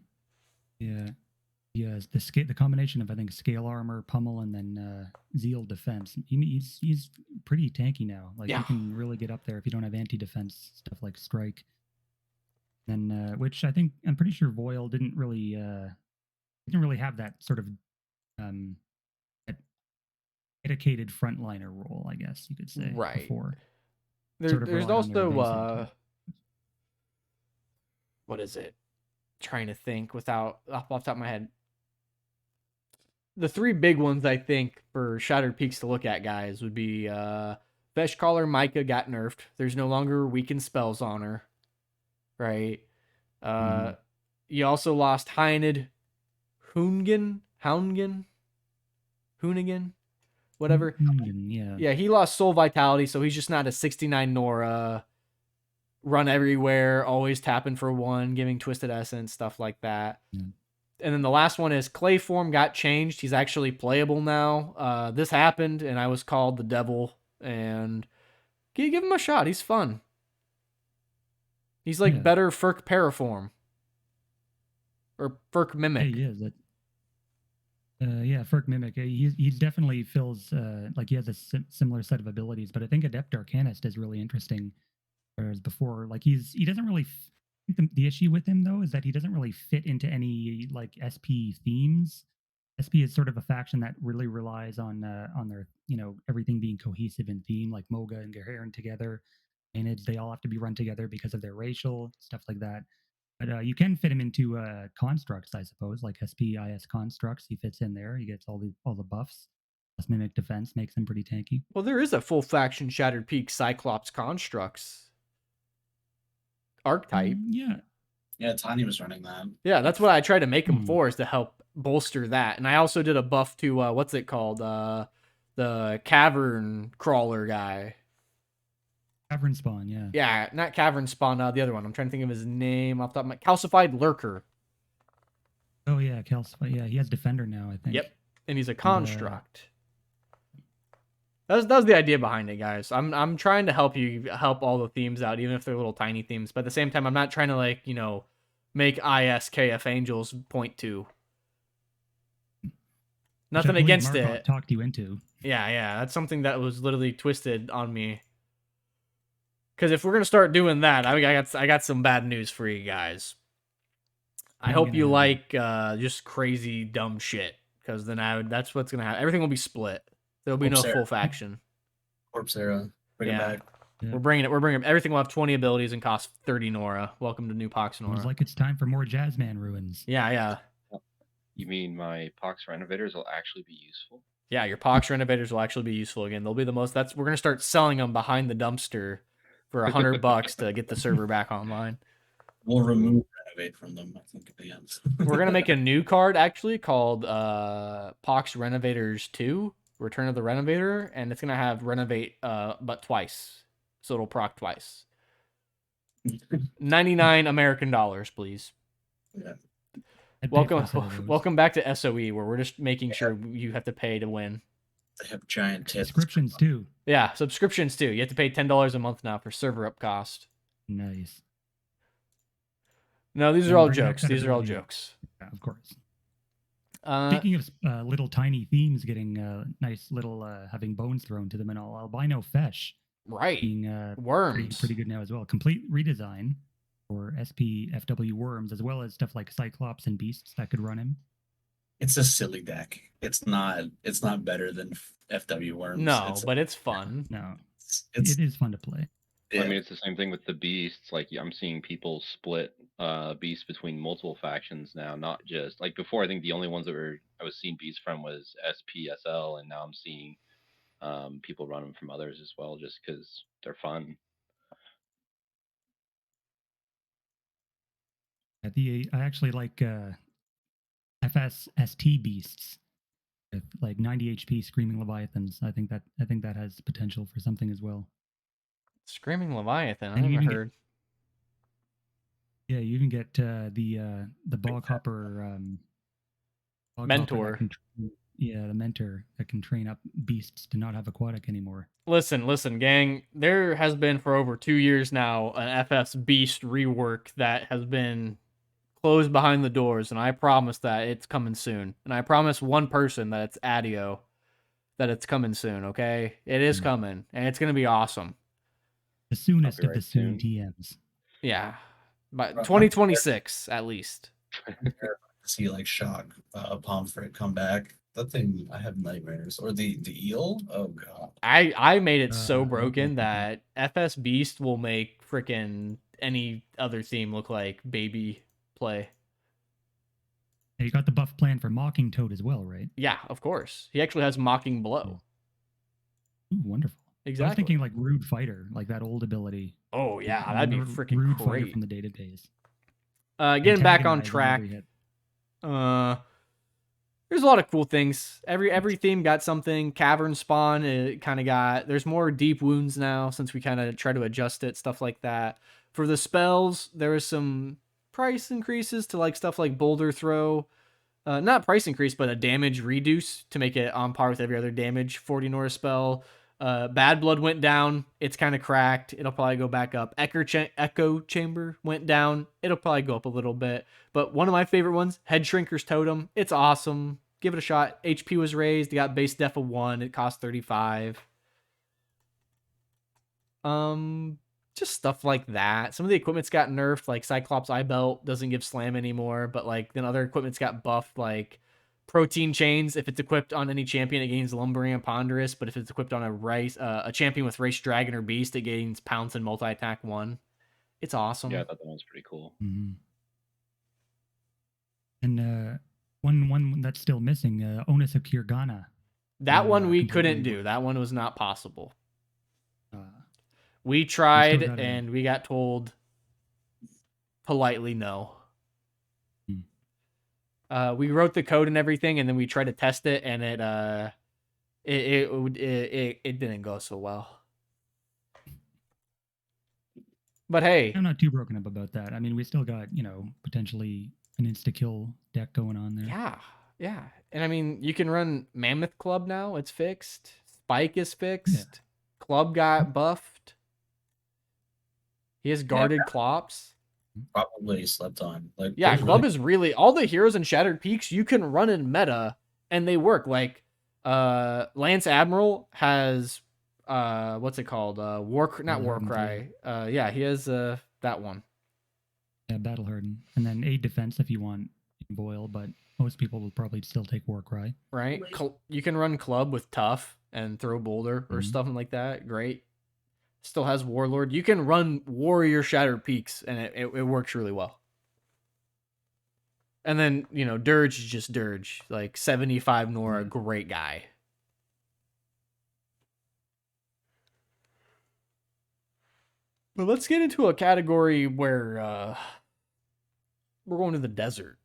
the combination of I think scale armor, pummel, and then zeal defense. He's pretty tanky now. Like you can really get up there if you don't have anti defense stuff like strike. Then which I'm pretty sure Voil didn't really have that sort of that dedicated frontliner role, I guess you could say. Right. Before. There's also what is it? Trying to think off the top of my head. The three big ones I think for Shattered Peaks to look at, guys, would be Vashal Micah got nerfed. There's no longer weakened spells on her. Right? You also lost Hynid Hoonigan, whatever. Yeah, he lost Soul Vitality, so he's just not a 69 Nora, run everywhere, always tapping for one, giving Twisted Essence, stuff like that. And then the last one is Clayform got changed. He's actually playable now. This happened, and I was called the devil, and can you give him a shot? He's fun. He's like better Furk Paraform. Or Furk Mimic. He is. Furk Mimic. He definitely feels like he has a similar set of abilities, but I think Adept Arcanist is really interesting. Whereas before, like he doesn't really. The issue with him though is that he doesn't really fit into any like SP themes. SP is sort of a faction that really relies on their everything being cohesive in theme, like Moga and Geharon together. And they all have to be run together because of their racial stuff like that. But you can fit him into constructs, I suppose, like SPIS constructs. He fits in there. He gets all the buffs. Plus Mimic Defense makes him pretty tanky. Well, there is a full faction Shattered Peak Cyclops constructs archetype. Yeah, Tiny was running that. Yeah, that's what I tried to make him for, is to help bolster that. And I also did a buff to what's it called? The Cavern Crawler guy. Cavern Spawn, yeah. Yeah, not Cavern Spawn, the other one. I'm trying to think of his name off the top of my... Calcified Lurker. Oh, yeah, Calcified. Yeah, he has Defender now, I think. Yep, and he's a construct. That was the idea behind it, guys. I'm trying to help all the themes out, even if they're little tiny themes. But at the same time, I'm not trying to, make ISKF Angels point to. Nothing against it. Talked you into. Yeah, that's something that was literally twisted on me. Because if we're gonna start doing that, I got some bad news for you guys. I hope you like just crazy dumb shit, because then that's what's gonna happen. Everything will be split. There'll be no full faction. Corpse Era, bring it back. Yeah. We're bringing it. Everything will have 20 abilities and cost 30 Nora. Welcome to New Pox Nora. It's like it's time for more Jazzman ruins. Yeah. You mean my Pox Renovators will actually be useful? Yeah, your Pox Renovators will actually be useful again. They'll be the most. We're gonna start selling them behind the dumpster for $100 to get the server back online. We'll remove Renovate from them, I think, at the end. We're gonna make a new card actually called Pox Renovators 2, Return of the Renovator, and it's gonna have Renovate but twice. So it'll proc twice. 99 American dollars, please. Yeah. Welcome back to SOE, where we're just making sure you have to pay to win. They have giant tits. Subscriptions too. Yeah, subscriptions too. You have to pay $10 a month now for server up cost. Nice. No, these are all jokes. These are all jokes. Yeah, of course. Speaking of little tiny themes getting nice little having bones thrown to them and all, Albino Fesh. Right. Being Worms. Pretty good now as well. Complete redesign for SPFW Worms, as well as stuff like Cyclops and Beasts that could run him. It's a silly deck. It's not better than FW Worms. No, but it's fun. No, it is fun to play. Yeah. I mean, it's the same thing with the Beasts. Like, I'm seeing people split Beasts between multiple factions now, not just like before. I think the only ones that I was seeing Beasts from was SPSL, and now I'm seeing people run them from others as well, just because they're fun. I actually like FSST Beasts. with like 90 HP Screaming Leviathans. I think that has potential for something as well. Screaming Leviathan. I And you never even heard. you even get the bog hopper Mentor. the mentor that can train up beasts to not have aquatic anymore. Listen, gang. There has been for over 2 years now an FS Beast rework that has been closed behind the doors, and I promise that it's coming soon. And I promise one person that it's Adio that it's coming soon. Okay, it is coming, and it's gonna be awesome. The soonest of Copyright the soon soon. TMs. Yeah, but I'm 2026 at least. terrified to see like Shock Pomfret come back. That thing, I have nightmares. Or the eel. Oh god. I made it so I broken don't know. that FS Beast will make freaking any other theme look like baby play. And you got the buff plan for Mocking Toad as well, right? Yeah, of course. He actually has Mocking Blow. Ooh, wonderful. I was Exactly. thinking like Rude Fighter, like that old ability. Oh yeah, that'd be Remember freaking Rude Fighter great. from the database. Getting back on Antagonize track. every hit. There's a lot of cool things. Every theme got something. Cavern Spawn, it kind of got. There's more deep wounds now since we kind of try to adjust it, stuff like that. For the spells, there was some price increases to like stuff like Boulder Throw. Not price increase, but a damage reduce to make it on par with every other damage 40 Nora spell. Bad Blood went down. It's kind of cracked. It'll probably go back up. Echo Chamber went down. It'll probably go up a little bit. But one of my favorite ones, Head Shrinker's Totem. It's awesome. Give it a shot. HP was raised. You got base def of 1. It cost 35. Just stuff like that. Some of the equipment's got nerfed, like Cyclops Eye Belt doesn't give slam anymore, but like then other equipment's got buffed, like Protein Chains. If it's equipped on any champion, it gains Lumbering and Ponderous, but if it's equipped on a champion with Race Dragon or Beast, it gains Pounce and Multi Attack 1. It's awesome. Yeah, I thought that was pretty cool. Mm-hmm. And one that's still missing, Onus of Kirgana. That one we completely couldn't do. That one was not possible. Uh, We tried gotta- and we got told politely no. We wrote the code and everything, and then we tried to test it, and it didn't go so well. But hey, I'm not too broken up about that. I mean, we still got, potentially an insta-kill deck going on there. yeah. And I mean, you can run Mammoth Club now. It's fixed. Spike is fixed. Yeah. Club got buffed. He has guarded Clops. Probably slept on. Like Yeah, there's Club really- is really all the heroes in Shattered Peaks you can run in meta and they work. Like Lance Admiral has what's it called? Not Warcry. Yeah, he has that one. Yeah, Battle Harden. And then aid defense if you want Boil, but most people will probably still take Warcry. Right? You can run Club with Tough and throw Boulder or something like that. Great. Still has Warlord. You can run Warrior Shattered Peaks and it works really well. And then, Dirge is just Dirge. Like 75 Nora, great guy. But let's get into a category where we're going to the desert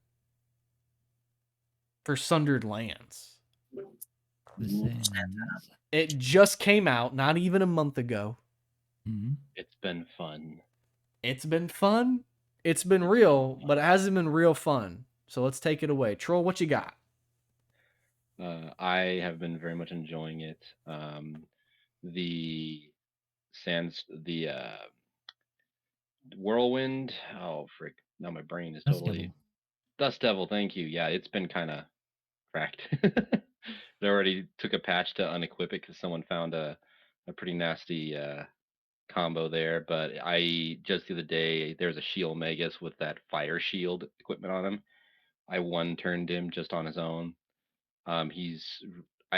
for Sundered Lands. The Sands. It just came out not even a month ago. Mm-hmm. It's been fun. It's been fun. It's been real, but it hasn't been real fun. So let's take it away. Troll, what you got? I have been very much enjoying it. The whirlwind. Oh frick! Now my brain is Dust totally Devil. Dust Devil. Thank you. Yeah, it's been kind of cracked. They already took a patch to unequip it because someone found a pretty nasty combo there. But I just the other day there's a Shield Magus with that fire shield equipment on him. I one-turned him just on his own. I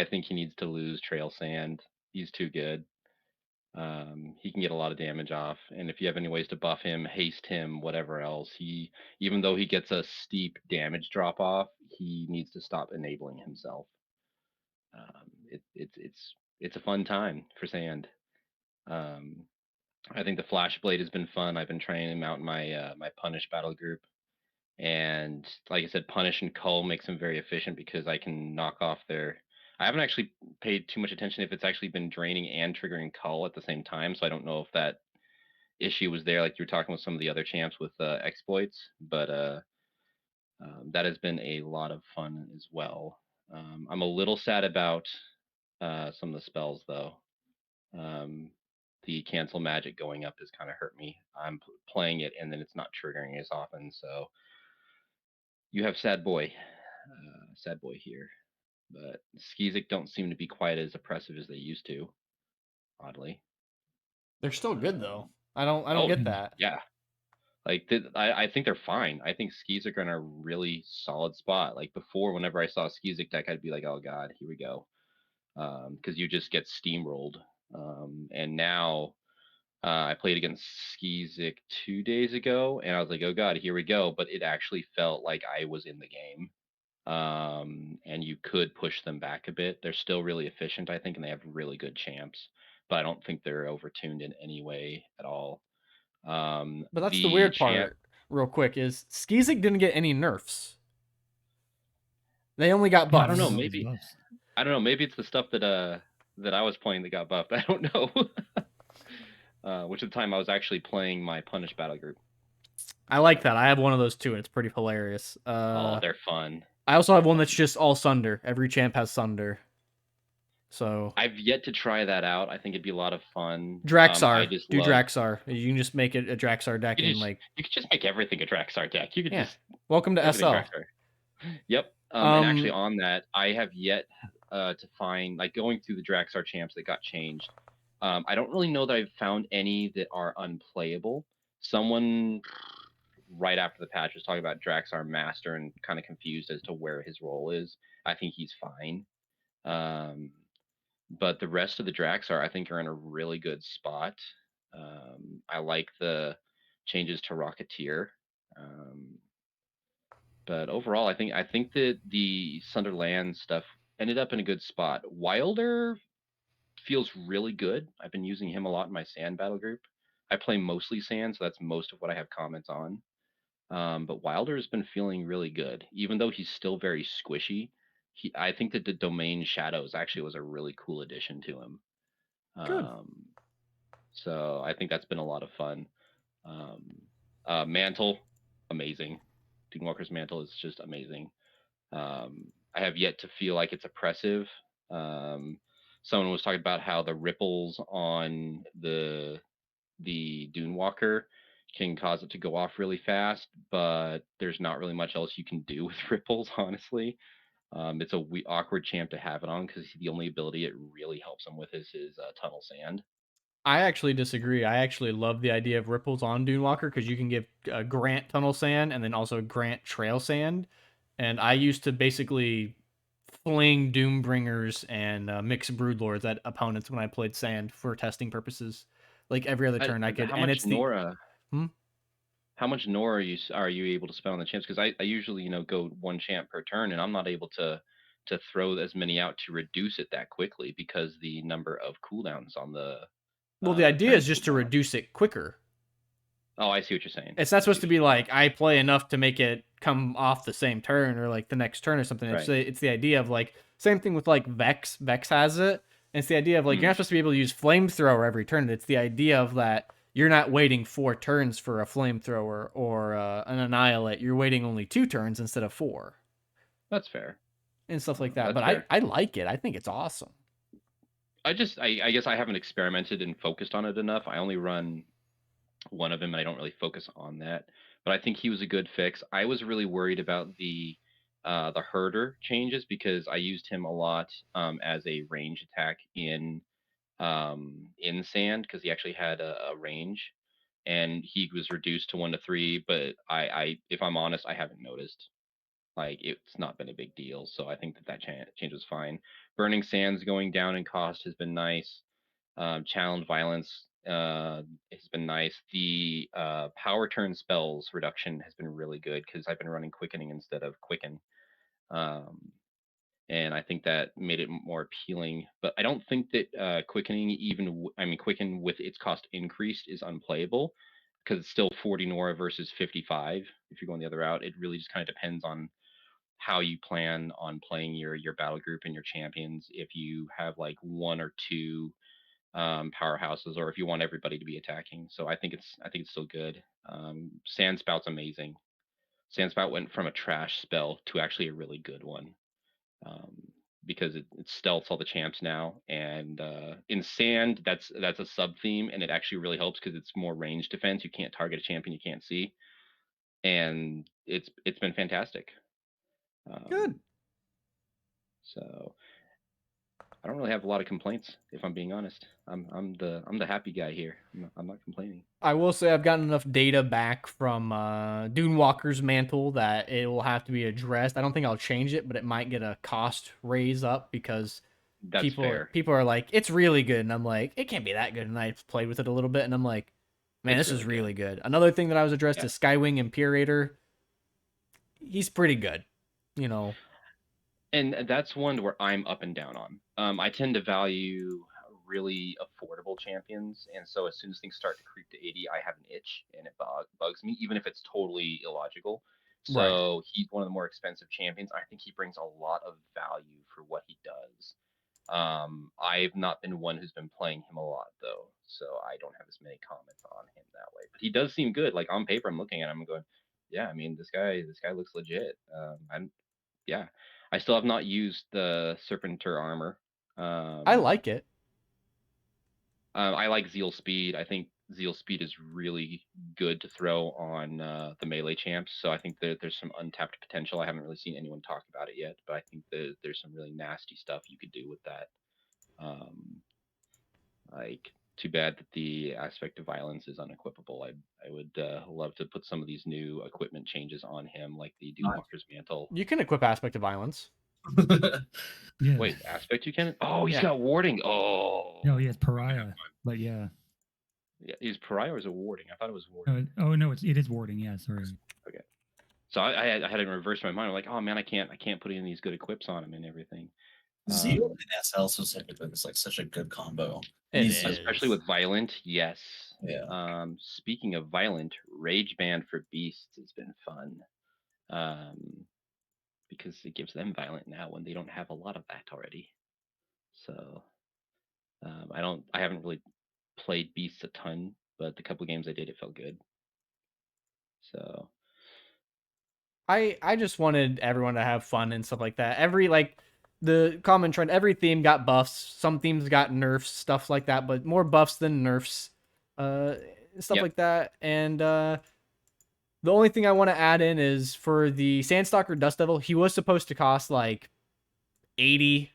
think he needs to lose Trail Sand. He's too good. He can get a lot of damage off, and if you have any ways to buff him, haste him, whatever else, even though he gets a steep damage drop off, he needs to stop enabling himself. It's a fun time for Sand. I think the Flashblade has been fun. I've been trying him out in my my Punish battle group, And like I said, punish and cull makes them very efficient because I can knock off their. I haven't actually paid too much attention if it's actually been draining and triggering cull at the same time, so I don't know if that issue was there, like you were talking with some of the other champs with exploits. But that has been a lot of fun as well. I'm a little sad about some of the spells though. Um, the cancel magic going up has kind of hurt me. I'm playing it and then it's not triggering as often, so you have sad boy here. But Skizik don't seem to be quite as oppressive as they used to, oddly. They're still good though. I don't Oh get that. yeah, like I think they're fine. I think Skizik are in a really solid spot. Like before, whenever I saw a Skizik deck, I'd be like, oh god, here we go, because you just get steamrolled. And now I played against Skizik 2 days ago, and I was like, oh god, here we go. But it actually felt like I was in the game. And you could push them back a bit. They're still really efficient, I think, and they have really good champs, but I don't think they're overtuned in any way at all. But that's the The weird champ, part, real quick, is Skizik didn't get any nerfs. They only got Yeah, I don't know, buffs. all these maybe buffs. I don't know, maybe it's the stuff that I was playing that got buffed. I don't know. Which at the time I was actually playing my Punish battle group. I like that. I have one of those too, and it's pretty hilarious. Oh, they're fun. I also have one that's just all Sunder. Every champ has Sunder. So I've yet to try that out. I think it'd be a lot of fun. I Draxar, just do love. Draxar. You can just make it a Draxar deck and like You could just make everything a Draxar deck. You could yeah. just Welcome to everything SL. Draxar. Yep. And actually on that, I have yet to find, like, going through the Draxar champs that got changed. I don't really know that I've found any that are unplayable. Someone right after the patch was talking about Draxar Master and kind of confused as to where his role is. I think he's fine. But the rest of the Draxar, I think, are in a really good spot. I like the changes to Rocketeer. But overall, I think that the Sundered Lands stuff ended up in a good spot. Wilder feels really good. I've been using him a lot in my sand battle group. I play mostly sand, so that's most of what I have comments on. But Wilder has been feeling really good, even though he's still very squishy. I think that the Domain Shadows actually was a really cool addition to him. Good. So I think that's been a lot of fun. Mantle, amazing. Doomwalker's Mantle is just amazing. I have yet to feel like it's oppressive. Someone was talking about how the ripples on the Dunewalker can cause it to go off really fast, but there's not really much else you can do with ripples, honestly. It's a awkward champ to have it on because the only ability it really helps him with is his Tunnel Sand. I actually disagree. I actually love the idea of ripples on Dunewalker because you can give Grant Tunnel Sand and then also Grant Trail Sand. And I used to basically fling Doombringers and mix Broodlords at opponents when I played Sand for testing purposes. Like every other turn I could, How and much it's the Nora? How much Nora are you able to spend on the champs? Because I usually go one champ per turn, and I'm not able to throw as many out to reduce it that quickly because the number of cooldowns on the well, the idea turn is just to cooldown. reduce it quicker. Oh, I see what you're saying. It's not supposed to be like I play enough to make it come off the same turn or like the next turn or something. Right. It's the idea of like same thing with like Vex. Vex has it. And it's the idea of like you're not supposed to be able to use flamethrower every turn. It's the idea of that you're not waiting 4 turns for a flamethrower or an annihilate. You're waiting only 2 turns instead of 4. That's fair. And stuff like that. That's But fair. I like it. I think it's awesome. I guess I haven't experimented and focused on it enough. I only run one of them, and I don't really focus on that. But I think he was a good fix. I was really worried about the herder changes because I used him a lot as a range attack in sand because he actually had a range, and he was reduced to 1 to 3. But if I'm honest, I haven't noticed. Like, it's not been a big deal, so I think that change was fine. Burning Sands going down in cost has been nice. Challenge Violence has been nice. The power turn spells reduction has been really good because I've been running Quickening instead of Quicken. And I think that made it more appealing. But I don't think that Quickening, Quicken with its cost increased, is unplayable because it's still 40 Nora versus 55 if you're going the other route. It really just kind of depends on how you plan on playing your battle group and your champions. If you have like one or two powerhouses, or if you want everybody to be attacking. So I think it's still good. Sandspout's amazing. Sandspout went from a trash spell to actually a really good one. Because it stealths all the champs now, and in sand that's a sub theme, and it actually really helps because it's more range defense. You can't target a champion you can't see, and it's been fantastic. Good. So I don't really have a lot of complaints, if I'm being honest. I'm the happy guy here. I'm not complaining. I will say I've gotten enough data back from Dunewalker's mantle that it will have to be addressed. I don't think I'll change it, but it might get a cost raise up because That's fair. people are like, it's really good, and I'm like, it can't be that good. And I played with it a little bit, and I'm like, man, It's this is really really good. Another thing that I was addressed Yeah. is Skywing Imperator. He's pretty good, you know. And that's one where I'm up and down on. I tend to value really affordable champions, and so as soon as things start to creep to 80, I have an itch, and it bugs me, even if it's totally illogical. Right. So he's one of the more expensive champions. I think he brings a lot of value for what he does. I've not been one who's been playing him a lot though, so I don't have as many comments on him that way. But he does seem good. Like on paper, I'm looking at him and going, yeah, I mean, this guy looks legit. Yeah, I still have not used the Serpentor armor. I like it. I like Zeal Speed. I think Zeal Speed is really good to throw on the melee champs. So I think that there's some untapped potential. I haven't really seen anyone talk about it yet, but I think that there's some really nasty stuff you could do with that. Like, too bad that the aspect of violence is unequipable. I would love to put some of these new equipment changes on him, like the Doomwalker's Mantle. You can equip Aspect of Violence. Yeah. Wait, aspect you can? Oh, he's Yeah. got warding. Oh. No, he has pariah, but yeah. Yeah, is pariah or is it warding? I thought it was warding. Oh no, it is warding. Yeah, sorry. Okay. So I had to reverse my mind. I'm like, oh man, I can't put in these good equips on him and everything. Zeal and SL specifically is like such a good combo. It He's- is. Especially with Violent, yes. Yeah. Speaking of Violent, Rage Band for Beasts has been fun. Because it gives them Violent now when they don't have a lot of that already. So I haven't really played Beasts a ton, but the couple games I did, it felt good. So I just wanted everyone to have fun and stuff like that. The common trend, every theme got buffs. Some themes got nerfs, stuff like that, but more buffs than nerfs, stuff Yep. like that. And the only thing I want to add in is for the Sandstalker Dust Devil, he was supposed to cost like 80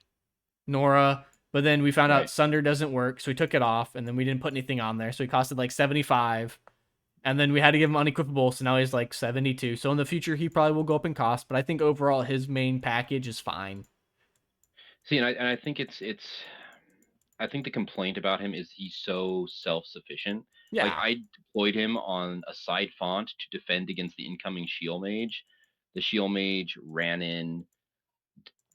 Nora, but then we found out Right. Sunder doesn't work, so we took it off, and then we didn't put anything on there, so he costed like 75. And then we had to give him unequipable, so now he's like 72. So in the future, he probably will go up in cost, but I think overall his main package is fine. See, and I think I think the complaint about him is he's so self-sufficient. Yeah. Like I deployed him on a side font to defend against the incoming Shield Mage. The Shield Mage ran in,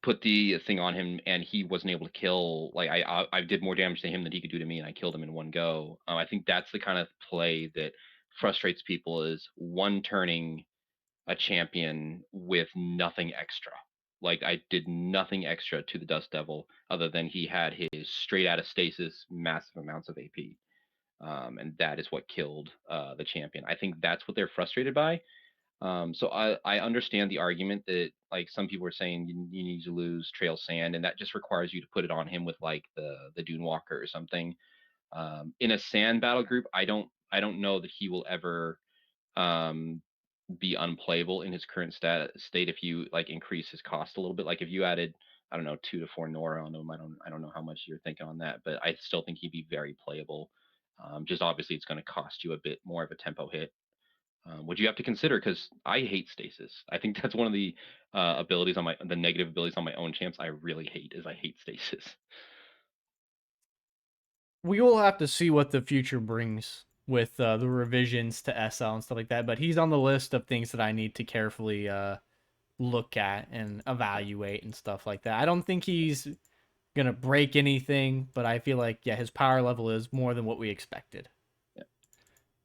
put the thing on him, and he wasn't able to kill. Like I did more damage to him than he could do to me, and I killed him in one go. I think that's the kind of play that frustrates people, is one turning a champion with nothing extra. Like I did nothing extra to the Dust Devil other than he had his straight out of stasis massive amounts of AP. And that is what killed the champion. I think that's what they're frustrated by. So I understand the argument that like some people are saying you need to lose Trail Sand, and that just requires you to put it on him with like the Dune Walker or something. In a sand battle group, I don't know that he will ever be unplayable in his current state if you like increase his cost a little bit. Like if you added, I don't know, 2 to 4 Nora on him, I don't know how much you're thinking on that, but I still think he'd be very playable. Just obviously it's going to cost you a bit more of a tempo hit. Would you have to consider, because I hate stasis. I think that's one of the abilities on the negative abilities on my own champs I really hate, is I hate stasis. We will have to see what the future brings with the revisions to SL and stuff like that, but he's on the list of things that I need to carefully look at and evaluate and stuff like that. I don't think he's gonna break anything, but I feel like, yeah, his power level is more than what we expected. Yeah.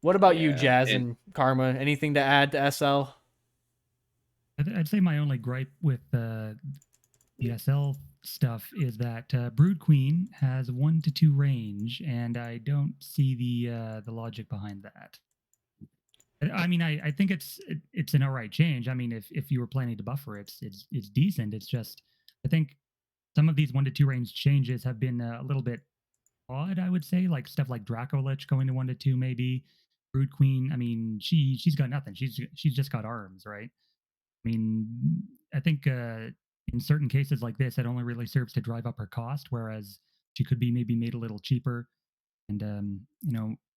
What about you, Yeah, Jazz and and Karma? Anything to add to SL? I'd say my only gripe with the SL stuff is that Brood Queen has 1 to 2 range, and I don't see the logic behind that. I mean, I think it's an alright change. I mean, if you were planning to buffer, it's decent. It's just I think some of these 1 to 2 range changes have been a little bit odd. I would say, like stuff like Dracolich going to 1 to 2, maybe. Brood Queen. I mean, she's got nothing. She's just got arms, right? I mean, I think in certain cases like this, it only really serves to drive up her cost, whereas she could be maybe made a little cheaper. And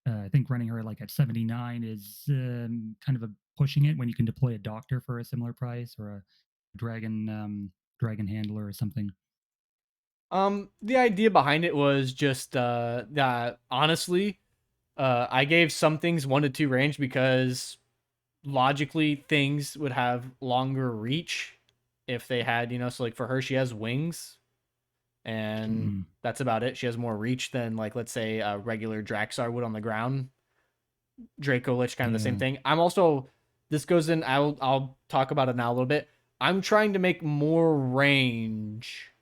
I think running her like at 79 is kind of a pushing it when you can deploy a doctor for a similar price or a dragon handler or something. The idea behind it was just that honestly, I gave some things 1 to 2 range because logically things would have longer reach if they had, so like for her, she has wings, and Mm. that's about it. She has more reach than, like, let's say a regular Draxar would on the ground. Draco Lich, kind of the same Yeah. thing. I'm also, this goes in, I'll talk about it now a little bit. I'm trying to make more range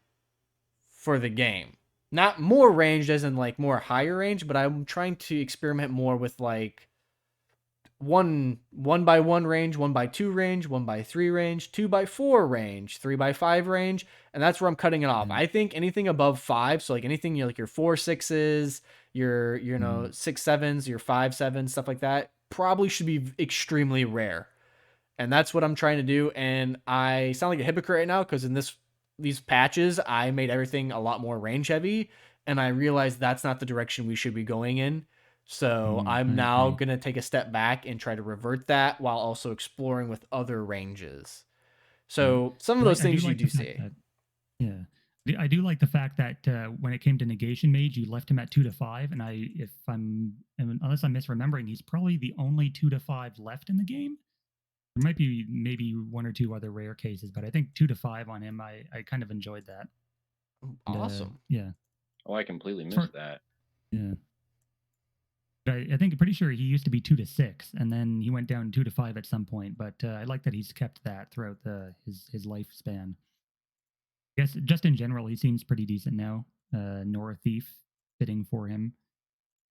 for the game. Not more range as in like more higher range, but I'm trying to experiment more with like one by one range, 1x2 range, 1x3 range, 2x4 range, 3x5 range, and that's where I'm cutting it off. Right. I think anything above 5, so like anything like your 4/6s, your 6/7s, your 5/7s, stuff like that, probably should be extremely rare. And that's what I'm trying to do. And I sound like a hypocrite right now because in these patches, I made everything a lot more range heavy, and I realized that's not the direction we should be going in. So I'm I now agree. gonna take a step back and try to revert that while also exploring with other ranges. Right. So some of I, those I do things you like the do fact see. that I do like the fact that when it came to negation mage, you left him at 2 to 5, and unless I'm misremembering, he's probably the only 2 to 5 left in the game. There might be maybe 1 or 2 other rare cases, but I think 2 to 5 on him, I kind of enjoyed that. And, Awesome. yeah. oh, I completely For- missed that. Yeah. But I think pretty sure he used to be 2 to 6, and then he went down 2 to 5 at some point. But I like that he's kept that throughout his lifespan. I guess just in general, he seems pretty decent now. Nora Thief fitting for him.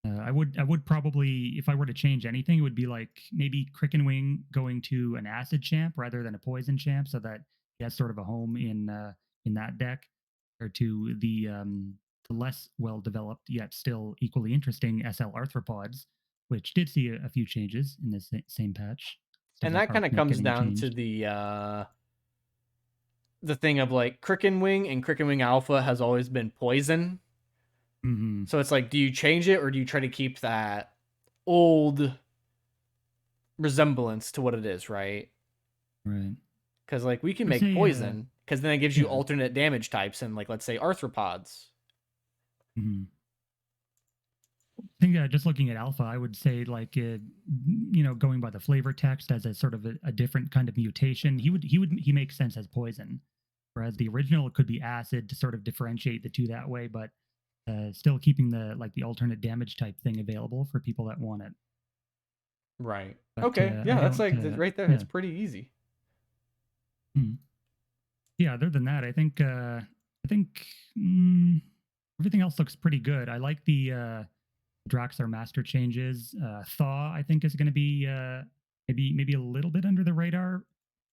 I would probably, if I were to change anything, it would be like maybe Crickenwing going to an acid champ rather than a poison champ, so that he has sort of a home in that deck, or to the less well developed yet still equally interesting SL arthropods, which did see a few changes in this same patch. Stuff And like that kind of Heartmate comes getting down to changed. the thing of like Crickenwing and Crickenwing Alpha has always been poison. Hmm. So it's like, do you change it or do you try to keep that old resemblance to what it is, right? Right. Because like we can I'd make say, poison, because then it gives you yeah. alternate damage types and like let's say arthropods. Mhm. I think just looking at alpha, I would say like going by the flavor text as a sort of a different kind of mutation, he makes sense as poison, whereas the original could be acid to sort of differentiate the two that way, but still keeping the alternate damage type thing available for people that want it. Right. But Okay. I Yeah, that's don't. like right there. It's Yeah. pretty easy. Hmm. Yeah. Other than that, I think everything else looks pretty good. I like the Draxar master changes. Thaw, I think, is going to be maybe a little bit under the radar.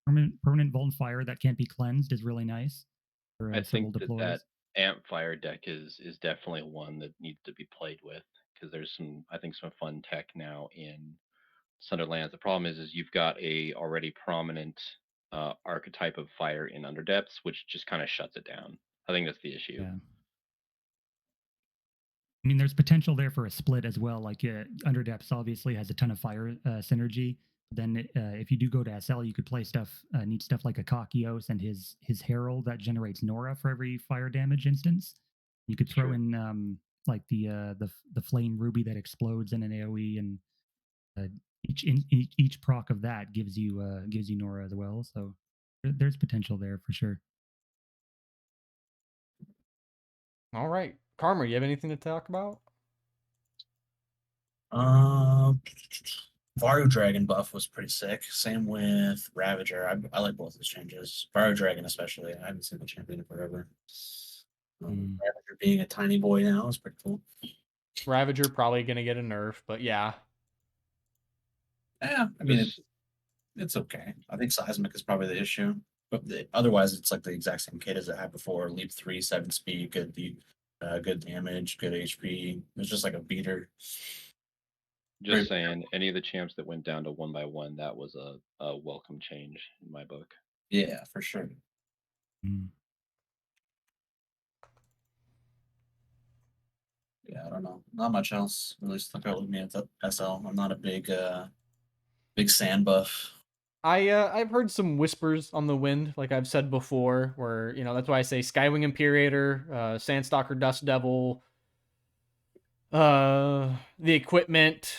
Permanent Volt and Fire that can't be cleansed is really nice for I several think that deploys. amp fire deck is definitely one that needs to be played with because there's some fun tech now in Sundered Lands. The problem is you've got a already prominent archetype of fire in Underdepths, which just kind of shuts it down. I think that's the issue. Yeah. I mean, there's potential there for a split as well. Like Underdepths obviously has a ton of fire synergy. Then if you do go to SL, you could play neat stuff like a Kakios and his Herald that generates Nora for every fire damage instance. You could It's throw true. in like the Flame Ruby that explodes in an AOE, and each proc of that gives you Nora as well. So there's potential there for sure. All right. Karma, you have anything to talk about? Varu Dragon buff was pretty sick. Same with Ravager. I like both those changes. Varu Dragon especially. I haven't seen the champion in forever. Ravager being a tiny boy now is pretty cool. Ravager probably gonna get a nerf, but yeah. Yeah, I mean it's okay. I think Seismic is probably the issue. But otherwise, it's like the exact same kit as it had before. Leap 3, 7 speed, good damage, good HP. It's just like a beater. Just saying, any of the champs that went down to 1x1, that was a welcome change in my book. Yeah, for sure. Yeah, I don't know. Not much else really stuck out with me at the SL. I'm not a big sand buff. I've heard some whispers on the wind, like I've said before, where that's why I say Skywing Imperator, Sandstalker Dust Devil, the equipment,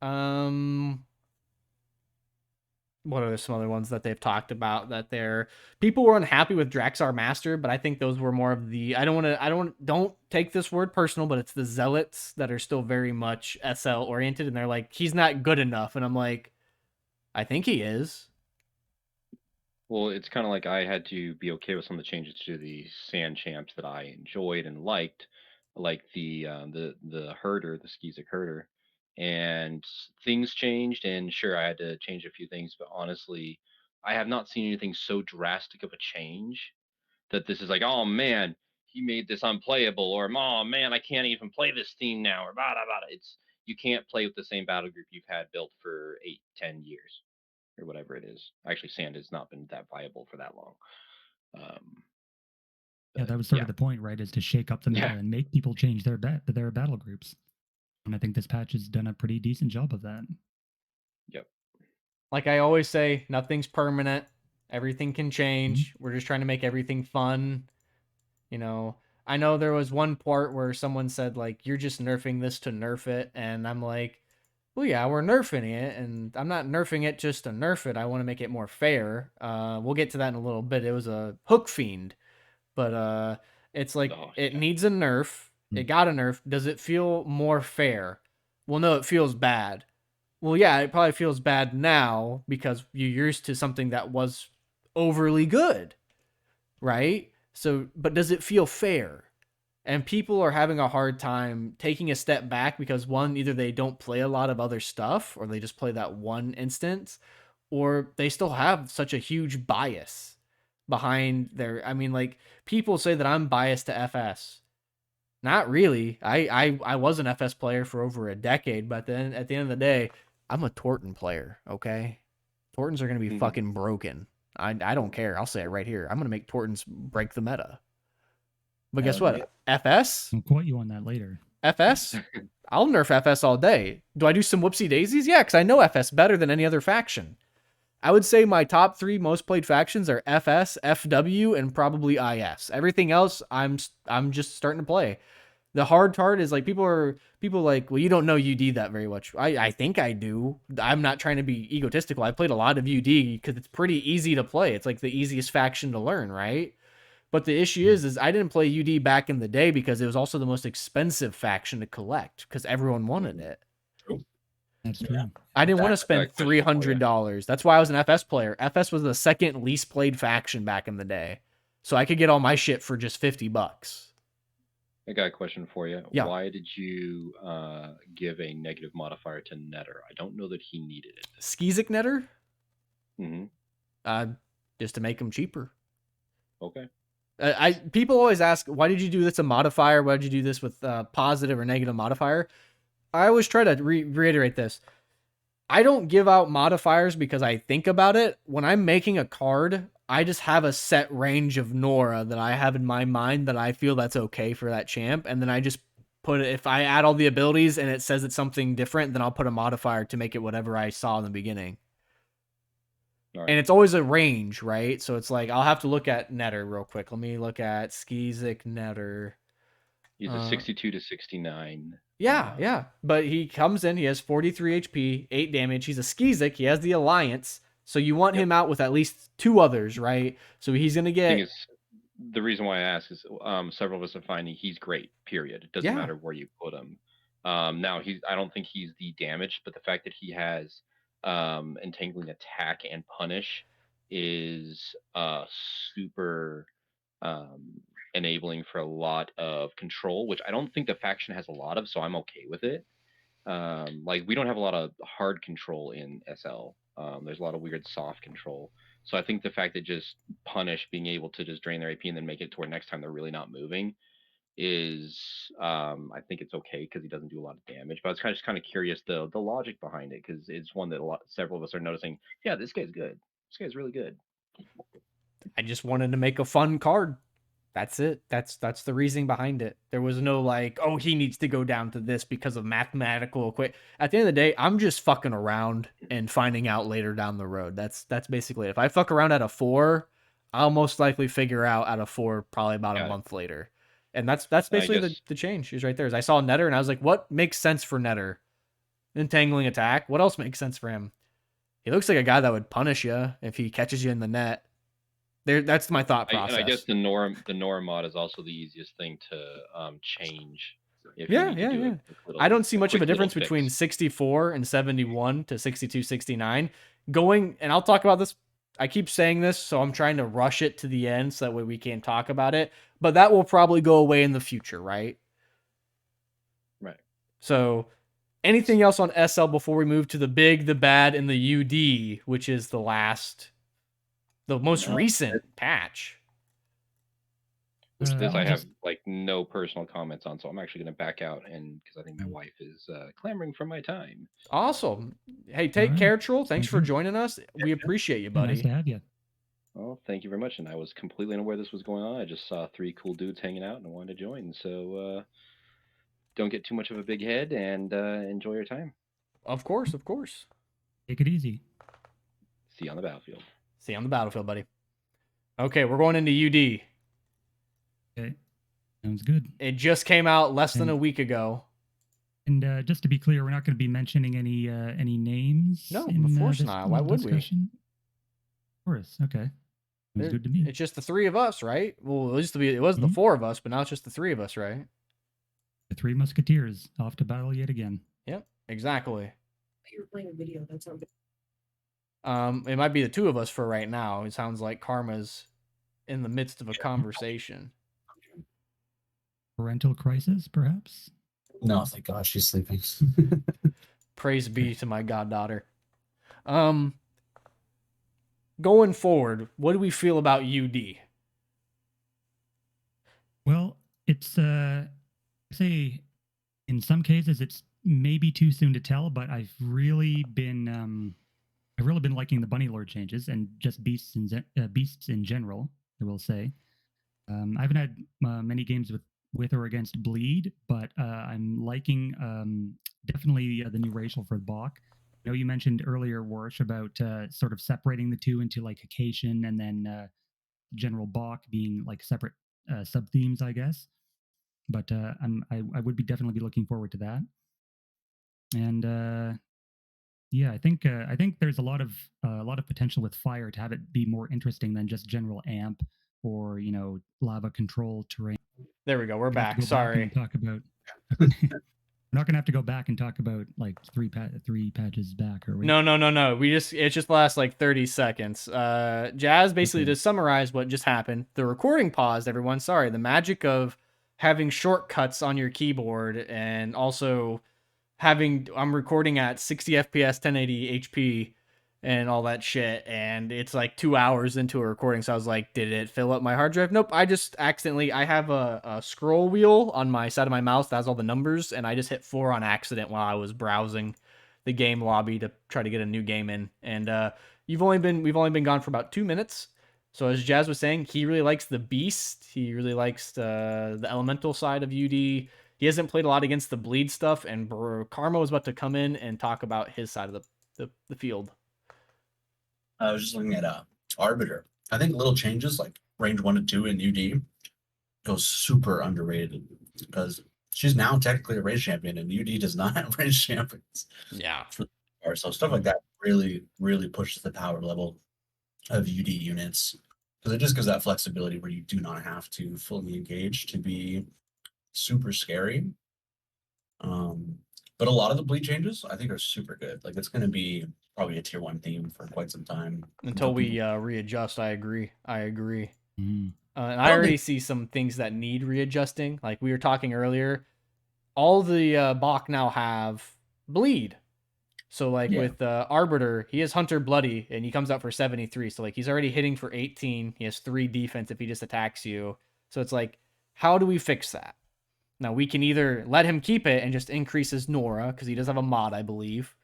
what are some other ones that they've talked about that people were unhappy with Draxar Master, but I think those were more of the don't take this word personal, but it's the zealots that are still very much SL oriented, and they're like, he's not good enough, and I'm like, I think he is. Well, it's kind of like I had to be okay with some of the changes to the sand champs that I enjoyed and liked, like the herder, the Skeezic herder, and things changed. And sure, I had to change a few things, but honestly, I have not seen anything so drastic of a change that this is like, oh man, he made this unplayable, or oh man, I can't even play this theme now, or blah blah blah. It's you can't play with the same battle group you've had built for 8-10 years or whatever it is. Actually, sand has not been that viable for that long. Yeah, that was sort of the point, right? Is to shake up the meta and make people change their battle groups. And I think this patch has done a pretty decent job of that. Yep. Like I always say, nothing's permanent. Everything can change. We're just trying to make everything fun. I know there was one part where someone said, like, you're just nerfing this to nerf it. And I'm like, well, yeah, we're nerfing it. And I'm not nerfing it just to nerf it. I want to make it more fair. We'll get to that in a little bit. It was a hook fiend. But it's like, it needs a nerf. It got a nerf. Does it feel more fair? Well, no, it feels bad. Well, yeah, it probably feels bad now because you're used to something that was overly good, right? So, but does it feel fair? And people are having a hard time taking a step back because one, either they don't play a lot of other stuff or they just play that one instance, or they still have such a huge bias behind like people say that I'm biased to FS. Not really. I was an FS player for over a decade, but then at the end of the day, I'm a Tortun player, okay? Tortuns are going to be fucking broken. I don't care. I'll say it right here. I'm going to make Tortuns break the meta. But guess what? FS? I'll quote you on that later. FS? I'll nerf FS all day. Do I do some whoopsie daisies? Yeah, because I know FS better than any other faction. I would say my top 3 most played factions are FS, FW, and probably IS. Everything else, I'm just starting to play. The hard part is like people like, well, you don't know UD that very much. I think I do. I'm not trying to be egotistical. I played a lot of UD because it's pretty easy to play. It's like the easiest faction to learn, right? But the issue is I didn't play UD back in the day because it was also the most expensive faction to collect because everyone wanted it. That's true. I didn't want to spend $300. That's why I was an FS player. FS was the second least played faction back in the day. So I could get all my shit for just $50. I got a question for you. Yeah. Why did you give a negative modifier to Netter? I don't know that he needed it. Skeezic Netter? Mm-hmm. Just to make them cheaper. Okay. People always ask, why did you do this a modifier? Why did you do this with positive or negative modifier? I always try to reiterate this. I don't give out modifiers because I think about it. When I'm making a card, I just have a set range of Nora that I have in my mind that I feel that's okay for that champ. And then I just put it, if I add all the abilities and it says it's something different, then I'll put a modifier to make it whatever I saw in the beginning. Right. And it's always a range, right? So it's like, I'll have to look at Netter real quick. Let me look at Skeezic Netter. He's a 62 to 69. Yeah. But he comes in, he has 43 HP, 8 damage. He's a Skeezic. He has the Alliance. So you want him out with at least 2 others, right? So he's going to get... The reason why I ask is several of us are finding he's great, period. It doesn't matter where you put him. Now I don't think he's the damage, but the fact that he has entangling attack and punish is super um, enabling for a lot of control, which I don't think the faction has a lot of, so I'm okay with it. Like we don't have a lot of hard control in SL. There's a lot of weird soft control. So I think the fact that just punish being able to just drain their AP and then make it to where next time they're really not moving is I think it's okay because he doesn't do a lot of damage. But I was just kind of curious the logic behind it because it's one that several of us are noticing. Yeah, this guy's good. This guy's really good. I just wanted to make a fun card. That's it. That's the reasoning behind it. There was no like, oh, he needs to go down to this because of mathematical equation. At the end of the day, I'm just fucking around and finding out later down the road. That's basically it. If I fuck around at a 4, I'll most likely figure out at a 4 probably about a month later. And that's basically the change is right there. Is I saw Netter and I was like, what makes sense for Netter? Entangling attack. What else makes sense for him? He looks like a guy that would punish you if he catches you in the net. That's my thought process. And I guess the Nora mod is also the easiest thing to change. Yeah. I don't see much of a difference between 64 and 71 to 62, 69. Going, and I'll talk about this. I keep saying this, so I'm trying to rush it to the end so that way we can talk about it. But that will probably go away in the future, right? Right. So anything else on SL before we move to the big, the bad, and the UD, which is the most recent patch? This I have like no personal comments on, so I'm actually going to back out, and because I think my wife is clamoring for my time. Awesome. Hey, take care, Troll. Thanks for joining us. We appreciate you, buddy. Nice to have you. Well, thank you very much. And I was completely unaware this was going on. I just saw 3 cool dudes hanging out and I wanted to join. So don't get too much of a big head and enjoy your time. Of course. Take it easy. See you on the battlefield. See you on the battlefield, buddy. Okay, we're going into UD. Okay, sounds good. It just came out less than a week ago. And just to be clear, we're not going to be mentioning any names. No, of course not. Why would we? Of course. Okay. Sounds good to me. It's just the 3 of us, right? Well, it was the 4 of us, but now it's just the 3 of us, right? The 3 Musketeers off to battle yet again. Yep, exactly. You're playing a video. That sounds good. It might be the 2 of us for right now. It sounds like Karma's in the midst of a conversation. Parental crisis, perhaps? No, thank God she's sleeping. Praise be to my goddaughter. Going forward, what do we feel about UD? Well, it's I'd say in some cases it's maybe too soon to tell, but I've really been liking the Bunny Lord changes and just beasts in general, I will say. I haven't had many games with or against Bleed, but I'm liking definitely the new racial for Bach. I know you mentioned earlier, Warsh, about sort of separating the two into like Acacian and then General Bach being like separate sub-themes, I guess. But I would definitely be looking forward to that. And yeah, I think there's a lot of potential with Fire to have it be more interesting than just General Amp or lava control terrain. There we go. We're back. Sorry. Talk about. We're not gonna have to go back and talk about like three patches back, are we? No. It just lasts like 30 seconds. Jazz basically to summarize what just happened. The recording paused, everyone. Sorry. The magic of having shortcuts on your keyboard and also I'm recording at 60 FPS, 1080 HP and all that shit. And it's like 2 hours into a recording. So I was like, did it fill up my hard drive? Nope. I just I have a scroll wheel on my side of my mouse that has all the numbers. And I just hit 4 on accident while I was browsing the game lobby to try to get a new game in. And we've only been gone for about 2 minutes. So as Jazz was saying, he really likes the beast. He really likes the elemental side of UD. He hasn't played a lot against the bleed stuff. And Karma was about to come in and talk about his side of the field. I was just looking at Arbiter. I think little changes like range 1 to 2 in UD goes super underrated because she's now technically a race champion and UD does not have race champions. Yeah. So stuff like that really, really pushes the power level of UD units because it just gives that flexibility where you do not have to fully engage to be super scary. But a lot of the bleed changes I think are super good. Like it's going to be probably a tier 1 theme for quite some time until we readjust. I agree. Mm. And I I don't already think see some things that need readjusting. Like we were talking earlier, all the Bach now have bleed. So like Yeah. with Arbiter, he has Hunter Bloody and he comes out for 73. So like he's already hitting for 18. He has 3 defense if he just attacks you. So it's like, how do we fix that? Now we can either let him keep it and just increase his Nora because he does have a mod, I believe,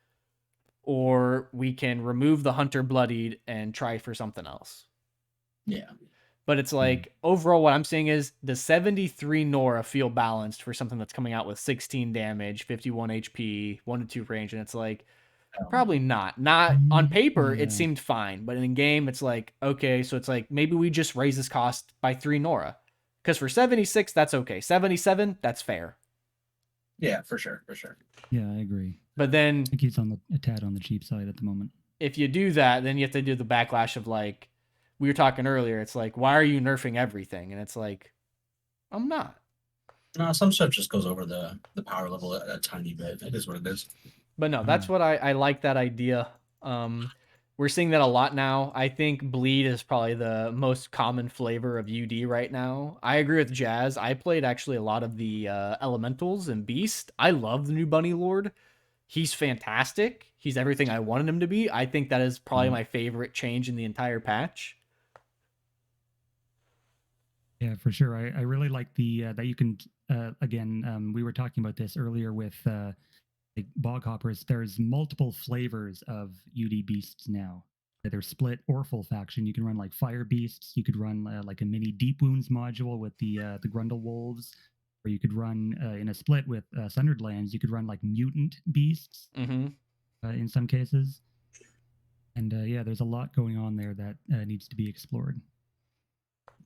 or we can remove the Hunter Bloodied and try for something else. Yeah. But it's like overall, what I'm saying is the 73 Nora feel balanced for something that's coming out with 16 damage, 51 HP, 1 to 2 range, and it's like probably not. Not on paper, it Yeah. seemed fine, but in game, it's like okay, so it's like maybe we just raise this cost by 3 Nora, because for 76 that's okay, 77 that's fair. Yeah, for sure. Yeah, I agree. But then I think he's on a tad on the cheap side at the moment. if you do that, then you have to do the backlash of like we were talking earlier. It's like, why are you nerfing everything? And it's like, I'm not. No, some stuff just goes over the power level a tiny bit. It is what it is. But no, that's what I like that idea. We're seeing that a lot now. I think bleed is probably the most common flavor of UD right now. I agree with Jazz. I played actually a lot of the elementals and beast. I love the new bunny lord. He's fantastic. He's everything I wanted him to be. I think that is probably my favorite change in the entire patch. Yeah, for sure. I really like the that you can again. We were talking about this earlier with like bog hoppers. There's multiple flavors of UD beasts now. They're split or full faction. You can run like fire beasts. You could run like a mini deep wounds module with the Grundle wolves, or you could run in a split with Sundered Lands. You could run like mutant beasts in some cases. And yeah, there's a lot going on there that needs to be explored.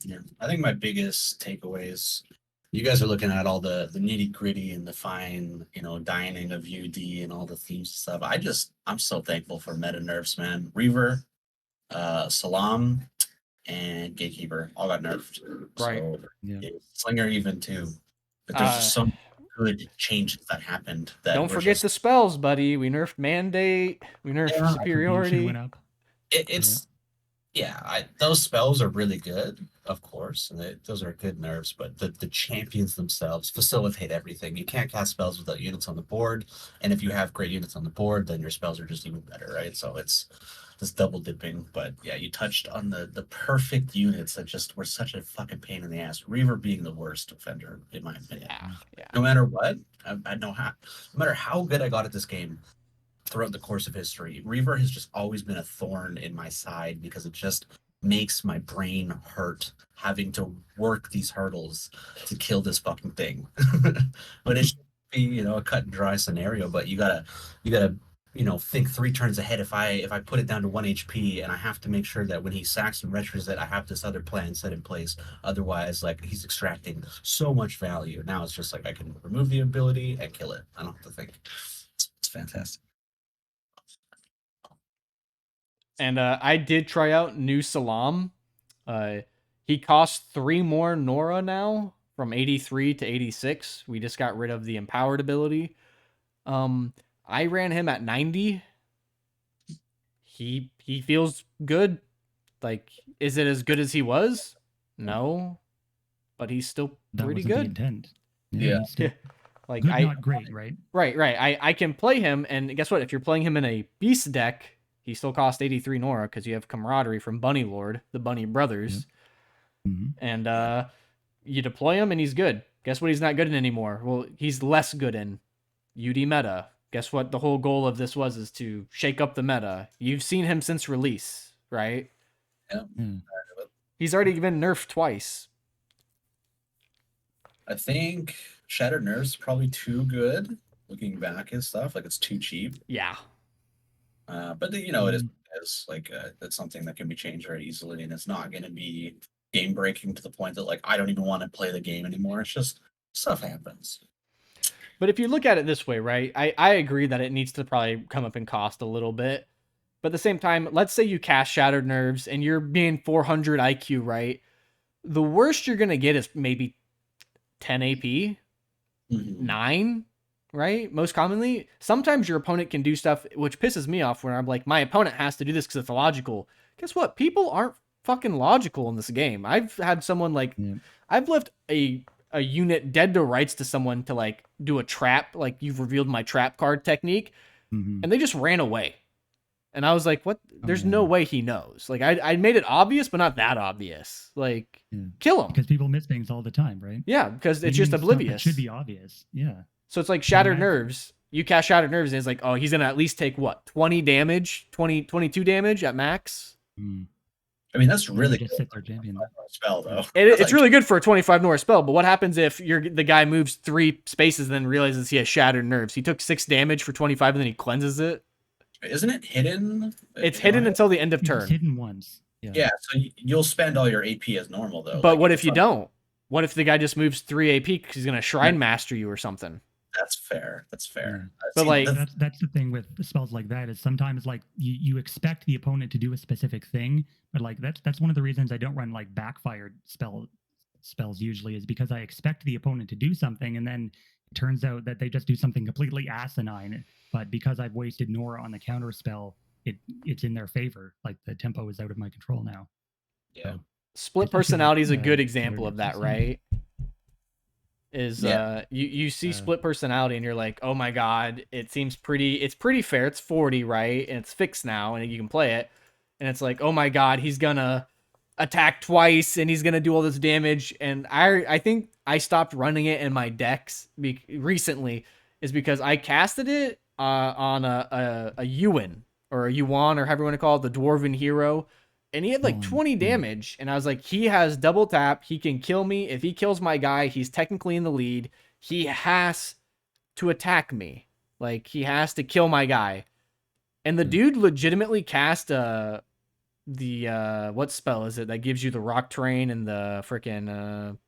Yeah, I think my biggest takeaways. You guys are looking at all the nitty gritty and the fine, dining of UD and all the themes and stuff. I'm so thankful for meta nerfs, man. Reaver, Salam, and Gatekeeper all got nerfed. Right. So Yeah. Slinger even too. But there's just some good changes that happened. That Don't forget the spells, buddy. We nerfed Mandate. We nerfed Superiority. Went up. Those spells are really good, of course, and those are good nerfs. But the champions themselves facilitate everything. You can't cast spells without units on the board, and if you have great units on the board, then your spells are just even better, right? So it's this double dipping. But yeah, you touched on the perfect units that just were such a fucking pain in the ass. Reaver being the worst offender, in my opinion. Yeah. No matter what, no matter how good I got at this game. Throughout the course of history, Reaver has just always been a thorn in my side because it just makes my brain hurt having to work these hurdles to kill this fucking thing. But it should be, a cut and dry scenario. But you gotta, think 3 turns ahead. If I put it down to 1 HP and I have to make sure that when he sacks and retros it, I have this other plan set in place. Otherwise, like he's extracting so much value. Now it's just like I can remove the ability and kill it. I don't have to think. It's fantastic. And I did try out new Salam. He costs 3 more Nora now from 83 to 86. We just got rid of the empowered ability. I ran him at 90. He feels good. Like, is it as good as he was? No, but he's still pretty good. The intent. Yeah. Like good, not great, right? Right. I can play him, and guess what? If you're playing him in a beast deck, he still costs 83 Nora because you have Camaraderie from Bunny Lord, the Bunny Brothers. Yep. Mm-hmm. And you deploy him and he's good. Guess what he's not good in anymore? Well, he's less good in UD meta. Guess what the whole goal of this is to shake up the meta. You've seen him since release, right? Yeah. He's already been nerfed twice. I think Shattered Nerf's probably too good looking back and stuff. Like it's too cheap. Yeah. But it is like that's something that can be changed very easily, and it's not going to be game breaking to the point that like I don't even want to play the game anymore. It's just stuff happens. But if you look at it this way, right? I agree that it needs to probably come up in cost a little bit. But at the same time, let's say you cast Shattered Nerves and you're being 400 IQ, right? The worst you're going to get is maybe 10 AP, 9. right? Most commonly, sometimes your opponent can do stuff which pisses me off when I'm like, my opponent has to do this because it's logical. Guess what? People aren't fucking logical in this game. I've had someone like, I've left a unit dead to rights to someone to like do a trap, like you've revealed my trap card technique, and they just ran away. And I was like, what? There's no way he knows. Like, I made it obvious, but not that obvious. Like, kill him. Because people miss things all the time, right? Yeah, because it's just oblivious. It should be obvious. Yeah. So it's like Shattered Nerves. You cast Shattered Nerves, and it's like, oh, he's going to at least take, what, 20 damage? 22 damage at max? I mean, that's really just sit there champion spell, though. It's really good for a 25 Norse spell, but what happens if the guy moves 3 spaces and then realizes he has Shattered Nerves? He took 6 damage for 25 and then he cleanses it? Isn't it hidden? It's hidden until the end of turn. It's hidden once. Yeah, so you'll spend all your AP as normal, though. But like, what if you don't? What if the guy just moves 3 AP because he's going to Shrine Master you or something? That's fair. That's fair. But like that's the thing with spells like that is sometimes like you expect the opponent to do a specific thing, but like that's one of the reasons I don't run like backfired spells usually, is because I expect the opponent to do something and then it turns out that they just do something completely asinine. But because I've wasted Nora on the counter spell, it's in their favor. Like the tempo is out of my control now. Yeah. So, Split Personality is a good example of that, right? You see Split Personality and you're like, oh my god, it's pretty fair. It's 40, right? And it's fixed now and you can play it. And it's like, oh my god, he's gonna attack twice and he's gonna do all this damage. And I think I stopped running it in my decks recently is because I casted it on a Ewan or a Yuan or however you want to call it, the Dwarven hero. And he had like 20 damage. And I was like, he has double tap. He can kill me. If he kills my guy, he's technically in the lead. He has to attack me. Like, he has to kill my guy. And the dude legitimately cast what spell is it that gives you the rock terrain and the freaking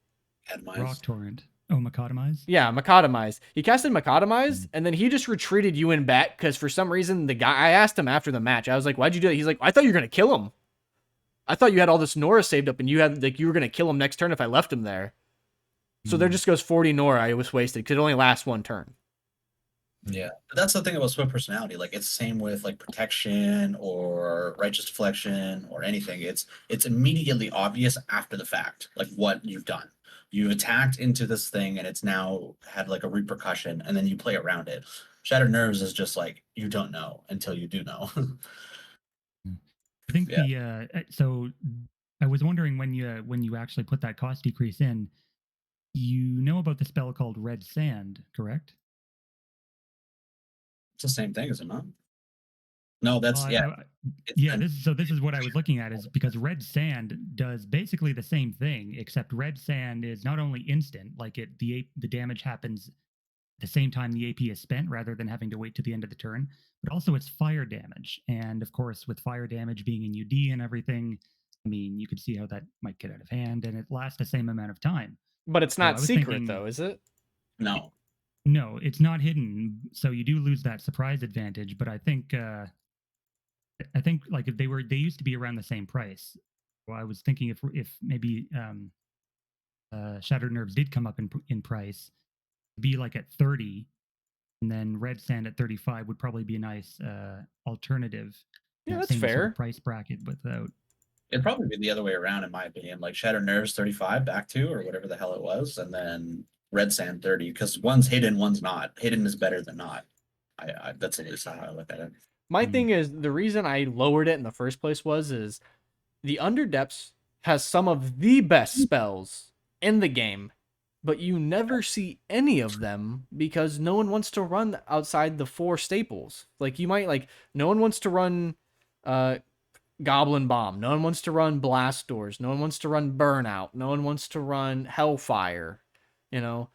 Rock Torrent. Oh, Macadamize? Yeah, Macadamize. He casted Macadamize, and then he just retreated you in back because for some reason I asked him after the match. I was like, why'd you do that? He's like, I thought you were gonna kill him. I thought you had all this Nora saved up and you were gonna kill him next turn if I left him there. So there just goes 40 Nora I was wasted because it only lasts 1 turn. Yeah, but that's the thing about Split Personality. Like, it's same with like Protection or Righteous Deflection or anything. It's immediately obvious after the fact, like what you've done. You've attacked into this thing and it's now had like a repercussion, and then you play around it. Shattered Nerves is just like you don't know until you do know. I think so I was wondering when you actually put that cost decrease in, you know about the spell called Red Sand, correct? It's the same thing, is it not? No, that's This is what I was looking at, is because Red Sand does basically the same thing, except Red Sand is not only instant, like the damage happens at the same time the AP is spent rather than having to wait to the end of the turn, but also it's fire damage. And of course, with fire damage being in UD and everything, I mean, you could see how that might get out of hand, and it lasts the same amount of time. But it's not secret though, is it? No. No, it's not hidden, so you do lose that surprise advantage. But I think like if they used to be around the same price. Well, I was thinking if maybe Shattered Nerves did come up in price, be like at 30, and then Red Sand at 35 would probably be a nice alternative. Yeah, that's same fair. sort of price bracket without. It'd probably be the other way around, in my opinion. Like Shattered Nerves 35 back to, or whatever the hell it was, and then Red Sand 30, because one's hidden, one's not. Hidden is better than not. I that's at least how I look at it. My thing is, the reason I lowered it in the first place is the Underdepths has some of the best spells in the game, but you never see any of them because no one wants to run outside the 4 staples. Like, you might, no one wants to run Goblin Bomb. No one wants to run Blast Doors. No one wants to run Burnout. No one wants to run Hellfire, And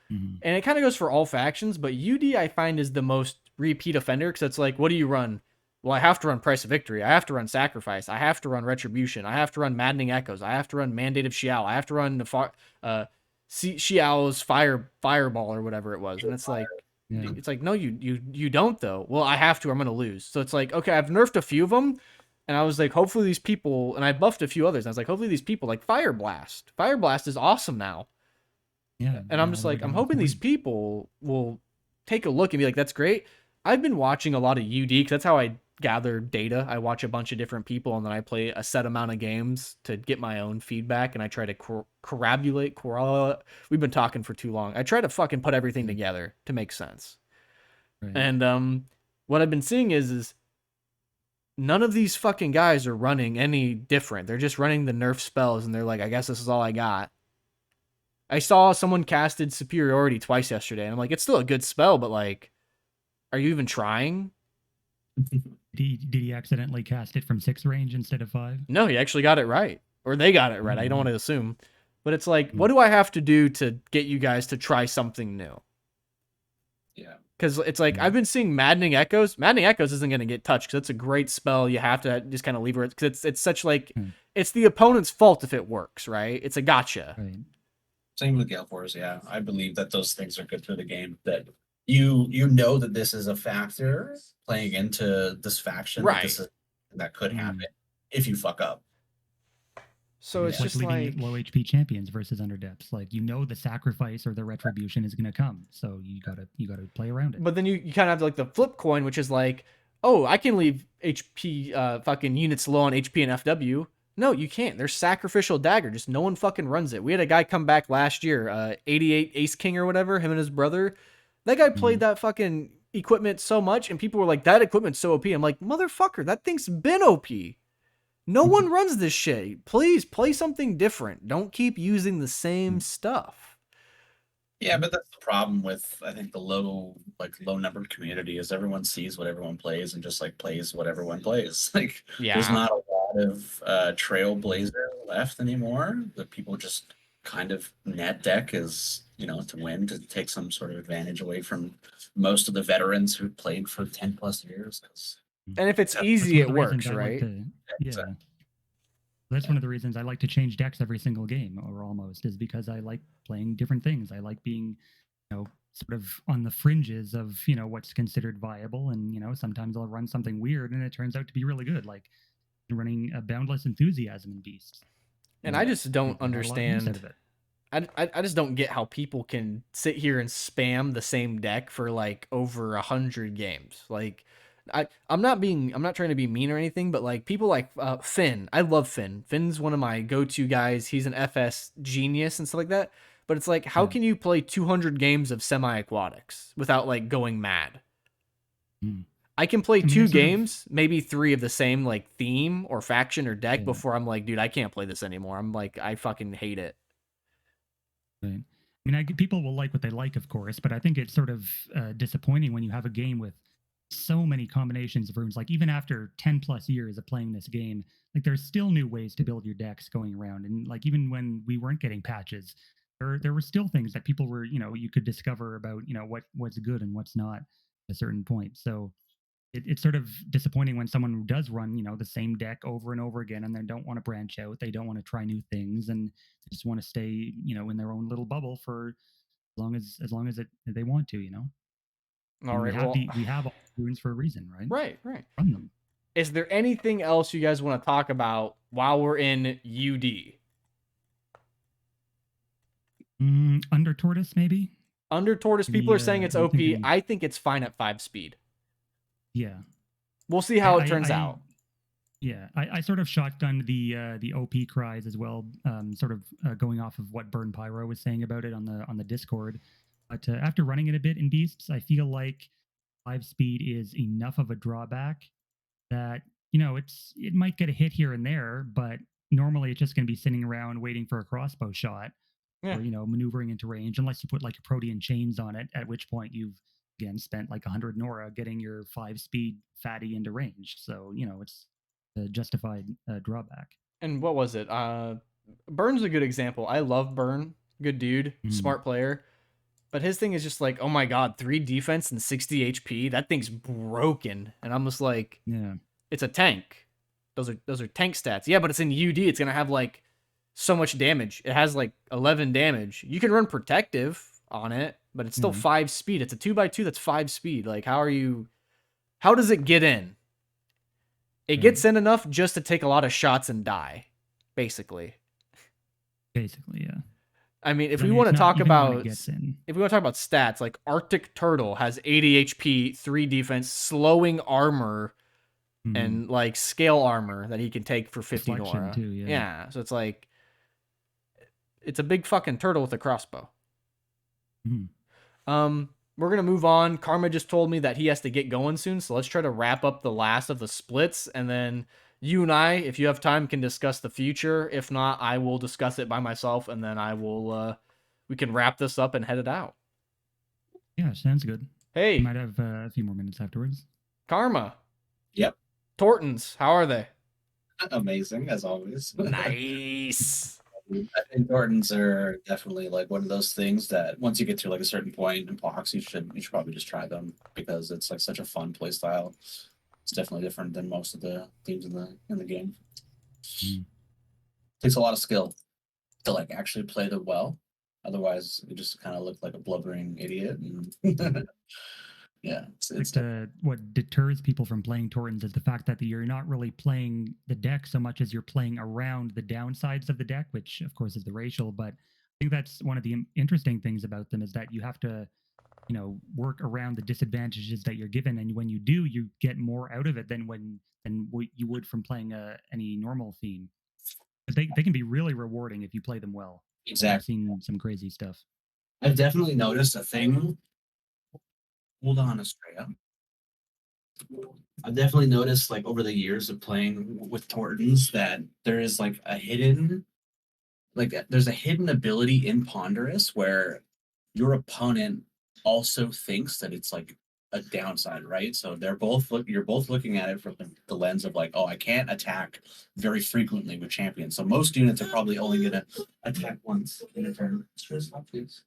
it kind of goes for all factions, but UD I find is the most repeat offender because it's like, what do you run? Well, I have to run Price of Victory. I have to run Sacrifice. I have to run Retribution. I have to run Maddening Echoes. I have to run Mandate of Xiao. I have to run Xiao's Fireball or whatever it was. And it's like, it's like, no, you don't though. Well, I have to, I'm going to lose. So it's like, okay, I've nerfed a few of them. And I was like, hopefully these people, and I buffed a few others. And I was like, hopefully these people like Fire Blast. Fire Blast is awesome now. Yeah. And I'm just like, I'm hoping these people will take a look and be like, that's great. I've been watching a lot of UD because that's how I gather data. I watch a bunch of different people and then I play a set amount of games to get my own feedback, and I try to we've been talking for too long. I try to fucking put everything together to make sense. Right. And what I've been seeing is none of these fucking guys are running any different. They're just running the nerf spells, and they're like, I guess this is all I got. I saw someone casted Superiority twice yesterday, and I'm like, it's still a good spell, but like, are you even trying? Did he accidentally cast it from 6 range instead of 5? No, he actually got it right. Or they got it right. I don't want to assume. But it's like, what do I have to do to get you guys to try something new? Yeah. Because it's like, I've been seeing Maddening Echoes. Maddening Echoes isn't going to get touched because it's a great spell. You have to just kind of leave it. Because it's such like, it's the opponent's fault if it works, right? It's a gotcha. Right. Same with Gale Force, yeah. I believe that those things are good for the game. That you know that this is a factor playing into this faction. Right. That could happen if you fuck up. So it's just like low HP champions versus Underdepths. Like, you know, the sacrifice or the retribution is going to come, so you gotta play around it. But then you kind of have like the flip coin, which is like, oh, I can leave HP fucking units low on HP and FW. No, you can't. There's Sacrificial Dagger. Just no one fucking runs it. We had a guy come back last year, 88 Ace King or whatever, him and his brother. That guy played that fucking equipment so much, and people were like, that equipment's so OP. I'm like, motherfucker, that thing's been OP. No one runs this shit. Please play something different. Don't keep using the same stuff. Yeah, but that's the problem with, I think, the low numbered community is everyone sees what everyone plays and just like plays what everyone plays. Like, there's not a lot of Trailblazer left anymore. That people just kind of net deck is, to win, to take some sort of advantage away from most of the veterans who played for 10 plus years. And if it's easy, it works, right? That's one of the reasons I like to change decks every single game, or almost, is because I like playing different things. I like being, sort of on the fringes of, what's considered viable. And, sometimes I'll run something weird and it turns out to be really good, like running a Boundless Enthusiasm in Beasts. And I just don't understand. I just don't get how people can sit here and spam the same deck for like over 100 games. Like, I'm not trying to be mean or anything, but like people like Finn. I love Finn. Finn's one of my go-to guys. He's an FS genius and stuff like that. But it's like, how can you play 200 games of semi-aquatics without like going mad? I can play 2 games, maybe 3 of the same like theme or faction or deck before I'm like, dude, I can't play this anymore. I'm like, I fucking hate it. Right. I mean, people will like what they like, of course, but I think it's sort of disappointing when you have a game with so many combinations of runes. Like, even after 10 plus years of playing this game, like, there's still new ways to build your decks going around. And like, even when we weren't getting patches, there were still things that people were, you could discover about, what's good and what's not at a certain point. So it's sort of disappointing when someone does run, the same deck over and over again, and they don't want to branch out. They don't want to try new things, and they just want to stay, in their own little bubble for as long as they want to, All right. We have all runes for a reason, right? Right. Run them. Is there anything else you guys want to talk about while we're in UD? Under Tortoise, maybe? Under Tortoise, people are saying it's OP. I think it's fine at 5 speed. Yeah. We'll see how it turns out. Yeah, I sort of shotgunned the OP cries as well, sort of going off of what Burn Pyro was saying about it on the Discord. But after running it a bit in Beasts, I feel like 5 speed is enough of a drawback that, it might get a hit here and there, but normally it's just going to be sitting around waiting for a crossbow shot, or, maneuvering into range, unless you put like a Protean Chains on it, at which point you've, again, spent like 100 Nora getting your 5 speed fatty into range. So, it's a justified drawback. And what was it? Burn's a good example. I love Burn. Good dude. Smart player. But his thing is just like, oh my god, 3 defense and 60 HP. That thing's broken. And I'm just like, it's a tank. Those are tank stats. Yeah, but it's in UD. It's gonna have like so much damage. It has like 11 damage. You can run protective on it, but it's still 5 speed. It's a 2x2 that's 5 speed. Like, how does it get in? It gets in enough just to take a lot of shots and die, basically. Basically, yeah. I mean, if I we mean, want it's to not talk even when it about gets in. if we want to talk about stats, like Arctic Turtle has 80 HP, 3 defense, slowing armor, Mhm. and like scale armor that he can take for 50 Deflection Nora. too, yeah. Yeah, so it's like it's a big fucking turtle with a crossbow. Mhm. We're gonna move on. Karma just told me that he has to get going soon, so let's try to wrap up the last of the splits, and then you and I, if you have time, can discuss the future. If not, I will discuss it by myself, and then I will we can wrap this up and head it out. Yeah, sounds good. We Hey, might have a few more minutes afterwards. Karma. Yep. Tortuns, how are they? Amazing as always. Nice. I think Tortuns are definitely like one of those things that once you get to like a certain point in Pox, you should probably just try them because it's like such a fun play style. It's definitely different than most of the themes in the game. Takes a lot of skill to like actually play them well. Otherwise, you just kind of look like a blubbering idiot. And yeah, it's What deters people from playing Tortons is the fact that you're not really playing the deck so much as you're playing around the downsides of the deck, which of course is the racial. But I think that's one of the interesting things about them is that you have to, work around the disadvantages that you're given, and when you do, you get more out of it than what you would from playing any normal theme. 'Cause they can be really rewarding if you play them well. I've exactly. seen some crazy stuff. I've definitely noticed a thing. Hold on, Estrella. I've definitely noticed, like over the years of playing with Tortons, that there is like there's a hidden ability in Ponderous where your opponent also thinks that it's like a downside, right? So you're both looking at it from the lens of like, oh, I can't attack very frequently with champions. So most units are probably only gonna attack once in a turn. Please.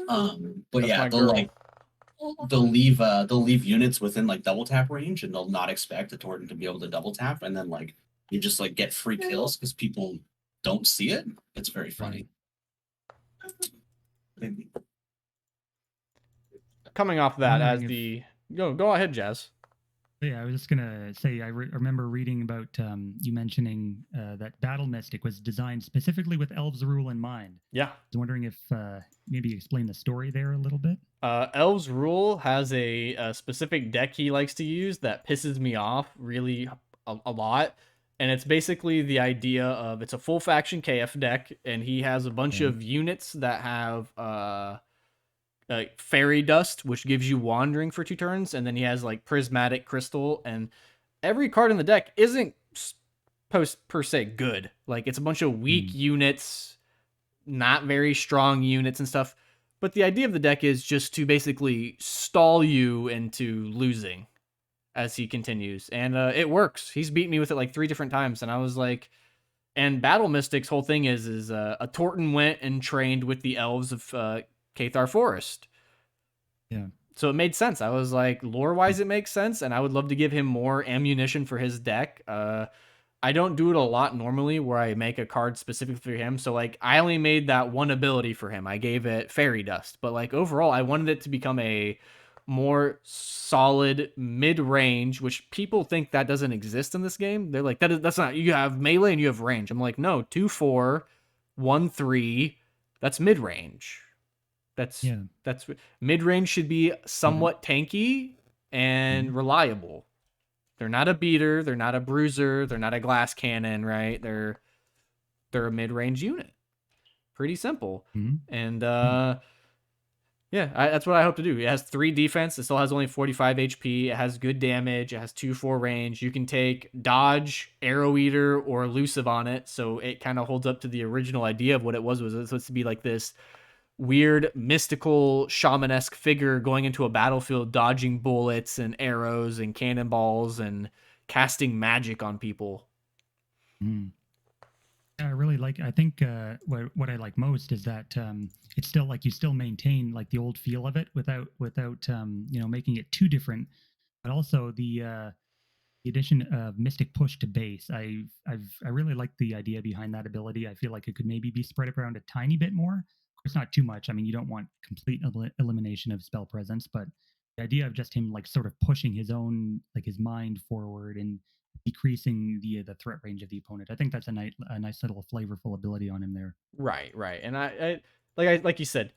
But That's yeah, my girl. they'll leave units within like double tap range, and they'll not expect a Torton to be able to double tap, and then like you just like get free kills because people don't see it. It's very funny. Coming off that, as the go ahead, Jazz. Yeah, I was just gonna say I remember reading about you mentioning that Battle Mystic was designed specifically with Elves Rule in mind. Yeah. I was wondering if maybe explain the story there a little bit. Elves Rule has a specific deck he likes to use that pisses me off really a lot. And it's basically the idea of it's a full faction KF deck, and he has a bunch of units that have fairy dust, which gives you wandering for 2 turns, and then he has like prismatic crystal, and every card in the deck isn't per se good. Like it's a bunch of weak units, not very strong units and stuff. But the idea of the deck is just to basically stall you into losing as he continues. And it works. He's beat me with it like 3 different times. And I was like, and Battle Mystic's whole thing is a Tortun went and trained with the elves of Cathar Forest. Yeah. So it made sense. I was like, lore-wise, it makes sense. And I would love to give him more ammunition for his deck. I don't do it a lot normally where I make a card specifically for him. So like I only made that one ability for him. I gave it Fairy Dust. But like overall, I wanted it to become a more solid mid-range, which people think that doesn't exist in this game. They're like, that's not, you have melee and you have range. I'm like, no, 2-4, 1-3, that's mid-range. That's mid-range should be somewhat tanky and reliable. They're not a beater, they're not a bruiser, they're not a glass cannon, right? They're a mid-range unit. Pretty simple. And that's what I hope to do. It has 3 defense, it still has only 45 HP, it has good damage, it has 2-4 range. You can take dodge, arrow eater, or elusive on it, so it kind of holds up to the original idea of what it was supposed to be like this weird mystical shamanesque figure going into a battlefield, dodging bullets and arrows and cannonballs and casting magic on people. I really like. I think what I like most is that it's still like you still maintain like the old feel of it without making it too different, but also the addition of Mystic Push to base. I really like the idea behind that ability. I feel like it could maybe be spread around a tiny bit more. Of course, not too much. I mean, you don't want complete elimination of spell presence, but the idea of just him like sort of pushing his own like his mind forward and decreasing the threat range of the opponent. I think that's a nice little flavorful ability on him there. Right, right. And like you said,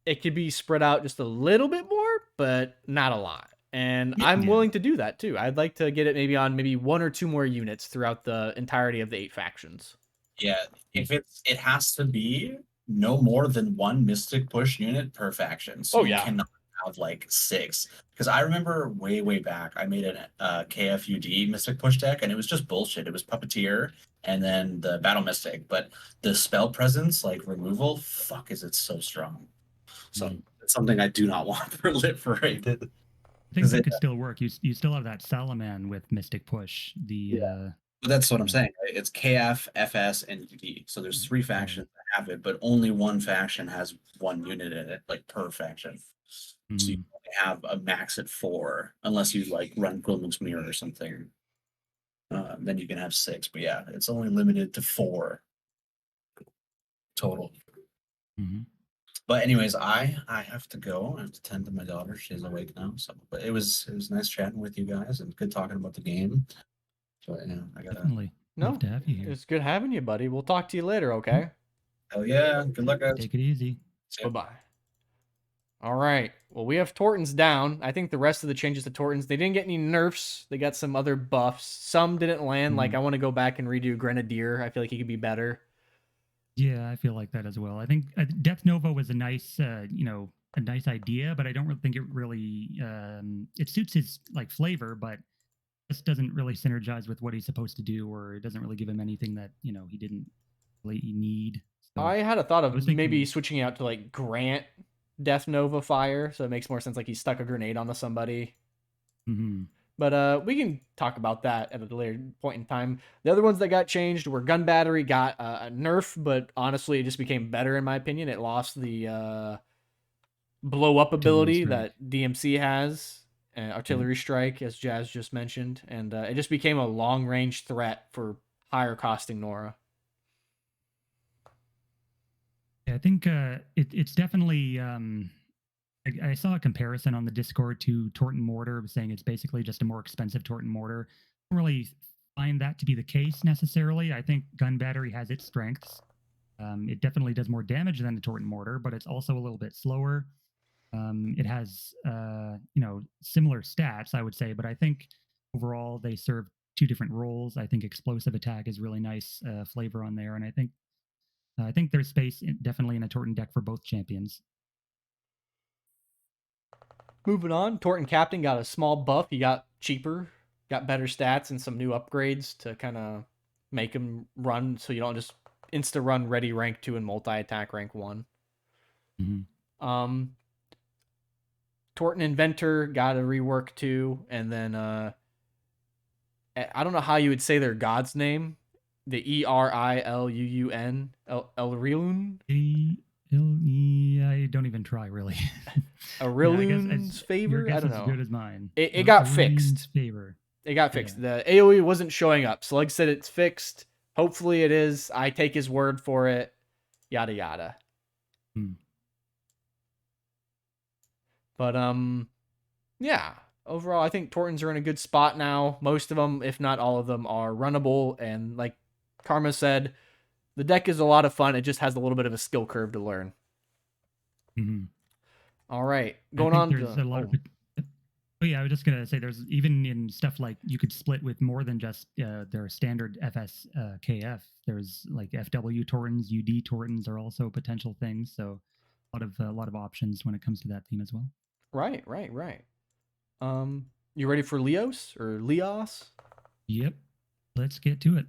it could be spread out just a little bit more, but not a lot. And I'm Yeah. willing to do that too. I'd like to get it maybe on maybe 1 or 2 more units throughout the entirety of the 8 factions. Yeah, if it has to be no more than 1 Mystic Push unit per faction. So Oh, you yeah. cannot have like 6. Because I remember way back, I made an KFUD Mystic Push deck, and it was just bullshit. It was Puppeteer and then the Battle Mystic, but the spell presence, like removal, fuck, is it so strong. So it's something I do not want proliferated. I think that could still work. You still have that Salaman with Mystic Push. But that's what I'm saying. Right? It's KF, FS, and UD. So there's 3 factions that have it, but only 1 faction has 1 unit in it, like per faction. So you only have a max at 4, unless you like run Gwilman's Mirror or something. Then you can have 6. But yeah, it's only limited to 4 total. But anyways, I have to go. I have to tend to my daughter. She's awake now. So, but it was nice chatting with you guys and good talking about the game. But yeah, I gotta. Definitely. Love to have you here. It's good having you, buddy. We'll talk to you later, okay? Hell yeah. Good luck, guys. Take it easy. Bye-bye. All right. Well, we have Tortuns down. I think the rest of the changes to Tortuns, they didn't get any nerfs. They got some other buffs. Some didn't land. Like, I want to go back and redo Grenadier. I feel like he could be better. Yeah, I feel like that as well. I think Death Nova was a nice, a nice idea, but I don't really think it really it suits his like flavor, but just doesn't really synergize with what he's supposed to do, or it doesn't really give him anything that he didn't really need. So I had a thought of maybe switching out to like Grant Death Nova Fire, so it makes more sense. Like he stuck a grenade onto somebody. But we can talk about that at a later point in time. The other ones that got changed were Gun Battery got a nerf, but honestly, it just became better in my opinion. It lost the blow up ability that DMC has, Artillery Strike, as Jazz just mentioned, and it just became a long range threat for higher costing Nora. Yeah, I think it's definitely. I saw a comparison on the Discord to Tortun Mortar, saying it's basically just a more expensive Tortun Mortar. I don't really find that to be the case necessarily. I think Gun Battery has its strengths. It definitely does more damage than the Tortun Mortar, but it's also a little bit slower. It has, similar stats, I would say, but I think overall they serve 2 different roles. I think Explosive Attack is really nice flavor on there, and I think there's space definitely in a Tortun deck for both champions. Moving on, Tortun Captain got a small buff. He got cheaper, got better stats, and some new upgrades to kind of make him run so you don't just insta-run ready rank 2 and multi-attack rank 1. Tortun Inventor got a rework too, and then I don't know how you would say their god's name. The Erilun, Elrilun? I don't even try, really. Arilun's favor? Your I don't guess know. is as good as mine. It got fixed. Favor. It got fixed. The AoE wasn't showing up. So like I said, it's fixed. Hopefully it is. I take his word for it. Yada yada. But yeah. Overall, I think Tortuns are in a good spot now. Most of them, if not all of them, are runnable. And like Karma said, the deck is a lot of fun. It just has a little bit of a skill curve to learn. All right. Going on there's a lot of... Oh yeah, I was just gonna say there's even in stuff like you could split with more than just their standard FS KF. There's like FW Tortuns, UD Tortuns are also potential things. So a lot of options when it comes to that theme as well. Right. You ready for Leos or Leos? Yep. Let's get to it.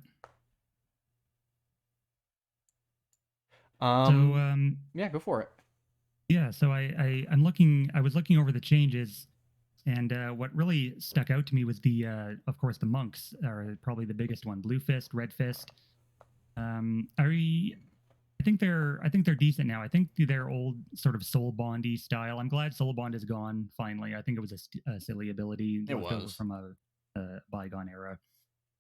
Yeah, go for it. Yeah, so I was looking over the changes, and what really stuck out to me was of course the monks are probably the biggest one. Blue Fist, Red Fist. I think they're decent now. I think their old sort of Soul Bondy style. I'm glad Soul Bond is gone finally. I think it was a silly ability. It was from a bygone era.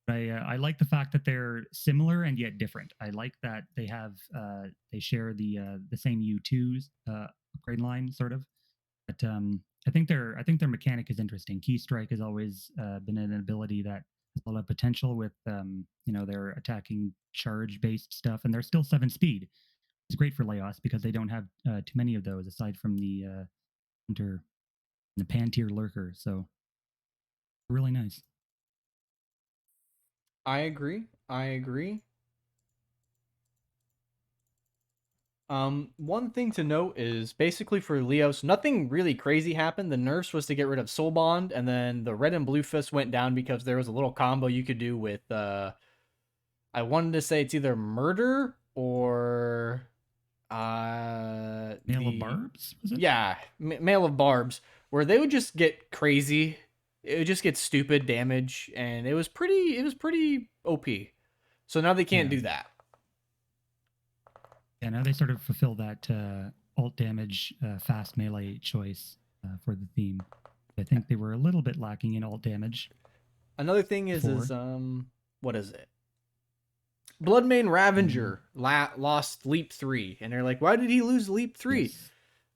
I like the fact that they're similar and yet different. I like that they have they share the same U2s upgrade line sort of. But I think their mechanic is interesting. Key Strike has always been an ability that has a lot of potential with their attacking charge based stuff, and they're still 7 speed. It's great for Laos because they don't have too many of those aside from the Hunter and the Pantier Lurker. So really nice. I agree. One thing to note is basically for Leos, nothing really crazy happened. The nerfs was to get rid of Soul Bond, and then the red and blue fist went down because there was a little combo you could do with I wanted to say it's either murder or Mail of Barbs, was it? Yeah, Mail of Barbs, where they would just get crazy. It would just get stupid damage, and it was pretty OP. So now they can't do that. Yeah, now they sort of fulfill that alt damage fast melee choice for the theme. I think they were a little bit lacking in alt damage. Another thing is what is it? Bloodmane Ravager lost Leap 3, and they're like, why did he lose Leap 3? Yes.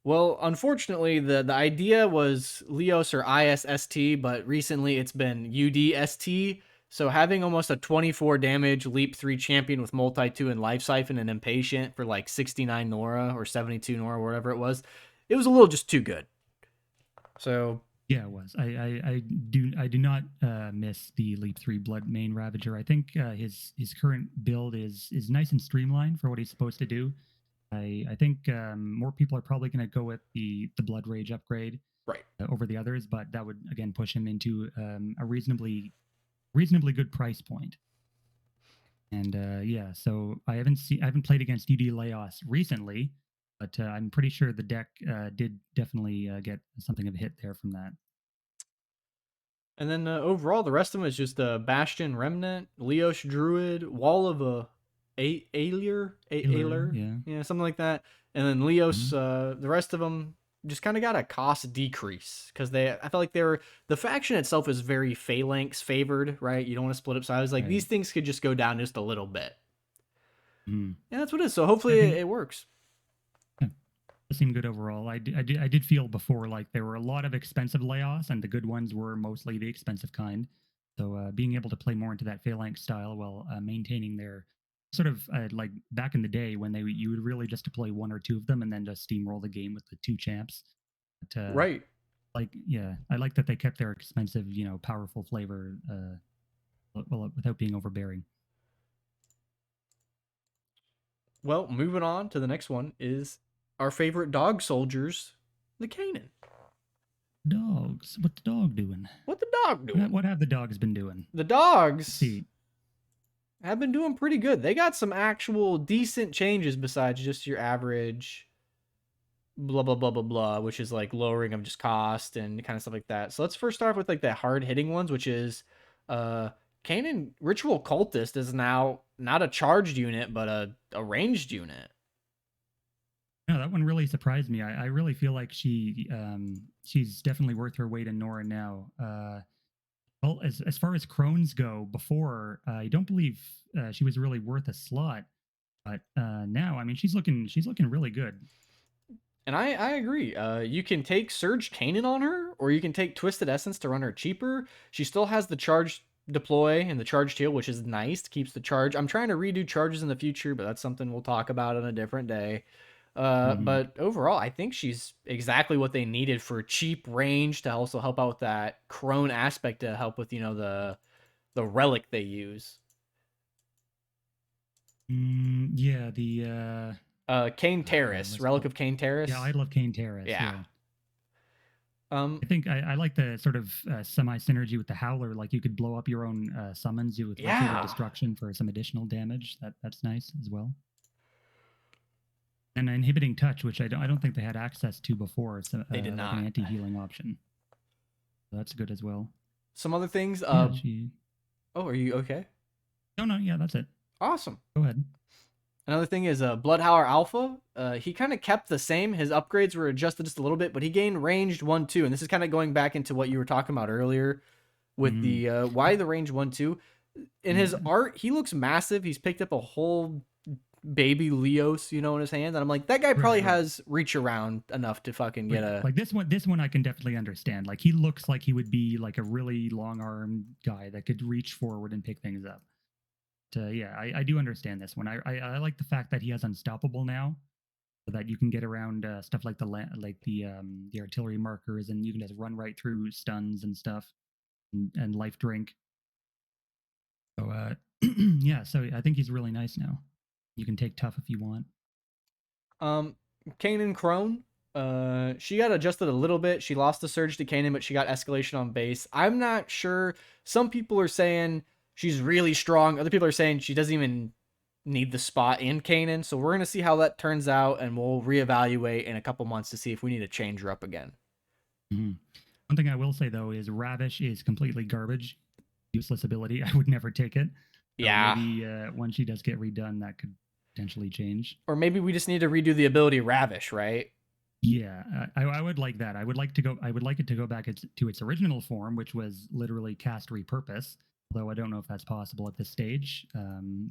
Well, unfortunately, the idea was Leos or ISST, but recently it's been UDST. So having almost a 24 damage Leap 3 champion with multi-2 and Life Siphon and Impatient for like 69 Nora or 72 Nora, whatever it was a little just too good. So yeah, it was. I do not miss the Leap 3 Bloodmane Ravager. I think his current build is nice and streamlined for what he's supposed to do. I think more people are probably going to go with the Blood Rage upgrade over the others, but that would again push him into a reasonably good price point. And so I haven't played against UD Laos recently, but I'm pretty sure the deck did definitely get something of a hit there from that. And then overall, the rest of them is just Bastion Remnant, Leosh Druid, Wall of Ailer, yeah, something like that. And then Leos, the rest of them just kind of got a cost decrease because I felt like the faction itself is very phalanx favored, right? You don't want to split up sides. Like these things could just go down just a little bit. And that's what it is. So hopefully it works. It seemed good overall. I did feel before like there were a lot of expensive Laos, and the good ones were mostly the expensive kind. So being able to play more into that phalanx style while maintaining their sort of like back in the day when you would really just deploy one or two of them and then just steamroll the game with the 2 champs. But, right. Like, yeah, I like that they kept their expensive, powerful flavor without being overbearing. Well, moving on to the next one is our favorite dog soldiers, the Kanen. Dogs. What the dog doing? What the dog doing? What have the dogs been doing? The dogs have been doing pretty good. They got some actual decent changes besides just your average blah, blah, blah, blah, blah, which is like lowering of just cost and kind of stuff like that. So let's first start with like the hard hitting ones, which is Kanen Ritual Cultist is now not a charged unit, but a ranged unit. No, that one really surprised me. I really feel like she's definitely worth her weight in Nora now. Well, as far as Crones go, before I don't believe she was really worth a slot, but now I mean she's looking really good. And I agree. You can take Surge Kanen on her, or you can take Twisted Essence to run her cheaper. She still has the charge deploy and the charge heal, which is nice. Keeps the charge. I'm trying to redo charges in the future, but that's something we'll talk about on a different day. But overall, I think she's exactly what they needed for cheap range to also help out with that crone aspect to help with, the relic they use. Yeah, the Kane Terrace, Relic of Kane Terrace. Yeah, I love Kane Terrace. Yeah. I think I like the sort of semi-synergy with the Howler. Like you could blow up your own summons with like destruction for some additional damage. That's nice as well. And inhibiting touch, which I don't think they had access to before. It's they did not. Like an anti-healing option. So that's good as well. Some other things. Oh, are you okay? No, yeah, that's it. Awesome. Go ahead. Another thing is Bloodhowler Alpha. He kind of kept the same. His upgrades were adjusted just a little bit, but he gained ranged 1-2. And this is kind of going back into what you were talking about earlier with the why the range 1-2. In his art, he looks massive. He's picked up a whole baby Leos, in his hand, and I'm like, that guy probably Right. has reach around enough to fucking get a. Like this one I can definitely understand. Like he looks like he would be like a really long armed guy that could reach forward and pick things up. Yeah, I do understand this one. I like the fact that he has unstoppable now, so that you can get around stuff like the artillery markers, and you can just run right through stuns and stuff, and life drink. So yeah, so I think he's really nice now. You can take tough if you want. Kanen Crone, she got adjusted a little bit. She lost the surge to Kanen, but she got escalation on base. I'm not sure. Some people are saying she's really strong. Other people are saying she doesn't even need the spot in Kanen. So we're going to see how that turns out, and we'll reevaluate in a couple months to see if we need to change her up again. Mm-hmm. One thing I will say, though, is Ravish is completely garbage. Useless ability. I would never take it. So Yeah. Maybe when she does get redone, that could potentially change. Or maybe we just need to redo the ability Ravish, right? Yeah, I would like that. I would like it to go back to its original form, which was literally cast repurpose. Although I don't know if that's possible at this stage.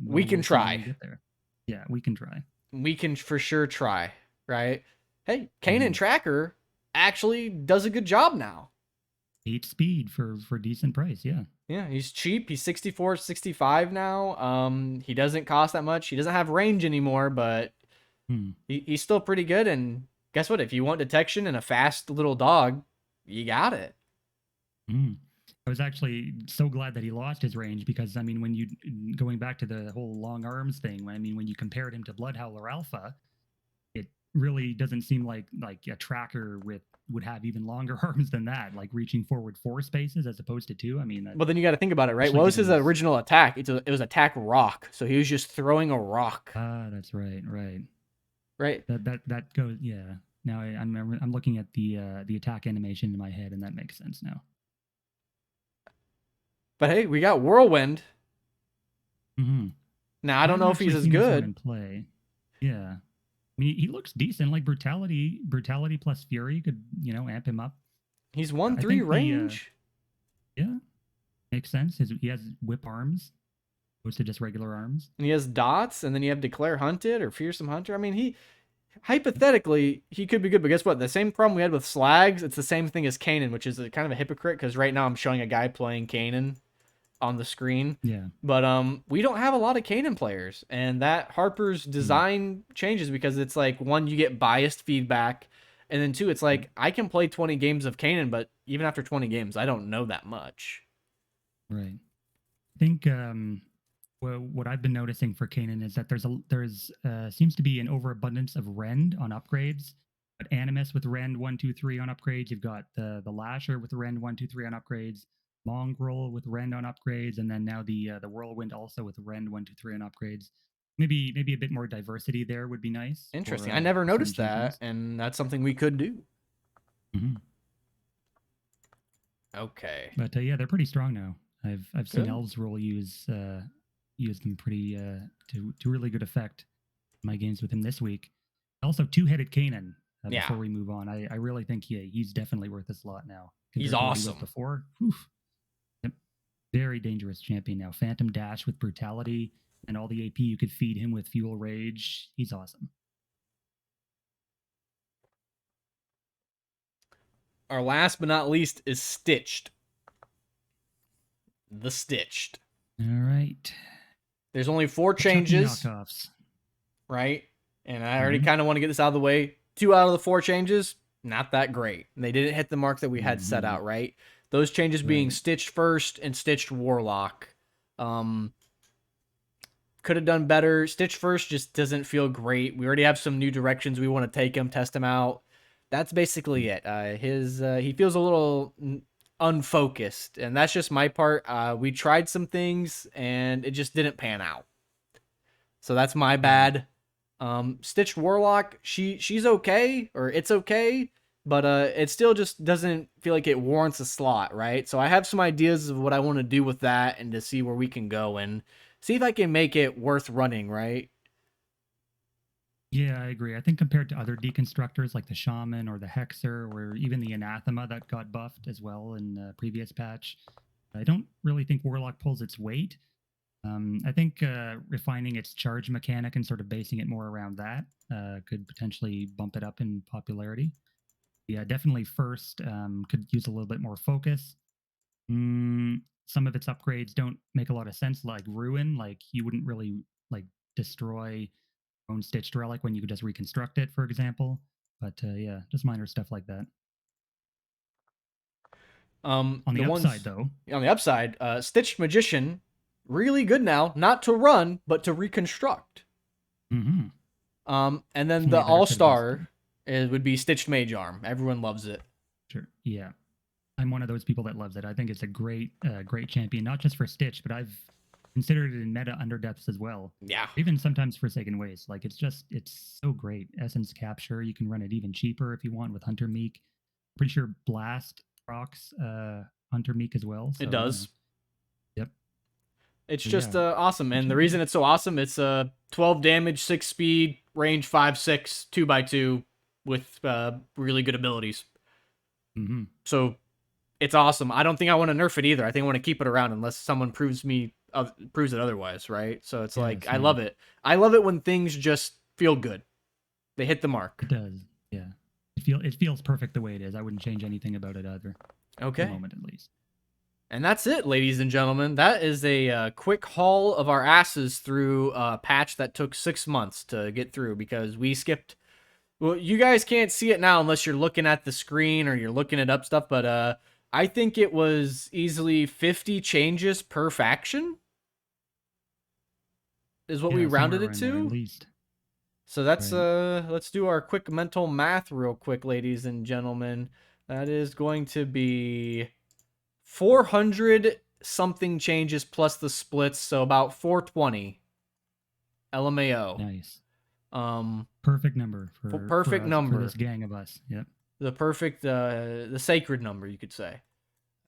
We can see when try. we get there. Yeah, we can try. We can for sure try, right? Hey, Kanen Tracker actually does a good job now. 8 speed for decent price, yeah. Yeah, he's cheap. He's 64, 65 now. He doesn't cost that much. He doesn't have range anymore, but he's still pretty good. And guess what? If you want detection and a fast little dog, you got it. I was actually so glad that he lost his range because, I mean, when you, going back to the whole long arms thing, when you compared him to Bloodhowler Alpha, it really doesn't seem like a tracker would have even longer arms than that, like reaching forward 4 spaces as opposed to 2. I mean, well, then you got to think about it, right? What was his original attack? It was attack rock, so he was just throwing a rock. Ah, that's right. That goes, yeah. Now I'm looking at the attack animation in my head, and that makes sense now. But hey, we got Whirlwind. Mm-hmm. Now I don't know if he's as good. In play. Yeah. I mean, he looks decent. Like brutality plus fury could, amp him up. He's 1/3 range. Yeah, makes sense. He has whip arms, opposed to just regular arms. And he has dots, and then you have declare hunted or fearsome hunter. I mean, he hypothetically he could be good, but guess what? The same problem we had with Slags, it's the same thing as Kanen, which is kind of a hypocrite because right now I'm showing a guy playing Kanen on the screen. Yeah. But we don't have a lot of Kanen players, and that Harper's design changes because it's like, one, you get biased feedback, and then 2, it's like I can play 20 games of Kanen, but even after 20 games, I don't know that much. Right. I think what I've been noticing for Kanen is that there's seems to be an overabundance of Rend on upgrades. But Animus with Rend 1, 2, 3 on upgrades. You've got the Lasher with Rend 1, 2, 3 on upgrades. Mongrel with Rend on upgrades, and then now the Whirlwind also with Rend 1, 2, 3 on upgrades. Maybe a bit more diversity there would be nice. Interesting. I never noticed that, and that's something we could do. Mm-hmm. Okay. But yeah, they're pretty strong now. I've seen Elves Roll use them pretty to really good effect in my games with him this week. Also, 2-headed Kanen. Before we move on, I really think he's definitely worth a slot now. He's awesome. Before. Oof. Very dangerous champion now. Phantom Dash with brutality and all the AP you could feed him with Fuel Rage. He's awesome. Our last but not least is Stitched. The Stitched. All right. There's only 4 changes. Knockoffs. Right? And I already kind of want to get this out of the way. 2 out of the 4 changes, not that great. They didn't hit the mark that we had set out, right? Those changes being Stitched First and Stitched Warlock. Could have done better. Stitched First just doesn't feel great. We already have some new directions we want to take him, test him out. That's basically it. He feels a little unfocused, and that's just my part. We tried some things, and it just didn't pan out. So that's my bad. Stitched Warlock, she's okay, or it's okay, but it still just doesn't feel like it warrants a slot, right? So I have some ideas of what I want to do with that and to see where we can go and see if I can make it worth running, right? Yeah, I agree. I think compared to other deconstructors like the Shaman or the Hexer or even the Anathema that got buffed as well in the previous patch, I don't really think Warlock pulls its weight. I think refining its charge mechanic and sort of basing it more around that could potentially bump it up in popularity. Yeah, definitely first could use a little bit more focus. Some of its upgrades don't make a lot of sense, like Ruin. Like you wouldn't really like destroy your own stitched relic when you could just reconstruct it, for example. But yeah, just minor stuff like that. On the upside, though, on the upside, Stitched Magician, really good now, not to run but to reconstruct. mm-hmm. And then Definitely the a better all fit against star would be Stitched Mage Arm. Everyone loves it. Sure. Yeah. I'm one of those people that loves it. I think it's a great champion, not just for Stitch, but I've considered it in meta Underdepths as well. Yeah. Even sometimes Forsaken Waste. Like it's so great. Essence Capture, you can run it even cheaper if you want with Hunter Meek. Pretty sure Blast procs Hunter Meek as well. So, it does. Yep. It's just awesome. And the reason it's so awesome, it's 12 damage, 6 speed, range 5/6, 2x2 with really good abilities. Mm-hmm. So it's awesome. I don't think I want to nerf it either. I think I want to keep it around unless someone proves it otherwise, right? So it's like, I love it. I love it when things just feel good. They hit the mark. It does. Yeah. It feels perfect the way it is. I wouldn't change anything about it either. Okay. At the moment, at least. And that's it, ladies and gentlemen. That is a quick haul of our asses through a patch that took 6 months to get through because we skipped. Well, you guys can't see it now unless you're looking at the screen or you're looking it up stuff, but I think it was easily 50 changes per faction is what we rounded it to. At least. So that's let's do our quick mental math real quick, ladies and gentlemen. That is going to be 400 something changes plus the splits, so about 420 LMAO. Nice. Perfect number for this gang of us. Yep. The sacred number, you could say.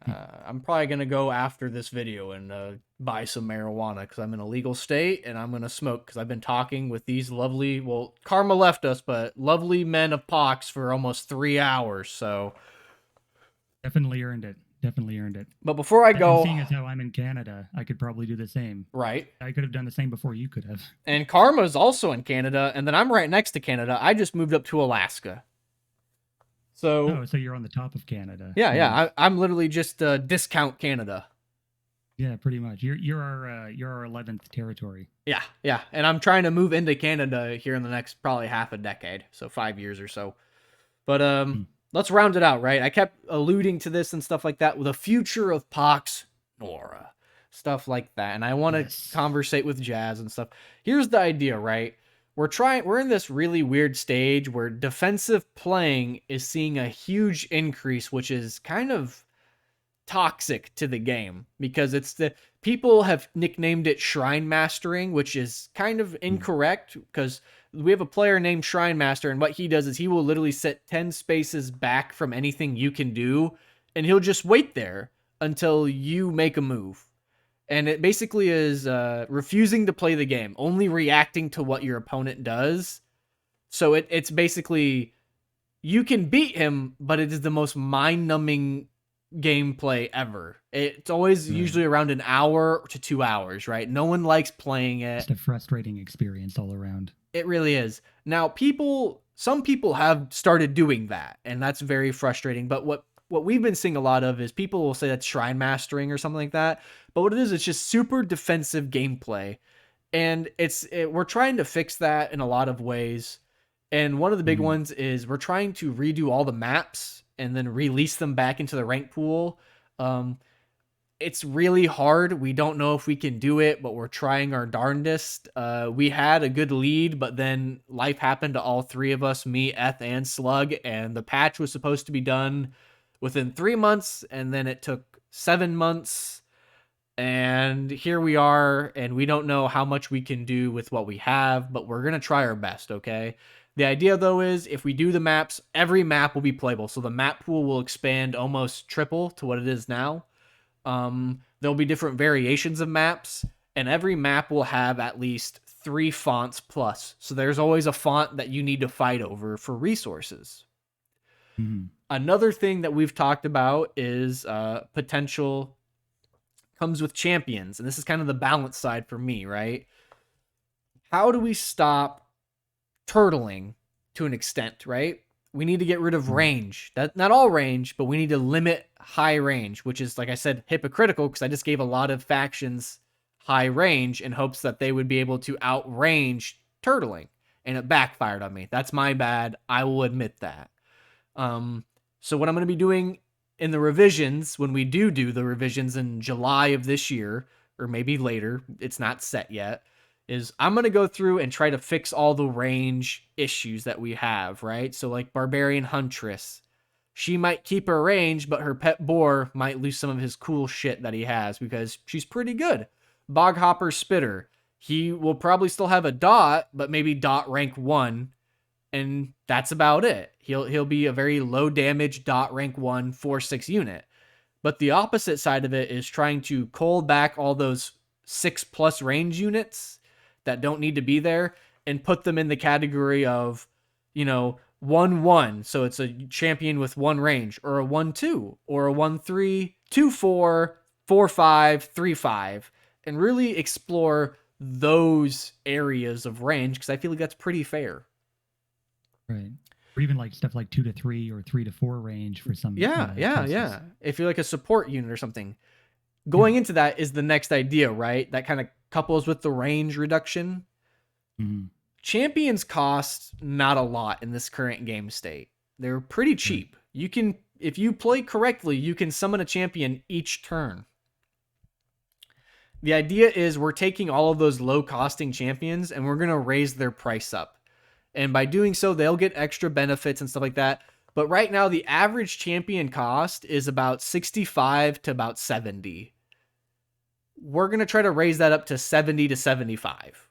I'm probably gonna go after this video and buy some marijuana because I'm in a legal state and I'm gonna smoke because I've been talking with these lovely, well, Karma left us, but lovely men of Pox for almost 3 hours. So definitely earned it. But before I go, seeing as how I'm in Canada, I could probably do the same. Right. I could have done the same before you could have. And Karma's also in Canada, and then I'm right next to Canada. I just moved up to Alaska. So you're on the top of Canada. Yeah. I'm literally just discount Canada. Yeah, pretty much. You're our 11th territory. Yeah. And I'm trying to move into Canada here in the next probably half a decade, so 5 years or so. But let's round it out, right? I kept alluding to this and stuff like that with the future of Pox Nora, stuff like that, and I want to conversate with Jazz and stuff. Here's the idea, right? We're in this really weird stage where defensive playing is seeing a huge increase, which is kind of toxic to the game because people have nicknamed it Shrine Mastering, which is kind of incorrect because we have a player named Shrine Master, and what he does is he will literally set 10 spaces back from anything you can do, and he'll just wait there until you make a move. And it basically is refusing to play the game, only reacting to what your opponent does. So it's basically, you can beat him, but it is the most mind-numbing gameplay ever. It's always usually around an hour to 2 hours, right? No one likes playing it. It's a frustrating experience all around. It really is. Now, some people have started doing that, and that's very frustrating. But what we've been seeing a lot of is people will say that's Shrine Mastering or something like that. But what it is, it's just super defensive gameplay. And we're trying to fix that in a lot of ways. And one of the big ones is we're trying to redo all the maps and then release them back into the rank pool. It's really hard. We don't know if we can do it, but we're trying our darndest. We had a good lead, but then life happened to all three of us, me, Eth, and Slug, and the patch was supposed to be done within 3 months, and then it took 7 months, and here we are, and we don't know how much we can do with what we have, but we're going to try our best, okay? The idea, though, is if we do the maps, every map will be playable, so the map pool will expand almost triple to what it is now. There'll be different variations of maps, and every map will have at least 3 fonts plus. So there's always a font that you need to fight over for resources. Another thing that we've talked about is potential comes with champions, and this is kind of the balance side for me, right? How do we stop turtling to an extent, right? We need to get rid of range. That not all range, but we need to limit high range, which is, like I said, hypocritical because I just gave a lot of factions high range in hopes that they would be able to outrange turtling, and it backfired on me. That's my bad. I will admit that. So what I'm going to be doing in the revisions, when we do the revisions in July of this year, or maybe later, it's not set yet, is I'm going to go through and try to fix all the range issues that we have, right? So like Barbarian Huntress, she might keep her range, but her pet boar might lose some of his cool shit that he has because she's pretty good. Boghopper Spitter, he will probably still have a dot, but maybe dot rank 1, and that's about it. He'll be a very low damage dot rank 1 4/6 unit. But the opposite side of it is trying to cull back all those 6+ range units that don't need to be there and put them in the category of, 1/1. So it's a champion with 1 range, or a 1/2, or a 1/3, 2/4, 4/5, 3/5, and really explore those areas of range because I feel like that's pretty fair. Right. Or even like stuff like 2 to 3 or 3 to 4 range for some. Yeah. If you're like a support unit or something. Going into that is the next idea, right? That kind of couples with the range reduction. Mm-hmm. Champions cost not a lot in this current game state. They're pretty cheap. You can, if you play correctly, you can summon a champion each turn. The idea is we're taking all of those low costing champions and we're going to raise their price up. And by doing so, they'll get extra benefits and stuff like that. But right now, the average champion cost is about 65 to about 70. We're going to try to raise that up to 70 to 75.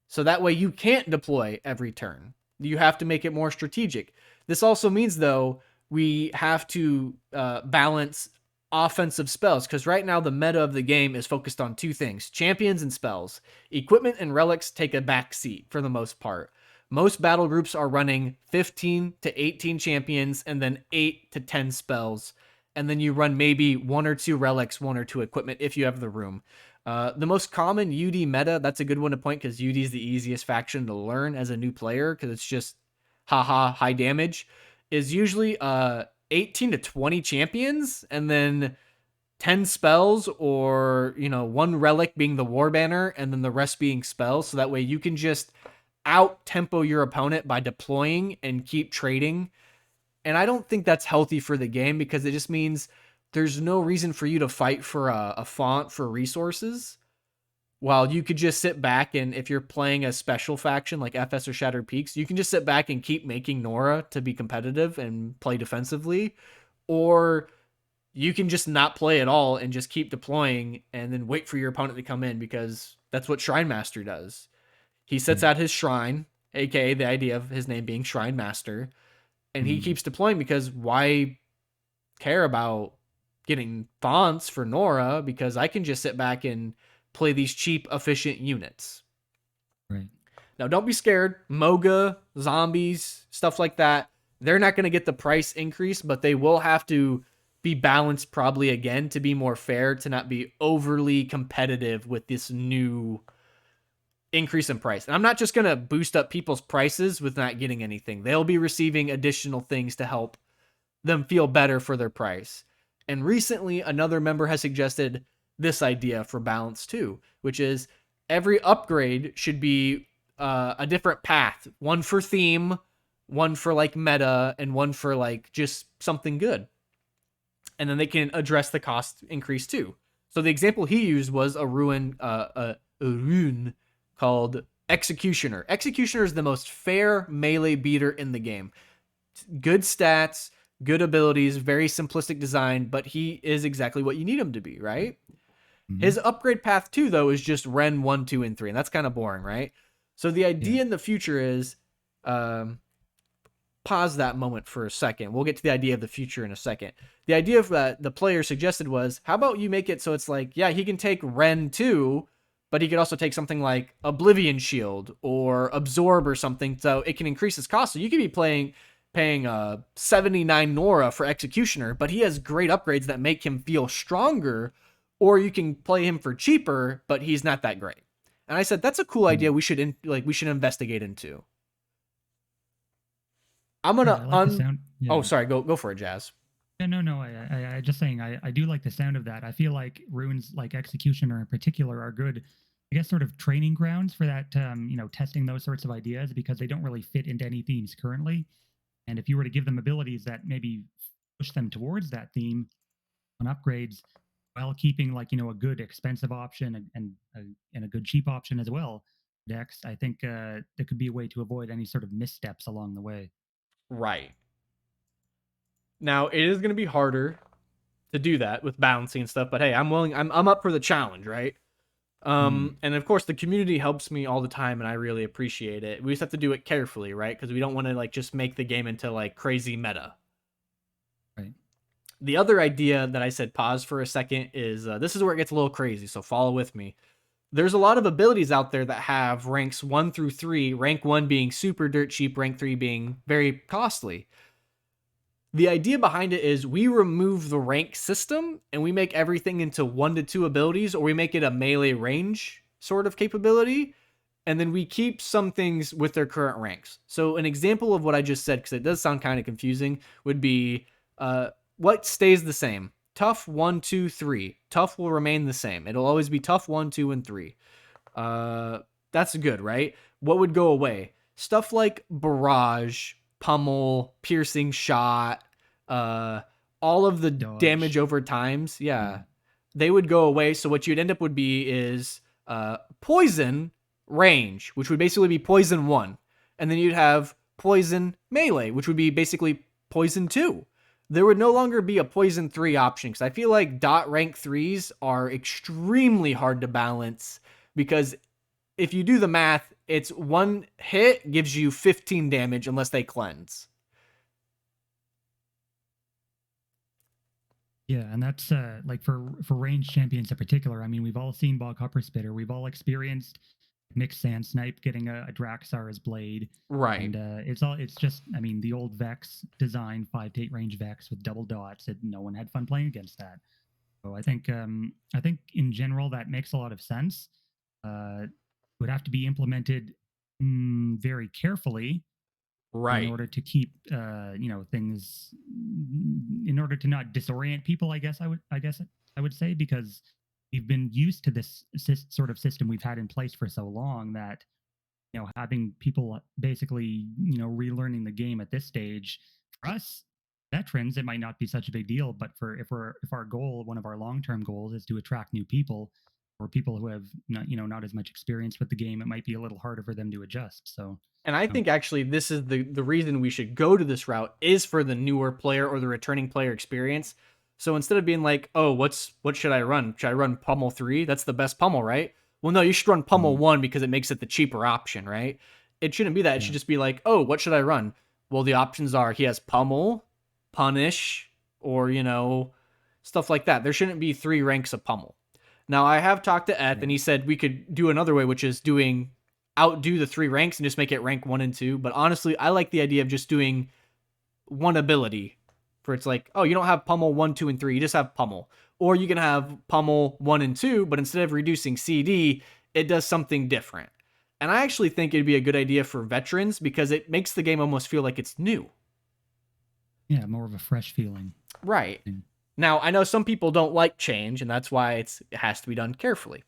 So that way you can't deploy every turn. You have to make it more strategic. This also means, though, we have to balance offensive spells, because right now the meta of the game is focused on 2 things: champions and spells. Equipment and relics take a back seat for the most part. Most battle groups are running 15 to 18 champions and then 8 to 10 spells. And then you run maybe 1 or 2 relics, 1 or 2 equipment if you have the room. The most common UD meta, that's a good one to point because UD is the easiest faction to learn as a new player because it's just high damage, is usually 18 to 20 champions and then 10 spells, or 1 relic being the war banner and then the rest being spells. So that way you can just out tempo your opponent by deploying and keep trading. And I don't think that's healthy for the game because it just means there's no reason for you to fight for a font for resources, while you could just sit back and, if you're playing a special faction like FS or Shattered Peaks, you can just sit back and keep making Nora to be competitive and play defensively, or you can just not play at all and just keep deploying and then wait for your opponent to come in, because that's what Shrine Master does. He sets out his shrine, aka the idea of his name being Shrine Master, and he keeps deploying because why care about getting fonts for Nora, because I can just sit back and play these cheap, efficient units. Right. Now, don't be scared. Moga, zombies, stuff like that, they're not going to get the price increase, but they will have to be balanced probably again to be more fair, to not be overly competitive with this new increase in price. And I'm not just going to boost up people's prices with not getting anything. They'll be receiving additional things to help them feel better for their price. And recently, another member has suggested this idea for balance too, which is every upgrade should be a different path. One for theme, one for like meta, and one for like just something good. And then they can address the cost increase too. So the example he used was a rune called Executioner. Executioner is the most fair melee beater in the game. Good stats, good abilities, very simplistic design, but he is exactly what you need him to be, right? Mm-hmm. His upgrade path too, though, is just Ren 1, 2, and 3, and that's kind of boring, right? So the idea in the future is, pause that moment for a second. We'll get to the idea of the future in a second. The idea of the player suggested was, how about you make it so it's like, yeah, he can take Ren 2, but he could also take something like Oblivion Shield or Absorb or something, so it can increase his cost. So you could be paying 79 Nora for Executioner, but he has great upgrades that make him feel stronger, or you can play him for cheaper, but he's not that great. And I said, that's a cool idea. We should investigate into. I'm going to I like the sound. Yeah. Oh, sorry. Go for it, Jazz. Yeah, no. I just saying, I do like the sound of that. I feel like runes like Executioner in particular are good, I guess, sort of training grounds for that, testing those sorts of ideas, because they don't really fit into any themes currently. And if you were to give them abilities that maybe push them towards that theme on upgrades, while keeping like, a good expensive option and a good cheap option as well, decks, I think there could be a way to avoid any sort of missteps along the way. Right. Now, it is going to be harder to do that with balancing and stuff, but hey, I'm willing. I'm up for the challenge, right? And of course, the community helps me all the time, and I really appreciate it. We just have to do it carefully, right? Because we don't want to like just make the game into like crazy meta. Right. The other idea that I said pause for a second is this is where it gets a little crazy, so follow with me. There's a lot of abilities out there that have ranks 1 through 3, rank 1 being super dirt cheap, rank 3 being very costly. The idea behind it is we remove the rank system and we make everything into 1 to 2 abilities, or we make it a melee range sort of capability. And then we keep some things with their current ranks. So an example of what I just said, because it does sound kind of confusing, would be what stays the same? Tough 1, 2, 3. Tough will remain the same. It'll always be tough 1, 2, and 3. That's good, right? What would go away? Stuff like barrage, pummel, piercing shot, all of the Dodge. damage over times. Yeah. They would go away. So what you'd end up would be is poison range, which would basically be poison 1. And then you'd have poison melee, which would be basically poison 2. There would no longer be a poison 3 option, because I feel like dot rank 3s are extremely hard to balance, because if you do the math, it's 1 hit gives you 15 damage unless they cleanse. Yeah, and that's like for ranged champions in particular. I mean, we've all seen Bog Hopper Spitter. We've all experienced Mixed Sand Snipe getting a Draxar's blade. Right. And it's just, I mean, the old Vex design, 5 to 8 range Vex with double dots. No one had fun playing against that. So I think in general that makes a lot of sense. It would have to be implemented very carefully, Right. in order to keep things, in order to not disorient people. I guess I would say, because we've been used to this sort of system we've had in place for so long that having people basically relearning the game at this stage, for us veterans, it might not be such a big deal, but if our goal, one of our long-term goals, is to attract new people, or people who have not as much experience with the game, it might be a little harder for them to adjust. So, and I think actually this is the reason we should go to this route, is for the newer player or the returning player experience. So instead of being like, oh, what should I run? Should I run Pummel 3? That's the best Pummel, right? Well, no, you should run Pummel 1 because it makes it the cheaper option, right? It shouldn't be that. It should just be like, oh, what should I run? Well, the options are he has Pummel, Punish, or, stuff like that. There shouldn't be 3 ranks of Pummel. Now, I have talked to Eth, and he said we could do another way, which is outdo the 3 ranks and just make it rank 1 and 2. But honestly, I like the idea of just doing one ability. For it's like, oh, you don't have Pummel 1, 2, and 3. You just have Pummel. Or you can have Pummel 1 and 2, but instead of reducing CD, it does something different. And I actually think it'd be a good idea for veterans, because it makes the game almost feel like it's new. Yeah, more of a fresh feeling. Right. Now, I know some people don't like change, and that's why it has to be done carefully.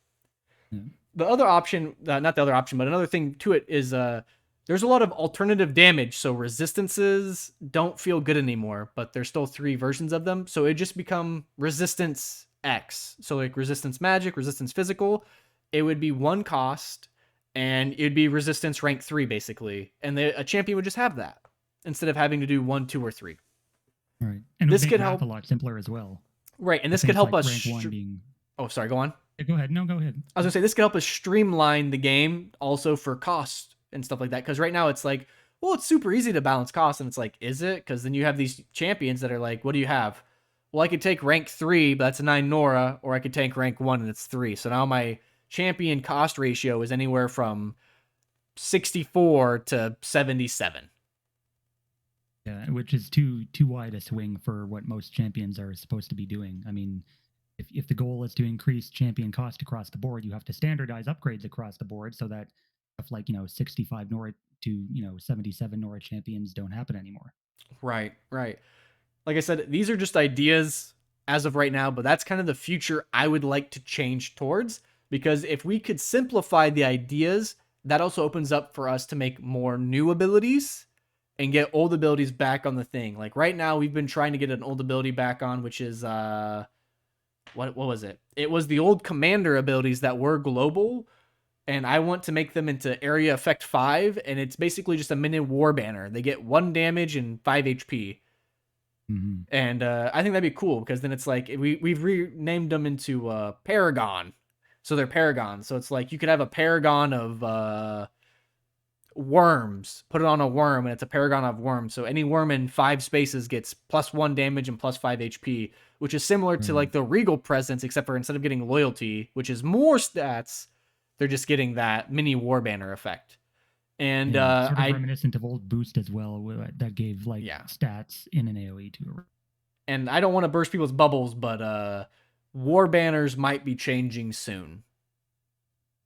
Yeah. The other option, not the other option, but another thing to it is there's a lot of alternative damage. So resistances don't feel good anymore, but there's still 3 versions of them. So it just become resistance X. So like resistance magic, resistance physical. It would be 1 cost, and it'd be resistance rank 3 basically. And a champion would just have that instead of having to do 1, 2, or 3. Right. And this could help a lot simpler as well. Right. And this could help like us. Rank 1 being... Oh, sorry. Go on. Yeah, go ahead. No, go ahead. I was gonna say this could help us streamline the game also for cost and stuff like that. Because right now it's like, well, it's super easy to balance costs, and it's like, is it? Because then you have these champions that are like, what do you have? Well, I could take rank 3, but that's a 9 Nora, or I could take rank 1 and it's 3. So now my champion cost ratio is anywhere from 64 to 77. Yeah, which is too wide a swing for what most champions are supposed to be doing. I mean, if the goal is to increase champion cost across the board, you have to standardize upgrades across the board so that stuff like 65 Nora to 77 Nora champions don't happen anymore. Right. Like I said, these are just ideas as of right now, but that's kind of the future I would like to change towards, because if we could simplify the ideas, that also opens up for us to make more new abilities and get old abilities back on the thing. Like right now, we've been trying to get an old ability back on, which is what was it? It was the old commander abilities that were global, and I want to make them into area effect 5, and it's basically just a mini war banner. They get 1 damage and 5 HP. Mm-hmm. And I think that'd be cool, because then it's like we've renamed them into Paragon. So they're Paragons. So it's like you could have a Paragon of worms, put it on a worm, and it's a Paragon of worms. So any worm in 5 spaces gets +1 damage and +5 HP, which is similar to like the Regal Presence, except for instead of getting loyalty, which is more stats, they're just getting that mini war banner effect. And sort of reminiscent of old Boost as well, that gave like stats in an AoE to her. And I don't want to burst people's bubbles, but war banners might be changing soon,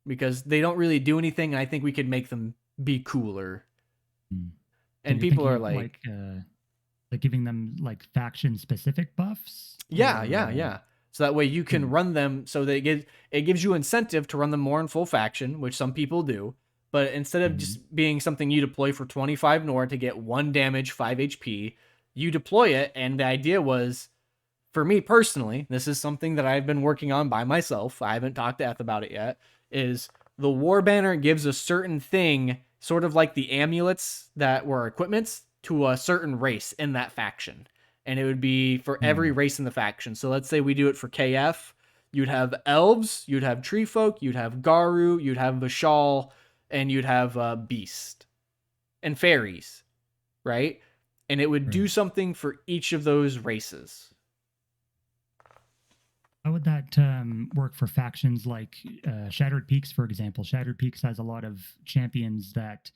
because they don't really do anything, and I think we could make them be cooler. And people are like giving them like faction specific buffs. Yeah. So that way you can run them. So it gives you incentive to run them more in full faction, which some people do. But instead of just being something you deploy for 25 Nor to get 1 damage, 5 HP, you deploy it. And the idea was, for me personally, this is something that I've been working on by myself, I haven't talked to Eth about it yet, is the war banner gives a certain thing, sort of like the amulets that were equipments, to a certain race in that faction. And it would be for every race in the faction. So let's say we do it for KF. You'd have elves, you'd have tree folk, you'd have Garu, you'd have Vashal, and you'd have beast and fairies, right? And it would do something for each of those races. How would that work for factions like Shattered Peaks, for example? Shattered Peaks has a lot of champions that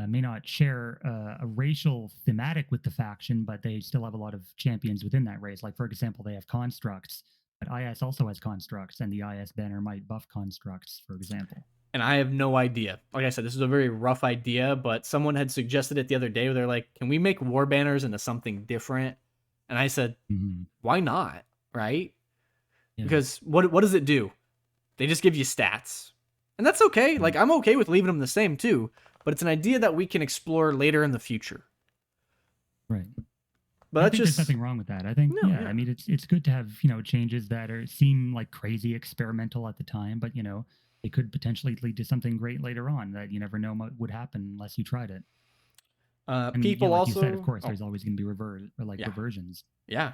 may not share a racial thematic with the faction, but they still have a lot of champions within that race. Like, for example, they have constructs, but IS also has constructs, and the IS banner might buff constructs, for example. And I have no idea. Like I said, this is a very rough idea, but someone had suggested it the other day where they're like, can we make war banners into something different? And I said, why not? Right? Yeah. Because what does it do? They just give you stats. And that's okay. Like, I'm okay with leaving them the same too, but it's an idea that we can explore later in the future. Right. But I think there's nothing wrong with that. I think, I mean, it's good to have, changes that seem like crazy experimental at the time, but, it could potentially lead to something great later on that you never know what would happen unless you tried it. And, people like also, you said, of course, there's always going to be reversions. Yeah.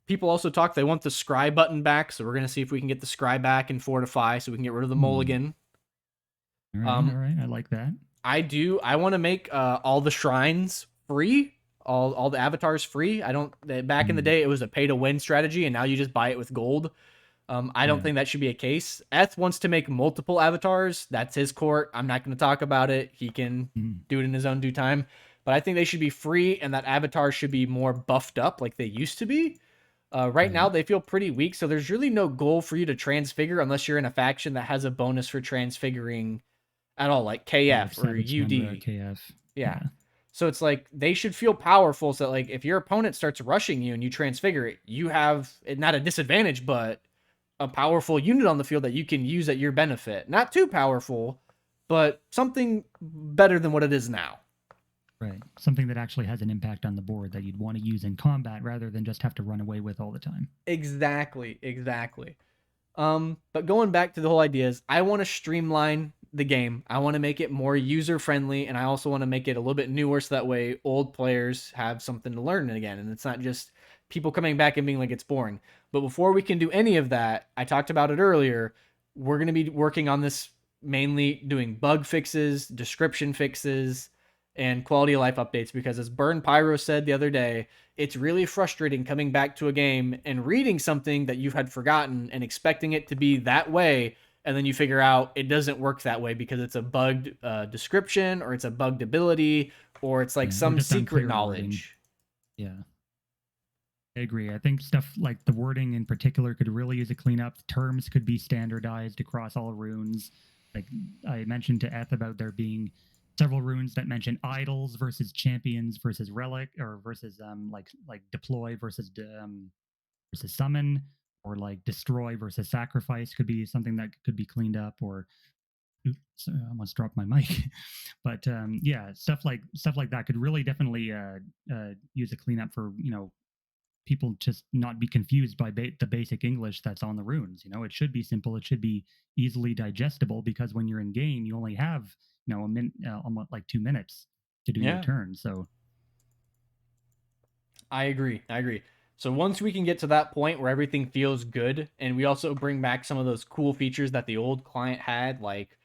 People also talk, they want the scry button back, so we're going to see if we can get the scry back and fortify so we can get rid of the mulligan. All right, I like that. I want to make all the shrines free, all the avatars free. Back in the day, it was a pay-to-win strategy, and now you just buy it with gold. I don't think that should be a case. Eth wants to make multiple avatars. That's his court. I'm not going to talk about it. He can do it in his own due time. But I think they should be free, and that avatar should be more buffed up like they used to be. Right now, they feel pretty weak, so there's really no goal for you to transfigure unless you're in a faction that has a bonus for transfiguring at all, like KF or UD. KF. Yeah. So it's like they should feel powerful, so that like if your opponent starts rushing you and you transfigure it, you have not a disadvantage, but a powerful unit on the field that you can use at your benefit. Not too powerful, but something better than what it is now. Right. Something that actually has an impact on the board that you'd want to use in combat rather than just have to run away with all the time. Exactly. But going back to the whole idea is I want to streamline the game. I want to make it more user-friendly, and I also want to make it a little bit newer so that way old players have something to learn again, and it's not just people coming back and being like it's boring. But before we can do any of that, I talked about it earlier, we're going to be working on this mainly doing bug fixes, description fixes, and quality of life updates, because as Burn Pyro said the other day, it's really frustrating coming back to a game and reading something that you had forgotten and expecting it to be that way, and then you figure out it doesn't work that way because it's a bugged description, or it's a bugged ability, or it's like some secret knowledge. Yeah. I agree. I think stuff like the wording in particular could really use a cleanup. Terms could be standardized across all runes. Like I mentioned to Eth about there being several runes that mention idols versus champions versus relic or versus like deploy versus summon, or like destroy versus sacrifice could be something that could be cleaned up. Or oops, I almost dropped my mic. But yeah, stuff like that could really definitely use a cleanup for people just not be confused by the basic English that's on the runes. It should be simple. It should be easily digestible, because when you're in game, you only have a minute, almost like 2 minutes to do your turn. So I agree. So once we can get to that point where everything feels good, and we also bring back some of those cool features that the old client had, like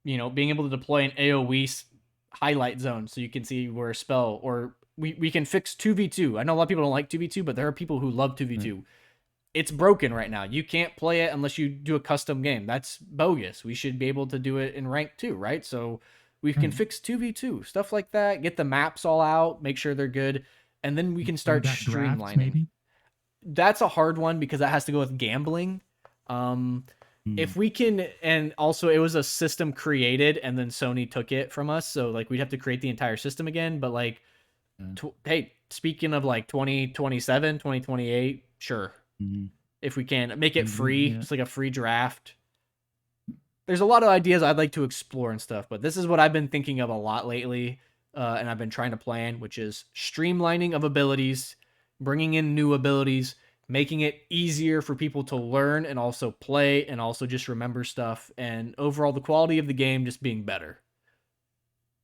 being able to deploy an AoE highlight zone so you can see where a spell, or we can fix 2v2. I know a lot of people don't like 2v2, but there are people who love 2v2. Right. It's broken right now. You can't play it unless you do a custom game. That's bogus. We should be able to do it in rank 2, right? So we can fix 2v2, stuff like that, get the maps all out, make sure they're good, and then we can start streamlining. Maybe? That's a hard one because that has to go with gambling. If we can, and also it was a system created and then Sony took it from us, so like we'd have to create the entire system again. But like, hey, speaking of like 2027, 2028, sure. If we can make it free, it's like a free draft. There's a lot of ideas I'd like to explore and stuff, but this is what I've been thinking of a lot lately, and I've been trying to plan, which is streamlining of abilities, bringing in new abilities, making it easier for people to learn and also play and also just remember stuff, and overall the quality of the game just being better.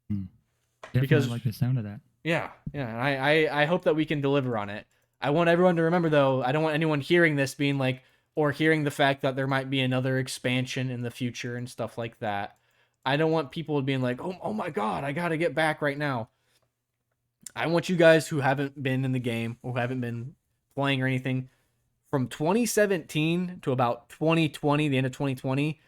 Definitely because, like the sound of that. Yeah. I hope that we can deliver on it. I want everyone to remember, though, I don't want anyone hearing this being like, or hearing the fact that there might be another expansion in the future and stuff like that. I don't want people being like, oh my God, I got to get back right now. I want you guys who haven't been in the game or who haven't been playing or anything, from 2017 to about 2020, the end of 2020,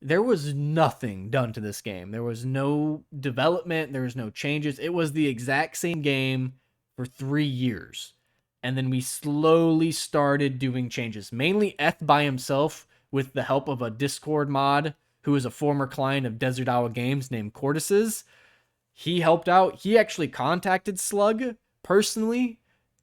there was nothing done to this game. There was no development. There was no changes. It was the exact same game for 3 years. And then we slowly started doing changes. Mainly Eth by himself with the help of a Discord mod who is a former client of Desert Owl Games named Cortices. He helped out. He actually contacted Slug personally,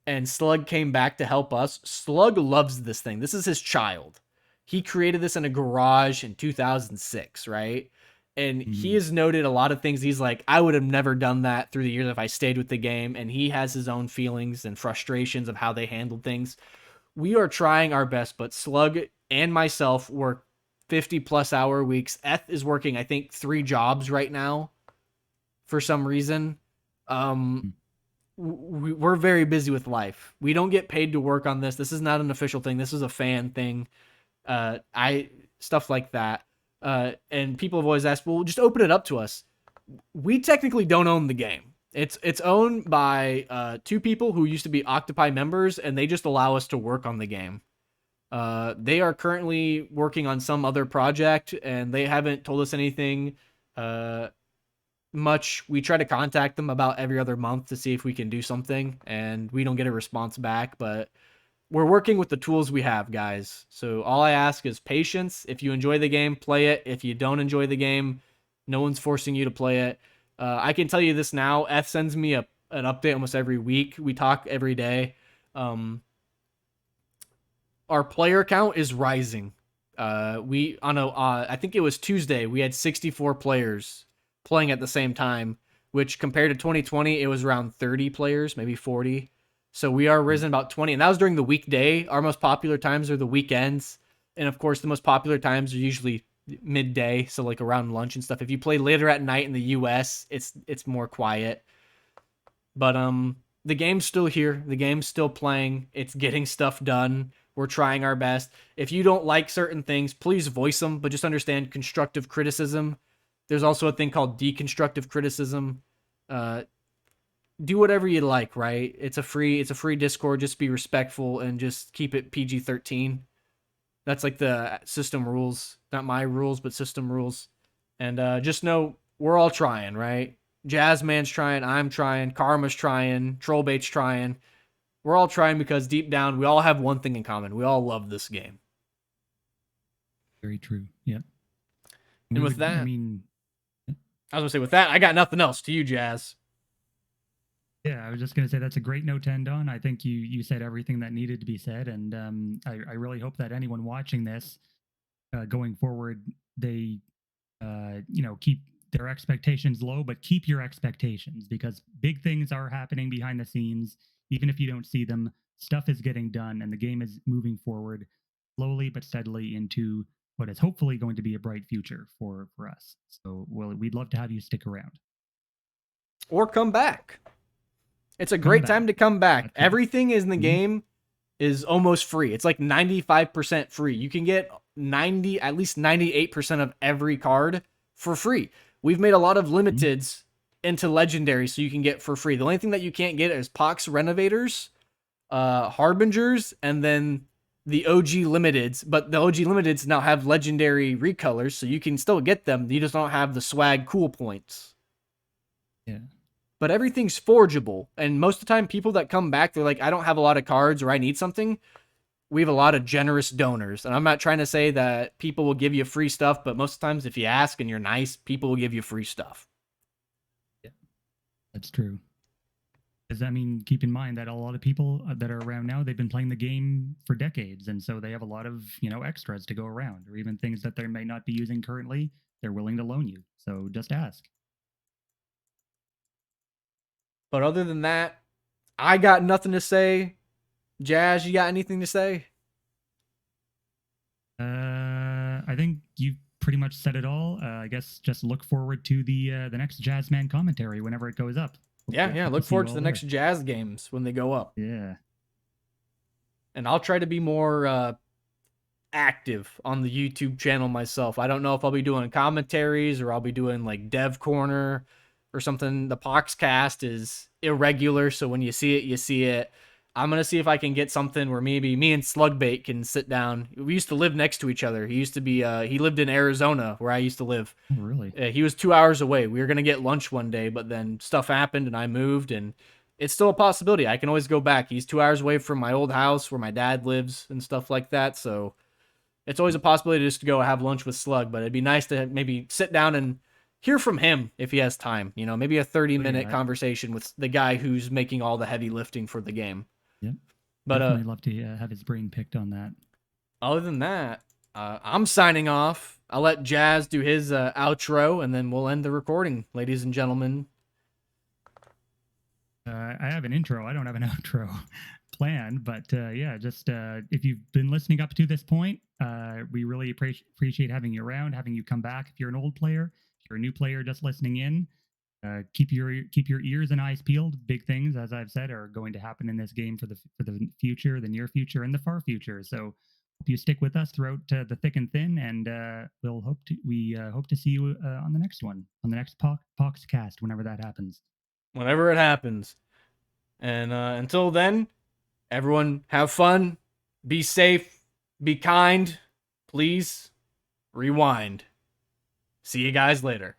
and Slug came back to help us. Slug loves this thing. This is his child. He created this in a garage in 2006, right? And he has noted a lot of things. He's like, I would have never done that through the years if I stayed with the game. And he has his own feelings and frustrations of how they handled things. We are trying our best, but Slug and myself work 50+ hour weeks. Eth is working, I think, 3 jobs right now for some reason. We're very busy with life. We don't get paid to work on this. This is not an official thing. This is a fan thing. Stuff like that. And people have always asked, well, just open it up to us. We technically don't own the game. It's owned by 2 people who used to be Octopi members, and they just allow us to work on the game. They are currently working on some other project, and they haven't told us anything much. We try to contact them about every other month to see if we can do something, and we don't get a response back, but we're working with the tools we have, guys. So all I ask is patience. If you enjoy the game, play it. If you don't enjoy the game, no one's forcing you to play it. I can tell you this now. Eth sends me an update almost every week. We talk every day. Our player count is rising. I think it was Tuesday, we had 64 players playing at the same time, which compared to 2020, it was around 30 players, maybe 40. So we are risen about 20, and that was during the weekday. Our most popular times are the weekends, and of course, the most popular times are usually midday, so like around lunch and stuff. If you play later at night in the US, it's more quiet. But the game's still here. The game's still playing. It's getting stuff done. We're trying our best. If you don't like certain things, please voice them, but just understand constructive criticism. There's also a thing called deconstructive criticism. Do whatever you like, right? It's a free Discord. Just be respectful and just keep it PG-13. That's like the system rules. Not my rules, but system rules. And just know we're all trying, right? Jazzman's trying, I'm trying, Karma's trying, Trollbait's trying. We're all trying because deep down, we all have one thing in common. We all love this game. Very true. Yeah. And with that, I mean, I was going to say, with that, I got nothing else. To you, Jazz. yeah, I was just going to say that's a great note to end on. I think you said everything that needed to be said, and I really hope that anyone watching this going forward, they keep their expectations low, but keep your expectations, because big things are happening behind the scenes. Even if you don't see them, stuff is getting done, and the game is moving forward slowly but steadily into what is hopefully going to be a bright future for us. So, we'd love to have you stick around or come back. It's a great time to come back. Everything in the game is almost free. It's like 95% free. You can get at least 98% of every card for free. We've made a lot of limiteds into legendary so you can get for free. The only thing that you can't get is Pox Renovators, Harbingers, and then the OG limiteds. But the OG limiteds now have legendary recolors, so you can still get them. You just don't have the swag cool points. Yeah. But everything's forgeable. And most of the time, people that come back, they're like, I don't have a lot of cards or I need something. We have a lot of generous donors. And I'm not trying to say that people will give you free stuff, but most of the times if you ask and you're nice, people will give you free stuff. Yeah, that's true. Because, I mean, keep in mind that a lot of people that are around now, they've been playing the game for decades. And so they have a lot of, extras to go around, or even things that they may not be using currently. They're willing to loan you. So just ask. But other than that, I got nothing to say. Jazz, you got anything to say? I think you pretty much said it all. I guess just look forward to the next Jazzman commentary whenever it goes up. Yeah. Look forward to the next Jazz games when they go up. Yeah. And I'll try to be more active on the YouTube channel myself. I don't know if I'll be doing commentaries or I'll be doing like Dev Corner or something. The Poxcast is irregular, so when you see it, you see it. I'm going to see if I can get something where maybe me and Slugbait can sit down. We used to live next to each other. He used to be, he lived in Arizona where I used to live. Oh, really? He was 2 hours away. We were going to get lunch one day, but then stuff happened and I moved, and it's still a possibility. I can always go back. He's 2 hours away from my old house where my dad lives and stuff like that. So it's always a possibility just to go have lunch with Slug, but it'd be nice to maybe sit down and hear from him if he has time. Maybe a 30-minute conversation with the guy who's making all the heavy lifting for the game. Yep. But definitely love to have his brain picked on that. Other than that, I'm signing off. I'll let Jazz do his outro, and then we'll end the recording, ladies and gentlemen. I have an intro. I don't have an outro planned, but just if you've been listening up to this point, we really appreciate having you around, having you come back. If you're an old player, if you're a new player just listening in, keep your ears and eyes peeled. Big things, as I've said, are going to happen in this game for the future, the near future, and the far future. So hope you stick with us throughout the thick and thin, and we hope to see you on the next one, on the next Poxcast, whenever that happens. Whenever it happens. And until then, everyone have fun, be safe, be kind, please rewind. See you guys later.